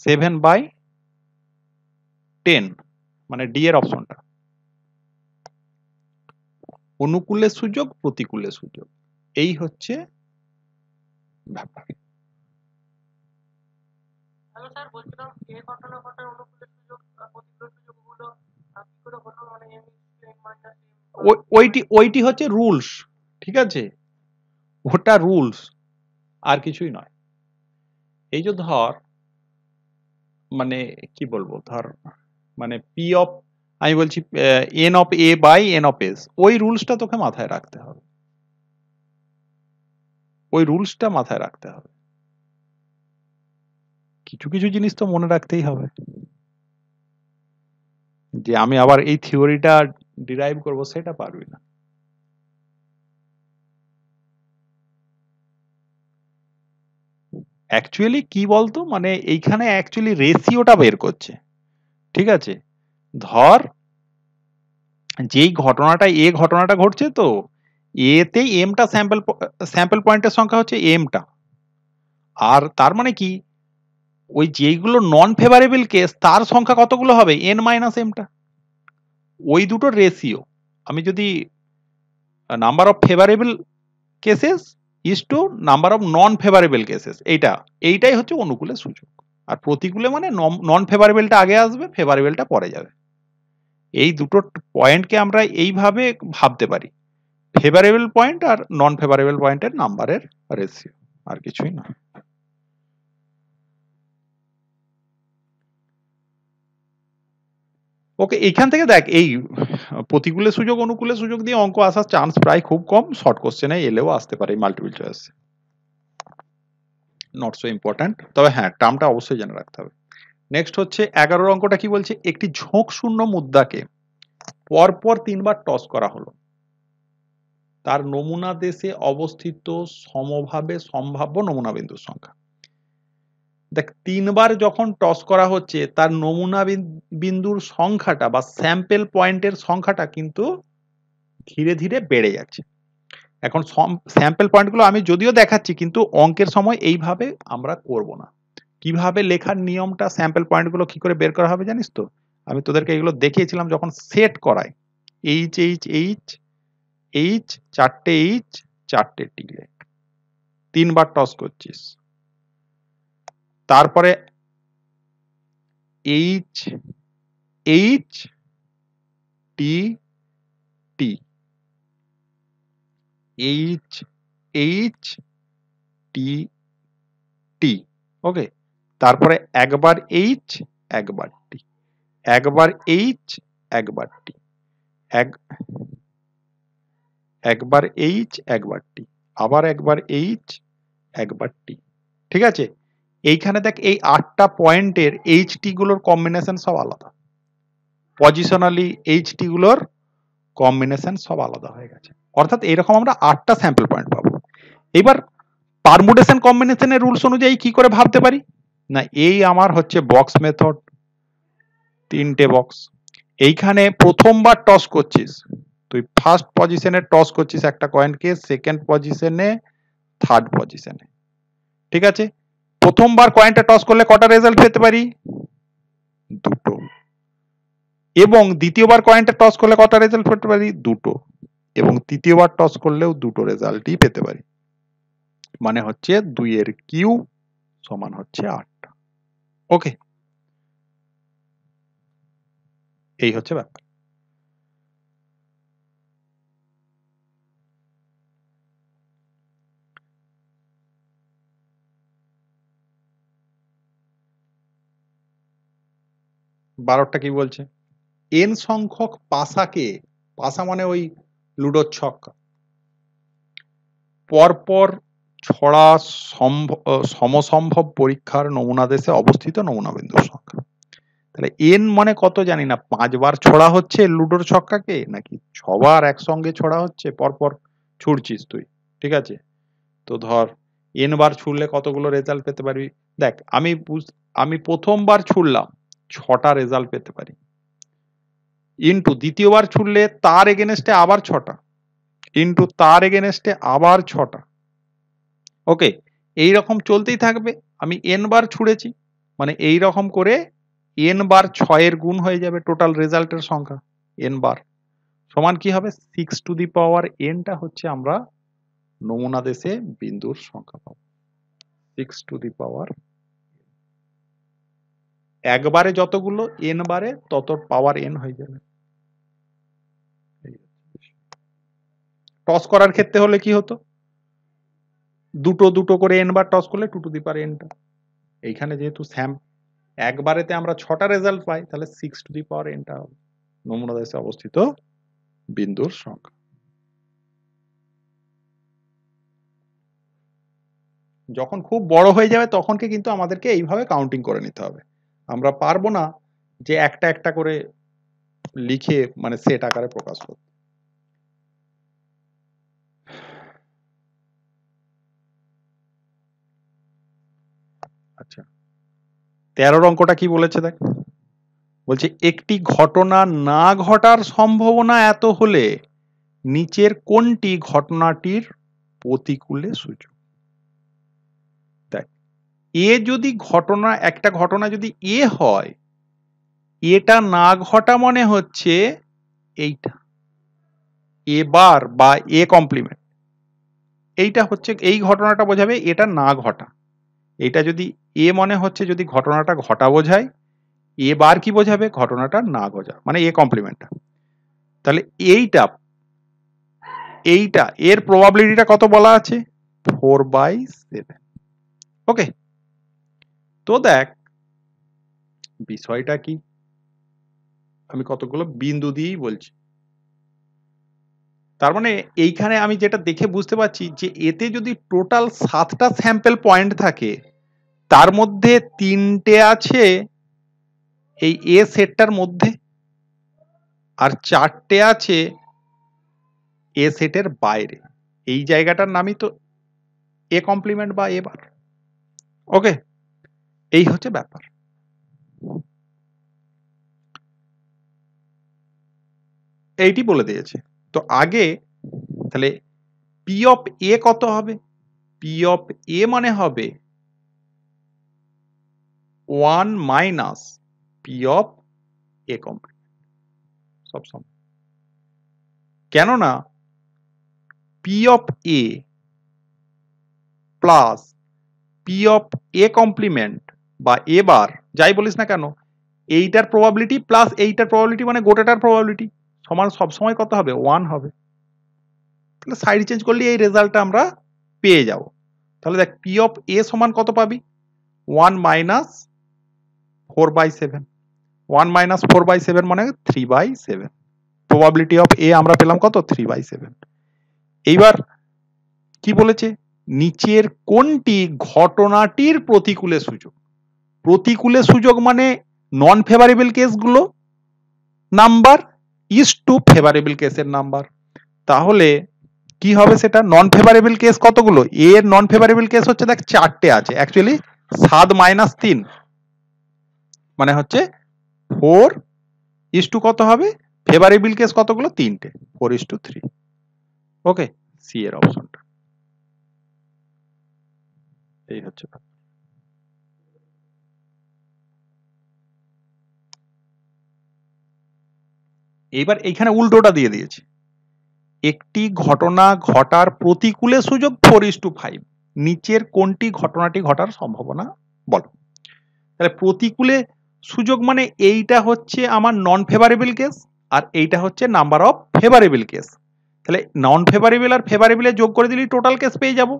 7/10, মানে ডি এর অপশনটা। অনুকূলের সুযোগ, প্রতিকূলের সুযোগ, এই হচ্ছে ব্যাপার। হ্যালো স্যার, বলছিলাম এ ঘটনা ঘটার অনুকূলে সুযোগ আর প্রতিকূলে সুযোগ গুলো কি করে হলো? মানে এম মাইনাস ওইটি হচ্ছে রুলস, ঠিক আছে, ওটা রুলস, আর কিছুই নয়। এই যে ধর, মানে কি বলবো, ধর মানে পি অফ, আমি বলছি N of A by N of S, ওই রুলসটা তোকে মাথায় রাখতে হবে, ওই রুলসটা মাথায় রাখতে হবে। কিছু কিছু জিনিস তো মনে রাখতেই হবে, যে আমি আবার এই থিওরিটা ডিরাইভ করব সেটা পারবি না। অ্যাকচুয়ালি কি বলতো, মানে এইখানে অ্যাকচুয়ালি রেশিওটা বের করছে, ঠিক আছে। ধর যেই ঘটনাটা এ ঘটনাটা ঘটছে, তো এতেই এমটা স্যাম্পল পয়েন্টের সংখ্যা হচ্ছে এমটা, আর তার মানে কি ওই যেইগুলো নন ফেভারেবল কেস তার সংখ্যা কতগুলো হবে? এন মাইনাস এমটা। ওই দুটোর রেশিও, আমি যদি number of favourable cases is to number of non favourable cases, এইটাই হচ্ছে অনুকূলের সুযোগ। আর প্রতিকূলে মানে নন ফেভারেবলটা আগে আসবে, ফেভারেবলটা পরে যাবে। এই দুটো পয়েন্টকে আমরা এইভাবে ভাবতে পারি, ফেভারেবল পয়েন্ট আর নন ফেভারেবল পয়েন্টের নাম্বারের রেশিও, আর কিছুই না। ওকে, এইখান থেকে দেখ এই প্রতিকূলে সুযোগ অনুকূলে সুযোগ দিয়ে অঙ্ক আসার চান্স প্রায় খুব কম, শর্ট কোশ্চেনে এলেও আসতে পারে multiple choice, not so important, তবে হ্যাঁ টার্মটা অবশ্যই জেনে রাখতে হবে। নেক্সট হচ্ছে 11 অঙ্কটা কি বলছে, একটি ঝোঁক শূন্য মুদ্রাকে পরপর 3 বার টস করা হলো, তার নমুনা দেশে অবস্থিত সমভাবে সম্ভাব্য নমুনা বিন্দুর সংখ্যা। দেখ 3 বার যখন টস করা হচ্ছে তার নমুনা বিন্দুর সংখ্যাটা বা স্যাম্পেল পয়েন্টের সংখ্যাটা কিন্তু ধীরে ধীরে বেড়ে যাচ্ছে। এখন স্যাম্পেল পয়েন্টগুলো আমি যদিও দেখাচ্ছি, কিন্তু অঙ্কের সময় এইভাবে আমরা করব না। কিভাবে লেখার নিয়মটা, স্যাম্পেল পয়েন্টগুলো কি করে বের করা হবে জানিস তো? আমি তোদেরকে এগুলো দেখিয়েছিলাম যখন সেট করাই, এইচ এইচ এইচ এইচ, 4টে এইচ 4টে টি, 3 বার টস করছিস, তারপরে H H T T, H H T T, okay, তারপরে একবার এইচ একবার টি, একবার এইচ একবার টি, একবার এইচ একবার টি, আবার একবার এইচ একবার টি। ঠিক আছে, এইখানে দেখ এই 8টা পয়েন্টের এইচ টি গুলোর কম্বিনেশন সব আলাদা, পজিশনালি এইচ টি গুলোর কম্বিনেশন সব আলাদা হয়ে গেছে, অর্থাৎ এরকম আমরা 8টা স্যাম্পল পয়েন্ট পাবো। এবার পারমুটেশন কম্বিনেশনের রুলস অনুযায়ী কি করে ভাবতে পারি না, এই আমার হচ্ছে বক্স মেথড, 3টে বক্স, এইখানে প্রথমবার টস করছিস তুই, ফার্স্ট পজিশনে টস করছিস একটা কয়েনকে, সেকেন্ড পজিশনে, থার্ড পজিশনে, ঠিক আছে। প্রথমবার কয়েনটা টস করলে কটা রেজাল্ট পেতে পারি, দুটো, এবং দ্বিতীয়বার কয়েনটা টস করলে কটা রেজাল্ট পেতে পারি, দুটো, এবং তৃতীয়বার টস করলেও দুটো রেজাল্টই পেতে পারি, মানে হচ্ছে 2 এর কিউ সমান হচ্ছে 8টা। ওকে, এই হচ্ছে ব্যাপার। বারোটা কি বলছে, এন সংখ্যক পাশাকে, পাশা মানে ওই লুডোর ছক্কা, পরপর ছড়া সমসম্ভব পরীক্ষার নমুনা দেশে অবস্থিত নমুনা বিন্দুর সংখ্যা। তাহলে এন মানে কত জানি না, 5 বার ছড়া হচ্ছে লুডোর ছক্কাকে, নাকি 6 বার একসঙ্গে ছড়া হচ্ছে, পরপর ছুড়ছিস তুই, ঠিক আছে। তো ধর এন বার ছুড়লে কতগুলো রেজাল্ট পেতে পারবি, দেখ আমি প্রথমবার ছুড়লাম 6টা রেজাল্ট পেতে পারি, ইন্টু দ্বিতীয়বার ছুড়লে তার এগেনস্টে আবার 6টা, ইন্টু তার এগেনস্টে আবার 6টা, ওকে, এইরকম চলতেই থাকবে। আমি এন বার ছুড়েছি, মানে এই রকম করে এন বার 6-এর গুণ হয়ে যাবে টোটাল রেজাল্টের সংখ্যা, এন বার সমান কি হবে, 6 টু দি পাওয়ার এনটা হচ্ছে আমরা নমুনা দেশে বিন্দুর সংখ্যা পাবো, 6 টু দি পাওয়ার, একবারে যতগুলো এন বারে তত পাওয়ার এন হয়ে যাবে। টস করার ক্ষেত্রে হলে কি হতো, দুটো দুটো করে এন বার টস করলে 2 টু দি পাওয়ার এনটা, এইখানে যেহেতু একবারেতে আমরা 6টা রেজাল্ট পাই, তাহলে 6 টু দি পাওয়ার এনটা হবে নমুনা দেশে অবস্থিত বিন্দুর সংখ্যা। যখন খুব বড় হয়ে যাবে তখনকে কিন্তু আমাদেরকে এইভাবে কাউন্টিং করে নিতে হবে, আমরা পারবো না যে একটা একটা করে লিখে মানে সেট আকারে প্রকাশ করতে। আচ্ছা, 13 অঙ্কটা কি বলেছে দেখ, বলছে একটি ঘটনা না ঘটার সম্ভাবনা এত হলে নিচের কোনটি ঘটনাটির প্রতিকূলে সূচক। দেখ, এ যদি ঘটনা, একটা ঘটনা যদি এ হয়, এটা না ঘটা মনে হচ্ছে এইটা এ বার বা এ কমপ্লিমেন্ট, এইটা হচ্ছে এই ঘটনাটা বোঝাবে এটা না ঘটা, এটা যদি এ মনে হচ্ছে যদি ঘটনাটা ঘটা বোঝায়, এ বার কি বোঝাবে? ঘটনাটা না ঘটা, মানে এ কমপ্লিমেন্টটা। তাহলে এইটা এইটা এর প্রবাবিলিটিটা কত বলা আছে? 4/7। ওকে, তো দেখ বিষয়টা কি, আমি কতগুলো বিন্দু দিয়েই বলছি। তার মানে এইখানে আমি যেটা দেখে বুঝতে পারছি যে এতে যদি টোটাল 7টা স্যাম্পল পয়েন্ট থাকে, তার মধ্যে 3টে আছে এই এ সেটটার মধ্যে, আর 4টে আছে এ সেটের বাইরে। এই জায়গাটার নামই তো এ কমপ্লিমেন্ট বা এ বার। ওকে, এই হচ্ছে ব্যাপার। এইটি বলে দিয়েছে। তো আগে তাহলে পি অফ এ কত হবে? পি অফ এ মানে হবে 1 minus P of A complement সবসময়। কেননা P of A plus P of A complement বা এ বার যাই বলিস না কেন, এইটার প্রবাবিলিটি প্লাস এইটার প্রবাবিলিটি মানে গোটাটার প্রবাবিলিটি সমান সবসময় কত হবে? 1 হবে। তাহলে সাইড চেঞ্জ করলে এই রেজাল্টটা আমরা পেয়ে যাব। তাহলে দেখ পি অফ এ সমান কত পাবি? 1 মাইনাস 4/7। 1 মাইনাস 4/7 মানে 3/7। প্রবাবিলিটি অফ এ আমরা পেলাম কত? 3/7। এইবার কি বলেছে? নিচের কোনটি ঘটনাটির প্রতিকূলে সুযোগ? প্রতিকূলে সুযোগ মানে নন ফেভারেবল কেসগুলো নাম্বার ইজ টু ফেভারেবল কেসের নাম্বার। তাহলে কি হবে সেটা? নন ফেভারেবল কেস কতগুলো? এর নন ফেভারেবল কেস হচ্ছে দেখ 4টে আছে, অ্যাকচুয়ালি 7 মাইনাস 3 মানে হচ্ছে 4 ইজ টু কত হবে? ফেভারেবল কেস কতগুলো? 3টে, 4:3। ওকে, সি এর অপশনটা এই হচ্ছে। এইবার এইখানে উল্টোটা দিয়ে দিয়েছে, একটি ঘটনা ঘটার প্রতিকূলে সুযোগ 4:5। নিচের কোনটি ঘটনাটি ঘটার সম্ভাবনা বলো। তাহলে প্রতিকূলে সুযোগ মানে এইটা হচ্ছে আমার নন ফেভারেবল কেস, আর এইটা হচ্ছে নাম্বার অফ ফেভারেবল কেস। তাহলে নন ফেভারেবল আর ফেভারেবলে যোগ করে দিলেই টোটাল কেস পেয়ে যাব।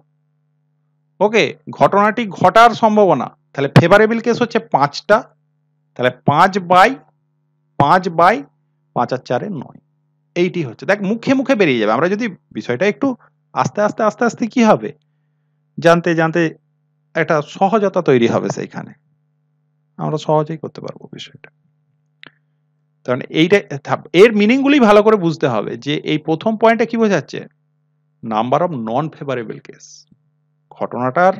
ওকে, ঘটনাটি ঘটার সম্ভাবনা, তাহলে ফেভারেবল কেস হচ্ছে 5টা, তাহলে 5/5 আর 4 9। এইটি হচ্ছে, দেখ মুখে মুখে বেরিয়ে যাবে। আমরা যদি বিষয়টা একটু আস্তে আস্তে আস্তে আস্তে কি হবে, জানতে জানতে একটা সহজতা তৈরি হবে, সেইখানে আমরা সহজেই করতে পারবো বিষয়টা। কারণ এইটা এর মিনিং গুলি ভালো করে বুঝতে হবে যে এই প্রথম পয়েন্টে কি বোঝাচ্ছে? Number of non favourable case, ঘটনাটার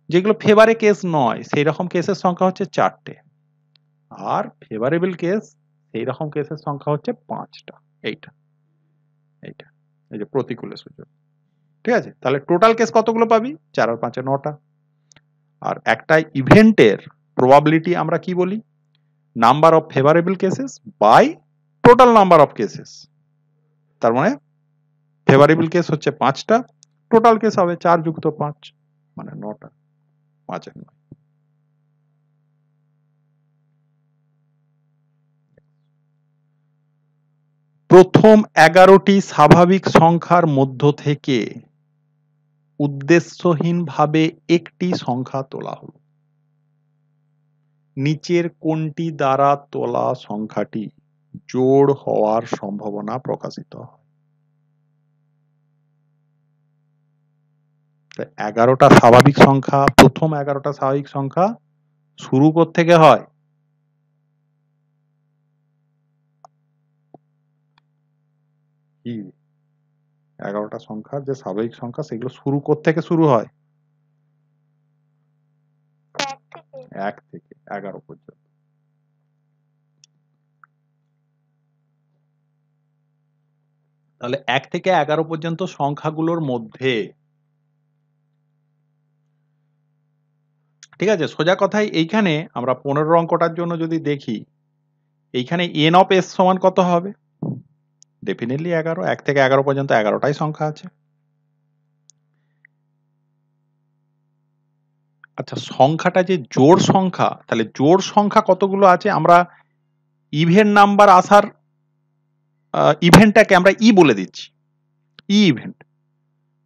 যেগুলো ফেভারে কেস নয় সেই রকম কেসের সংখ্যা হচ্ছে 4টে, আর ফেভারেবল কেস সেই রকম কেসের সংখ্যা হচ্ছে 5টা। এইটা এইটা এই যে প্রতিকূলে সুযোগ। ঠিক আছে, তাহলে টোটাল কেস কতগুলো পাবি? 4 আর 5 9টা। আর একটা ইভেন্টের প্রবাবিলিটি আমরা কি বলি? Number of favourable cases by total number of cases. তার মানে ফেভারেবল কেস হচ্ছে 5টা, টোটাল কেস হবে 4 যুক্ত 5 মানে 9টা। 5 আর 9। প্রথম 11টি স্বাভাবিক সংখ্যার মধ্য থেকে উদ্দেশ্যহীনভাবে একটি সংখ্যা তোলা হলো। নিচের কোনটি দ্বারা তোলা সংখ্যাটি জোড় হওয়ার সম্ভাবনা প্রকাশিত হয়? 11টা স্বাভাবিক সংখ্যা, প্রথম 11টা স্বাভাবিক সংখ্যা শুরু থেকে হয়? কি 11টা সংখ্যার যে স্বাভাবিক সংখ্যা সেগুলো শুরু থেকে শুরু হয়? 1 থেকে 11 পর্যন্ত। তাহলে 1 থেকে 11 পর্যন্ত সংখ্যাগুলোর মধ্যে, ঠিক আছে, সোজা কথায় এইখানে আমরা 15 অঙ্কটার জন্য যদি দেখি, এইখানে এন অফ এস সমান কত হবে? ডেফিনেটলি 11। 1 থেকে 11 পর্যন্ত 11টাই সংখ্যা আছে। আচ্ছা, সংখ্যাটা যে জোড় সংখ্যা, তাহলে জোড় সংখ্যা কতগুলো আছে? আমরা ইভেন নাম্বার আসার ইভেন্টটাকে আমরা ই বলে দিচ্ছি, ই ইভেন্ট।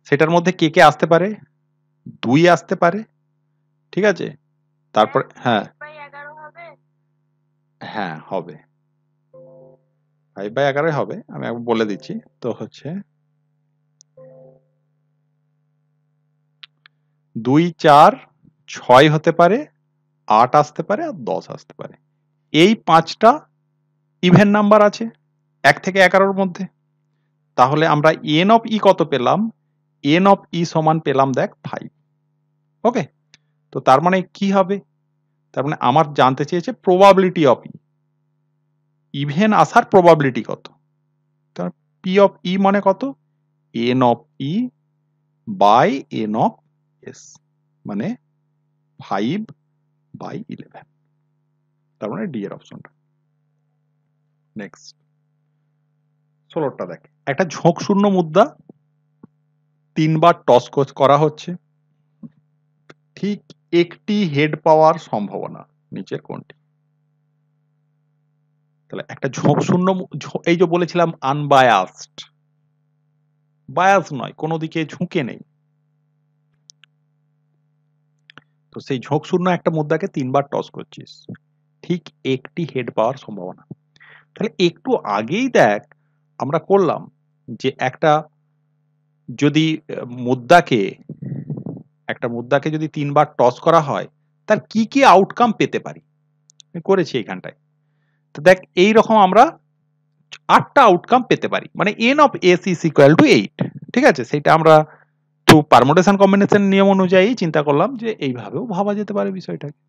সেটার মধ্যে কে কে আসতে পারে? 2 আসতে পারে, ঠিক আছে? তারপর হ্যাঁ, 5/11 হবে। হ্যাঁ হবে, 5/11 হবে। আমি একবার বলে দিচ্ছি। তো হচ্ছে 2, 4, 6 হতে পারে, 8 আসতে পারে আর 10 আসতে পারে। এই 5টা ইভেন নাম্বার আছে 1 থেকে 11 মধ্যে। তাহলে আমরা n অফ ই কত পেলাম? n অফ ই সমান পেলাম দেখ 5। ওকে, তো তার মানে কি হবে? তার মানে আমার জানতে চেয়েছে প্রবাবিলিটি অফ ই, ইভেন আসার প্রবাবিলিটি কত। তার পি অফ ই মানে কত? n of E by n of S, মানে 5/11। তার মানে ডি এর অপশনটা। নেক্সট 16টা দেখ, একটা ঝোঁক শূন্য মুদ্রা 3 বার টস করা হচ্ছে, ঠিক একটি হেড পাওয়ার সম্ভাবনা নিচের কোনটি? তাহলে একটা ঝোঁক শূন্য এই যে বলেছিলাম আনবায়াসড, বায়াস নয়, কোনো দিকে ঝুঁকে নেই। তো সেই ঝোঁক শূন্য একটা মুদ্রাকে 3 বার টস করছিস, ঠিক একটি হেড পাওয়ার সম্ভাবনা। তাহলে একটু আগেই দেখ আমরা করলাম যে একটা যদি মুদ্রাকে যদি 3 বার টস করা হয়, তার কি কি আউটকাম পেতে পারি করেছি এইখানটায়। তো দেখ এইরকম আমরা 8টা আউটকাম পেতে পারি, মানে n of s is equal two 8। ঠিক আছে, সেটা আমরা থ্রু পারমুটেশন কম্বিনেশন নিয়ম অনুযায়ী চিন্তা করলাম যে এইভাবেও ভাবা যেতে পারে বিষয়টাকে।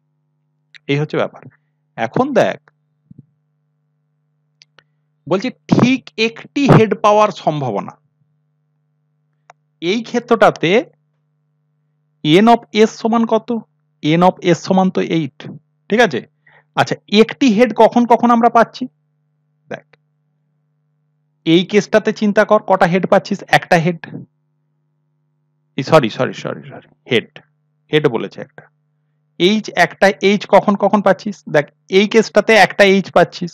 এই হচ্ছে ব্যাপার। এখন দেখ বলছি ঠিক একটি হেড পাওয়ার সম্ভাবনা, এই ক্ষেত্রটাতে n অফ s সমান কত? n অফ s সমান তো 8, ঠিক আছে? আচ্ছা, একটি হেড কখন কখন আমরা পাচ্ছি? দেখ এই কেসটাতে চিন্তা কর, কটা হেড পাচ্ছিস? একটা head, sorry sorry sorry sorry, head head বলেছে একটা। এইচ, একটা এইচ কখন কখন পাচ্ছিস? দেখ এই কেসটাতে একটা এইচ পাচ্ছিস,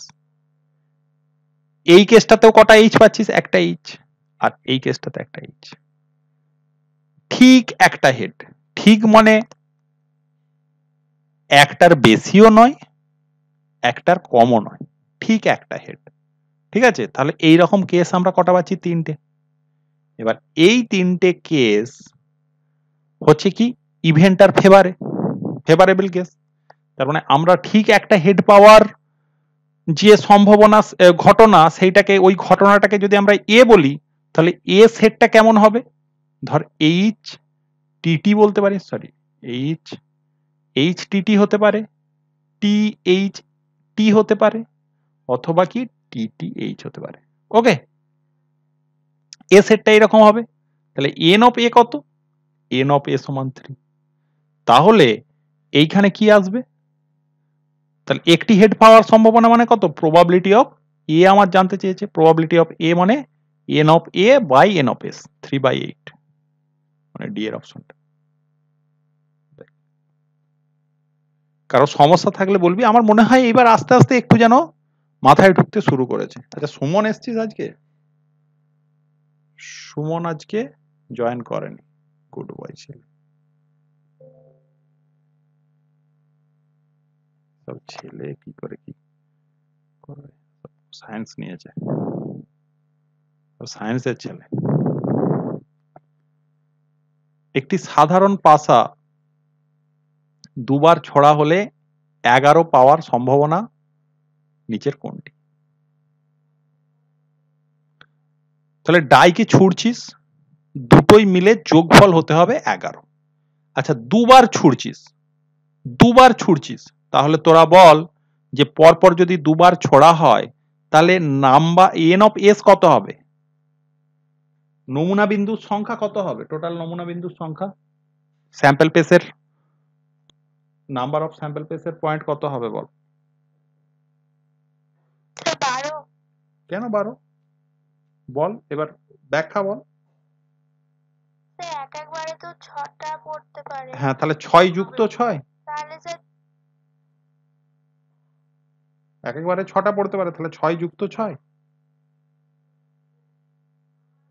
এই কেসটাতেও কটা এইচ পাচ্ছিস? একটা এইচ, আর এই কেসটাতে একটা এইচ। ঠিক একটা হেড, ঠিক মানে একটার বেশিও নয়, একটার কমও নয়, ঠিক একটা হেড। ঠিক আছে, তাহলে এই রকম কেস আমরা কটা পাচ্ছি? 3টে। এবার এই 3টে কেস হচ্ছে কি ইভেন্টার ফেভারেবল কেস। তার মানে আমরা ঠিক একটা হেড পাওয়ার যে সম্ভাবনা ঘটনা, সেইটাকে, ওই ঘটনাটাকে যদি আমরা এ বলি, তাহলে এ সেটটা কেমন হবে? ধর এইচ টিটি বলতে পারি, সরি এইচ এইচ টিটি হতে পারে, টি এইচ টি হতে পারে, অথবা কি টিটি এইচ হতে পারে। ওকে, এ সেটটা এরকম হবে। তাহলে এন অফ এ কত? এন অফ এ সমান 3। তাহলে এইখানে কি আসবে? তাহলে একটি হেড পাওয়ার সম্ভাবনা মানে কত? প্রবাবিলিটি অফ এ আমার জানতে চেয়েছে। প্রবাবিলিটি অফ এ মানে N of A by N of S, 3/8, মানে ডি এর অপশনটা। কারো সমস্যা থাকলে বলবি। আমার মনে হয় এবার আস্তে আস্তে একটু যেন মাথায় ঢুকতে শুরু করেছে। আচ্ছা, সুমন এসছিস আজকে? সুমন আজকে জয়েন করেনি, গুড বয় ছেলে। সব ছেলে কি করে কি করে, সায়েন্স নিয়েছে, সায়েন্সের ছেলে। একটি সাধারণ পাশা দুবার ছড়া হলে 11 পাওয়ার সম্ভাবনা নিচের কোনটি? তাহলে ডাইকে ছুড়ছিস, দুটোই মিলে যোগফল হতে হবে 11। আচ্ছা, দুবার ছুড়ছিস, তাহলে তোরা বল যে পরপর যদি দুবার ছোড়া হয়, তাহলে নাম্বার এন অফ এস কত হবে? নমুনা বিন্দুর সংখ্যা কত হবে? টোটাল নমুনা বিন্দুর সংখ্যা, স্যাম্পল পেসের নাম্বার অফ স্যাম্পল পেসের পয়েন্ট কত হবে বল? 12। কেন 12? বল এবার ব্যাখ্যা বল। এক একবারে তো 6টা পড়তে পারে। হ্যাঁ, তাহলে 6 যুক্ত 6 তাহলে স্যার একেবারে 6টা পড়তে পারে, তাহলে 6 যুক্ত 6।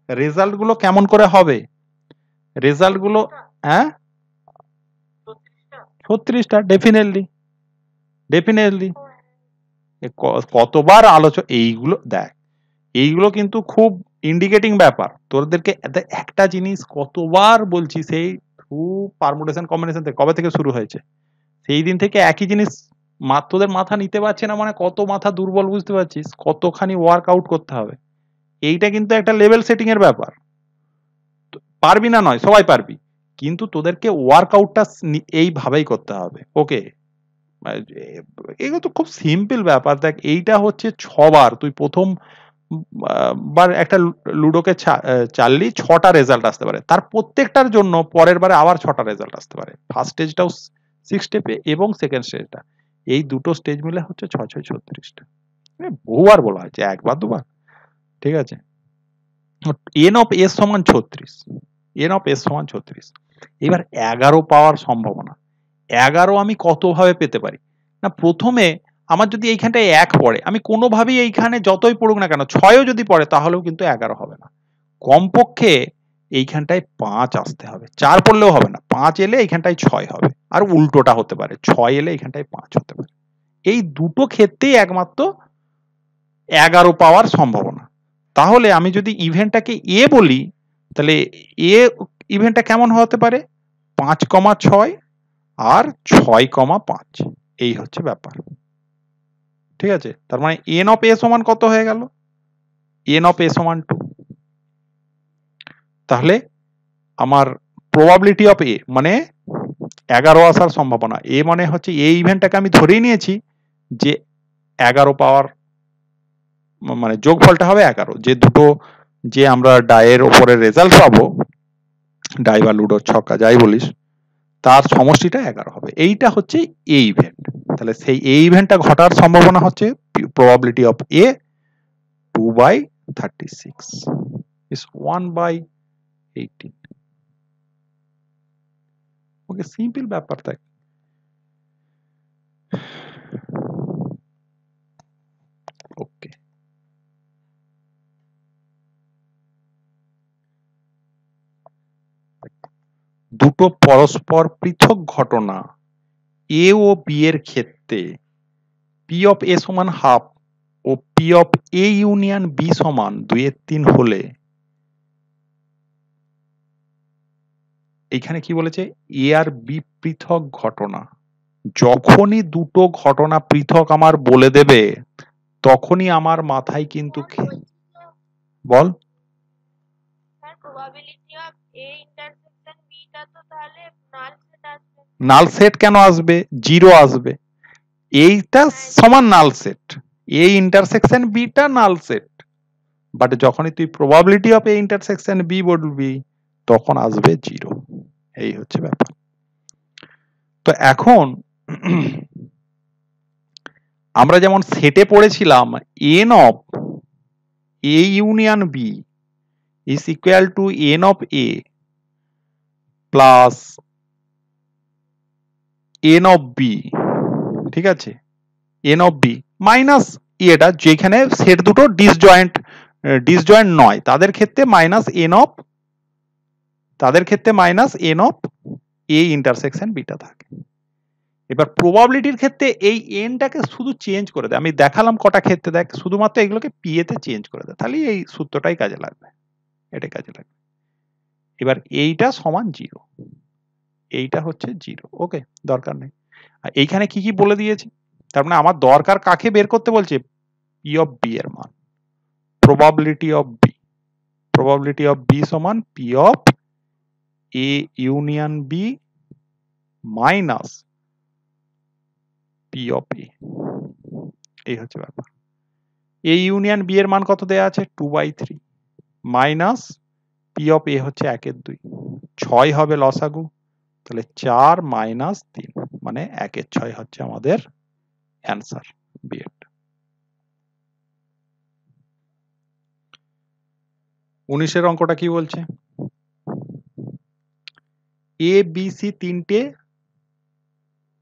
রেজাল্ট গুলো কেমন করে হবে? রেজাল্ট গুলো হ্যাঁ 36টা ডেফিনেটলি ডেফিনেটলি। কতবার আলোচনা এইগুলো দেখ, এইগুলো কিন্তু খুব ইন্ডিকেটিং ব্যাপার তোদেরকে। একটা জিনিস কতবার বলছি, সেই পারমুটেশন কম্বিনেশন থেকে কবে থেকে শুরু হয়েছে, সেই দিন থেকে একই জিনিস তোদের মাথা নিতে পারছে না, মানে কত মাথা দুর্বল বুঝতে পারছিস, কতখানি ওয়ার্কআউট করতে হবে। এইটা কিন্তু একটা লেভেল সেটিং এর ব্যাপার। পারবি না নয়, সবাই পারবি, কিন্তু তোদেরকে ওয়ার্কআউটটা এইভাবেই করতে হবে। ওকে, এগুলো তো খুব সিম্পল ব্যাপার। দেখ, এইটা হচ্ছে 6বার তুই প্রথম বার একটা লুডোকে চাললি, 6টা রেজাল্ট আসতে পারে, তার প্রত্যেকটার জন্য পরের বারে আবার 6টা রেজাল্ট আসতে পারে। ফার্স্ট স্টেজটাও 6 স্টেপে এবং সেকেন্ড স্টেজটা, এই দুটো স্টেজ মিলে হচ্ছে 6 6 36টা। বহুবার বলা হয়েছে, একবার দুবার, ঠিক আছে। এন অফ এস সমান 36, এন অফ এস সমান 36। এবার 11 পাওয়ার সম্ভাবনা, 11 আমি কত ভাবে পেতে পারি না? প্রথমে আমার যদি এইখানটায় 1 পড়ে, আমি কোনোভাবেই এইখানে যতই পড়ুক না কেন, 6ও যদি পড়ে তাহলেও কিন্তু 11 হবে না। কমপক্ষে এইখানটায় 5 আসতে হবে, 4 পড়লেও হবে না, 5 এলে এইখানটায় 6 হবে, আর উল্টোটা হতে পারে, 6 এলে এইখানটায় 5 হতে পারে। এই দুটো ক্ষেত্রেই একমাত্র 11 পাওয়ার সম্ভাবনা। তাহলে আমি যদি ইভেন্টটাকে এ বলি, তাহলে এ ইভেন্টটা কেমন হতে পারে? 5,6 আর 6,5, এই হচ্ছে ব্যাপার, ঠিক আছে। তার মানে এন অফ এ সমান কত হয়ে গেল? এন অফ এ সমান 2। তাহলে আমার প্রবাবিলিটি অফ এ মানে 11 আসার সম্ভাবনা, এ মানে হচ্ছে এই ইভেন্টটাকে আমি ধরেই নিয়েছি যে 11 পাওয়ার, মানে যোগফলটা হবে 11, যে দুটো যে আমরা ডায়ের ওপরে রেজাল্ট পাবো, ডাই বা লুডোর ছক্কা যাই বলিস, তার সমষ্টিটা 11 হবে। এইটা হচ্ছে এই ইভেন্ট। তাহলে সেই এই ইভেন্টটা ঘটার সম্ভাবনা হচ্ছে probability of A 2/36 is 1/18। Okay, simple ব্যাপার। দেখ, ওকে, দুটো পরস্পর পৃথক ঘটনা এ ও বি এর ক্ষেত্রে পি অফ এ সমান হাফ ও P of A union B সমান 2/3 হলে, এইখানে কি বলেছে? এ আর বি পৃথক ঘটনা। যখনই দুটো ঘটনা পৃথক আমার বলে দেবে, তখনই আমার মাথায় কিন্তু বল probability of A intersection B টা তো তাহলে নাল সেট আসবে। নাল সেট কেন আসবে? 0 আসবে। এইটা সমান null set, A intersection B টা নাল সেট, বাট যখনই তুই probability of A intersection B বলবি, তখন আসবে 0। এই হচ্ছে ব্যাপার। তো এখন আমরা যেমন সেটে পড়েছিলাম N of A union B is equal to N of A plus N of B, ঠিক আছে, এন অফ বি মাইনাস এটা, যেখানে সেট দুটো ডিসজয়েন্ট নয় তাদের ক্ষেত্রে মাইনাস এন অফ, তাদের ক্ষেত্রে minus N of A intersection beta থাকে। এবার প্রবাবিলিটির ক্ষেত্রে এই এনটাকে শুধু চেঞ্জ করে দেয়, আমি দেখালাম কটা ক্ষেত্রে, দেখ শুধুমাত্র এগুলোকে পি এতে চেঞ্জ করে দেয়, তাহলে এই সূত্রটাই কাজে লাগবে, এটাই কাজে লাগবে। এবার এইটা সমান 0, এইটা হচ্ছে 0। ওকে, দরকার নেই। আর এইখানে কি কি বলে দিয়েছি, তার মানে আমার দরকার কাকে বের করতে বলছে? পি অফ বি এর মান, probability of B, probability of B সমান P of A union B minus P of A. এই হচ্ছে ব্যাপার। এ ইউনিয়ন বি এর মান কত দেয়া আছে? 2/3 মাইনাস পি অফ এ হচ্ছে 1/2, 6 হবে লসাগু, তাহলে 4 মাইনাস 3 মানে 1/6 হচ্ছে আমাদের অ্যান্সার বি এর। 19 অঙ্কটা কি বলছে? এ বি সি তিনটে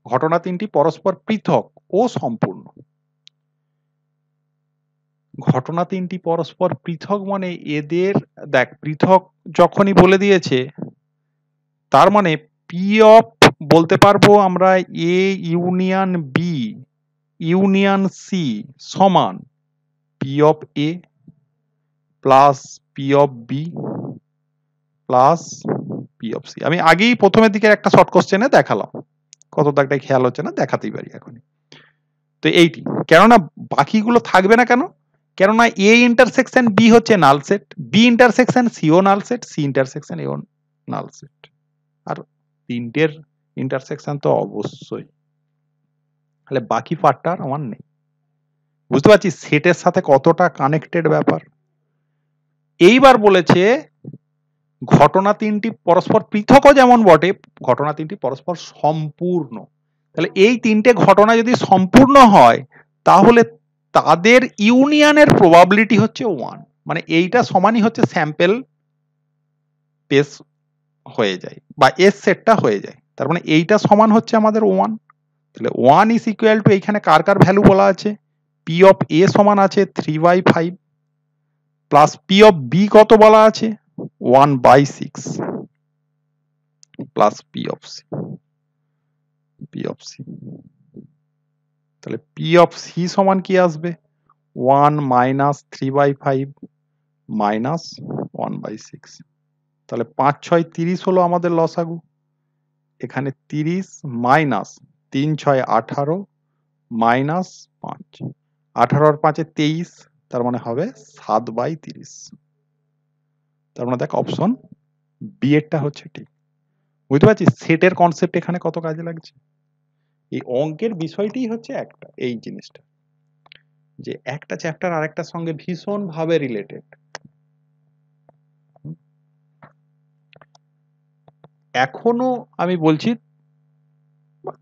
ঘটনা তিনটি পরস্পর পৃথক ও সম্পূর্ণ। ঘটনা তিনটি পরস্পর পৃথক মানে এদের দেখ পৃথক যখনই বলে দিয়েছে তার মানে পি অফ বলতে পারবো আমরা A union B union C সমান P of A plus P of B plus P of C. আমি আগেই প্রথমের দিকে একটা শর্ট কোশ্চেনে দেখালাম, কত দাগটাই খেয়াল হচ্ছে না, দেখাতেই পারি এখন। তো এইটি কেননা বাকিগুলো থাকবে না কেন, কেননা এ ইন্টারসেকশন বি হচ্ছে নাল সেট, বি ইন্টারসেকশন সিও নাল সেট, সি ইন্টারসেকশন এও নাল সেট, আর তিনটের ইন্টারসেকশন তো অবশ্যই, তাহলে বাকি পার্টটা আর আমার নেই। বুঝতে পারছি সেটের সাথে কতটা কানেক্টেড ব্যাপার। এইবার বলেছে ঘটনা তিনটি পরস্পর পৃথকও যেমন বটে, ঘটনা তিনটি পরস্পর সম্পূর্ণ। তাহলে এই তিনটে ঘটনা যদি সম্পূর্ণ হয় তাহলে তাদের ইউনিয়নের প্রবাবিলিটি হচ্ছে 1, মানে এইটা সমানই হচ্ছে স্যাম্পল স্পেস হয়ে যায় বা এস সেটটা হয়ে যায়, তার মানে এইটা সমান হচ্ছে আমাদের 1। তাহলে 1 ইজ ইকুয়াল টু এইখানে কার কার ভ্যালু বলা আছে, পি অফ এ সমান আছে 3/5 প্লাস পি অফ বি কত বলা আছে 1/6 plus P of C, P of C. তাহলে পি অফ সি সমান কি আসবে 1 মাইনাস 3/5 মাইনাস 1/6। তাহলে 5 6 30 হলো আমাদের লসাগু। এখানে 30 মাইনাস 3 6 18 মাইনাস 5, 18 আর 5 23, তার মানে হবে 7/30। তার মানে দেখ অপশন বি এরটা হচ্ছে ঠিক। বুঝতে পারছিস সেটের কনসেপ্ট এখানে কত কাজে লাগছে। এই অঙ্কের বিষয়টি হচ্ছে একটা এই জিনিসটা, যে একটা চ্যাপ্টার আরেকটার সঙ্গে ভীষণ ভাবে রিলেটেড। এখনো আমি বলছি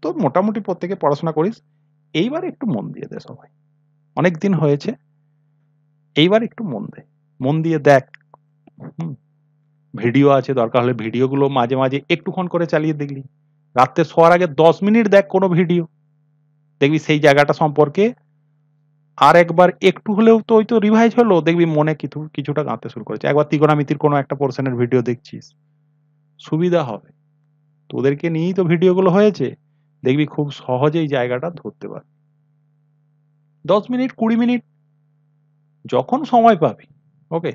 তোর মোটামুটি প্রত্যেকে পড়াশোনা করিস, এইবার একটু মন দিয়ে দে সবাই, অনেক দিন হয়েছে, এইবার একটু মন দিয়ে দেখ। ভিডিও আছে, দরকার হলে ভিডিওগুলো মাঝে মাঝে একটুক্ষণ করে চালিয়ে দেখলি, রাত্রে শোয়ার আগে 10 মিনিট দেখ কোনো ভিডিও, দেখবি সেই জায়গাটা সম্পর্কে আর একবার একটু হলেও তো ওই তো রিভাইজ হলো, দেখবি মনে কিছুটা গাঁথতে শুরু করেছে। একবার ত্রিকোণমিতির কোনো একটা পোর্শনের ভিডিও দেখছিস, সুবিধা হবে, তোদেরকে নিয়েই তো ভিডিওগুলো হয়েছে, দেখবি খুব সহজেই জায়গাটা ধরতে পারবি। 10 মিনিট 20 মিনিট যখন সময় পাবি, ওকে,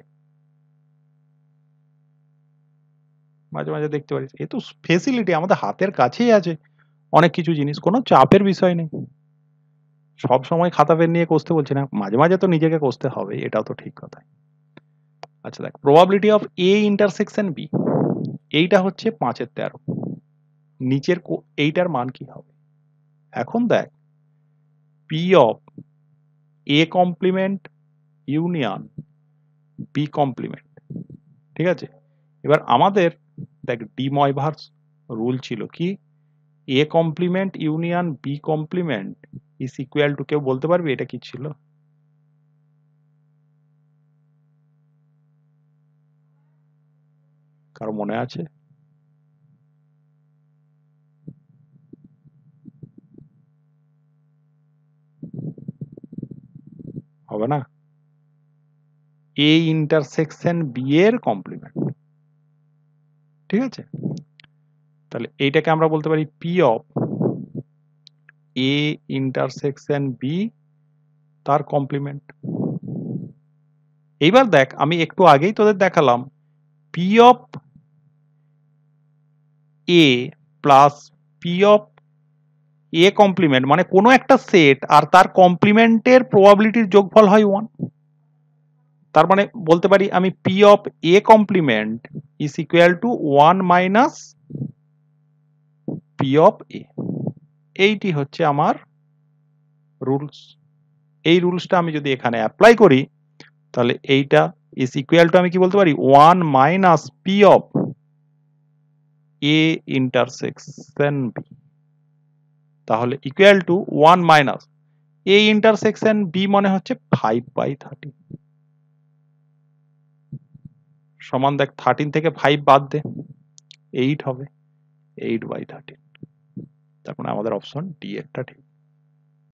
মাঝে মাঝে দেখতে পারিস। এ তো ফেসিলিটি আমাদের হাতের কাছেই আছে, অনেক কিছু জিনিস, কোনো চাপের বিষয় নেই। সব সময় খাতা পেন নিয়ে কষতে বলছি না, মাঝে মাঝে তো নিজেকে কষতে হবে, এটাও তো ঠিক কথা। আচ্ছা দেখ, probability of A intersection B, এইটা হচ্ছে 5/13, নিচের এইটার মান কি হবে। এখন দেখ P of A complement union B complement, ঠিক আছে। এবার আমাদের দেখ ডিময়ভার্স রুল ছিল কি, A complement union B complement is equal to, কেউ বলতে পারবি এটা কি ছিল? কারো মনে আছে? হবে না, এ ইন্টারসেকশন বি এর কমপ্লিমেন্ট, ঠিক আছে। তাহলে এইটাকে আমরা বলতে পারি P of A intersection B তার কমপ্লিমেন্ট। এইবার দেখ আমি একটু আগেই তোদের দেখালাম P of A plus P of A complement মানে কোনো একটা সেট আর তার কমপ্লিমেন্টের প্রবাবিলিটির যোগফল হয় 1। তার মানে বলতে পারি আমি P of A complement is equal to 1 minus P of A. এইটি হচ্ছে আমার রুলস। এই রুলসটা আমি যদি এখানে অ্যাপ্লাই করি তাহলে এইটা ইজ ইকুয়াল টু আমি কি বলতে পারি 1 minus P of A intersection B, তাহলে equal to 1 minus A intersection B মানে হচ্ছে 5/30 সমান দেখ 13 থেকে 5 বাদ দে 8 হবে, 8/13। তার মানে আমাদের অপশন ডি একটা ঠিক।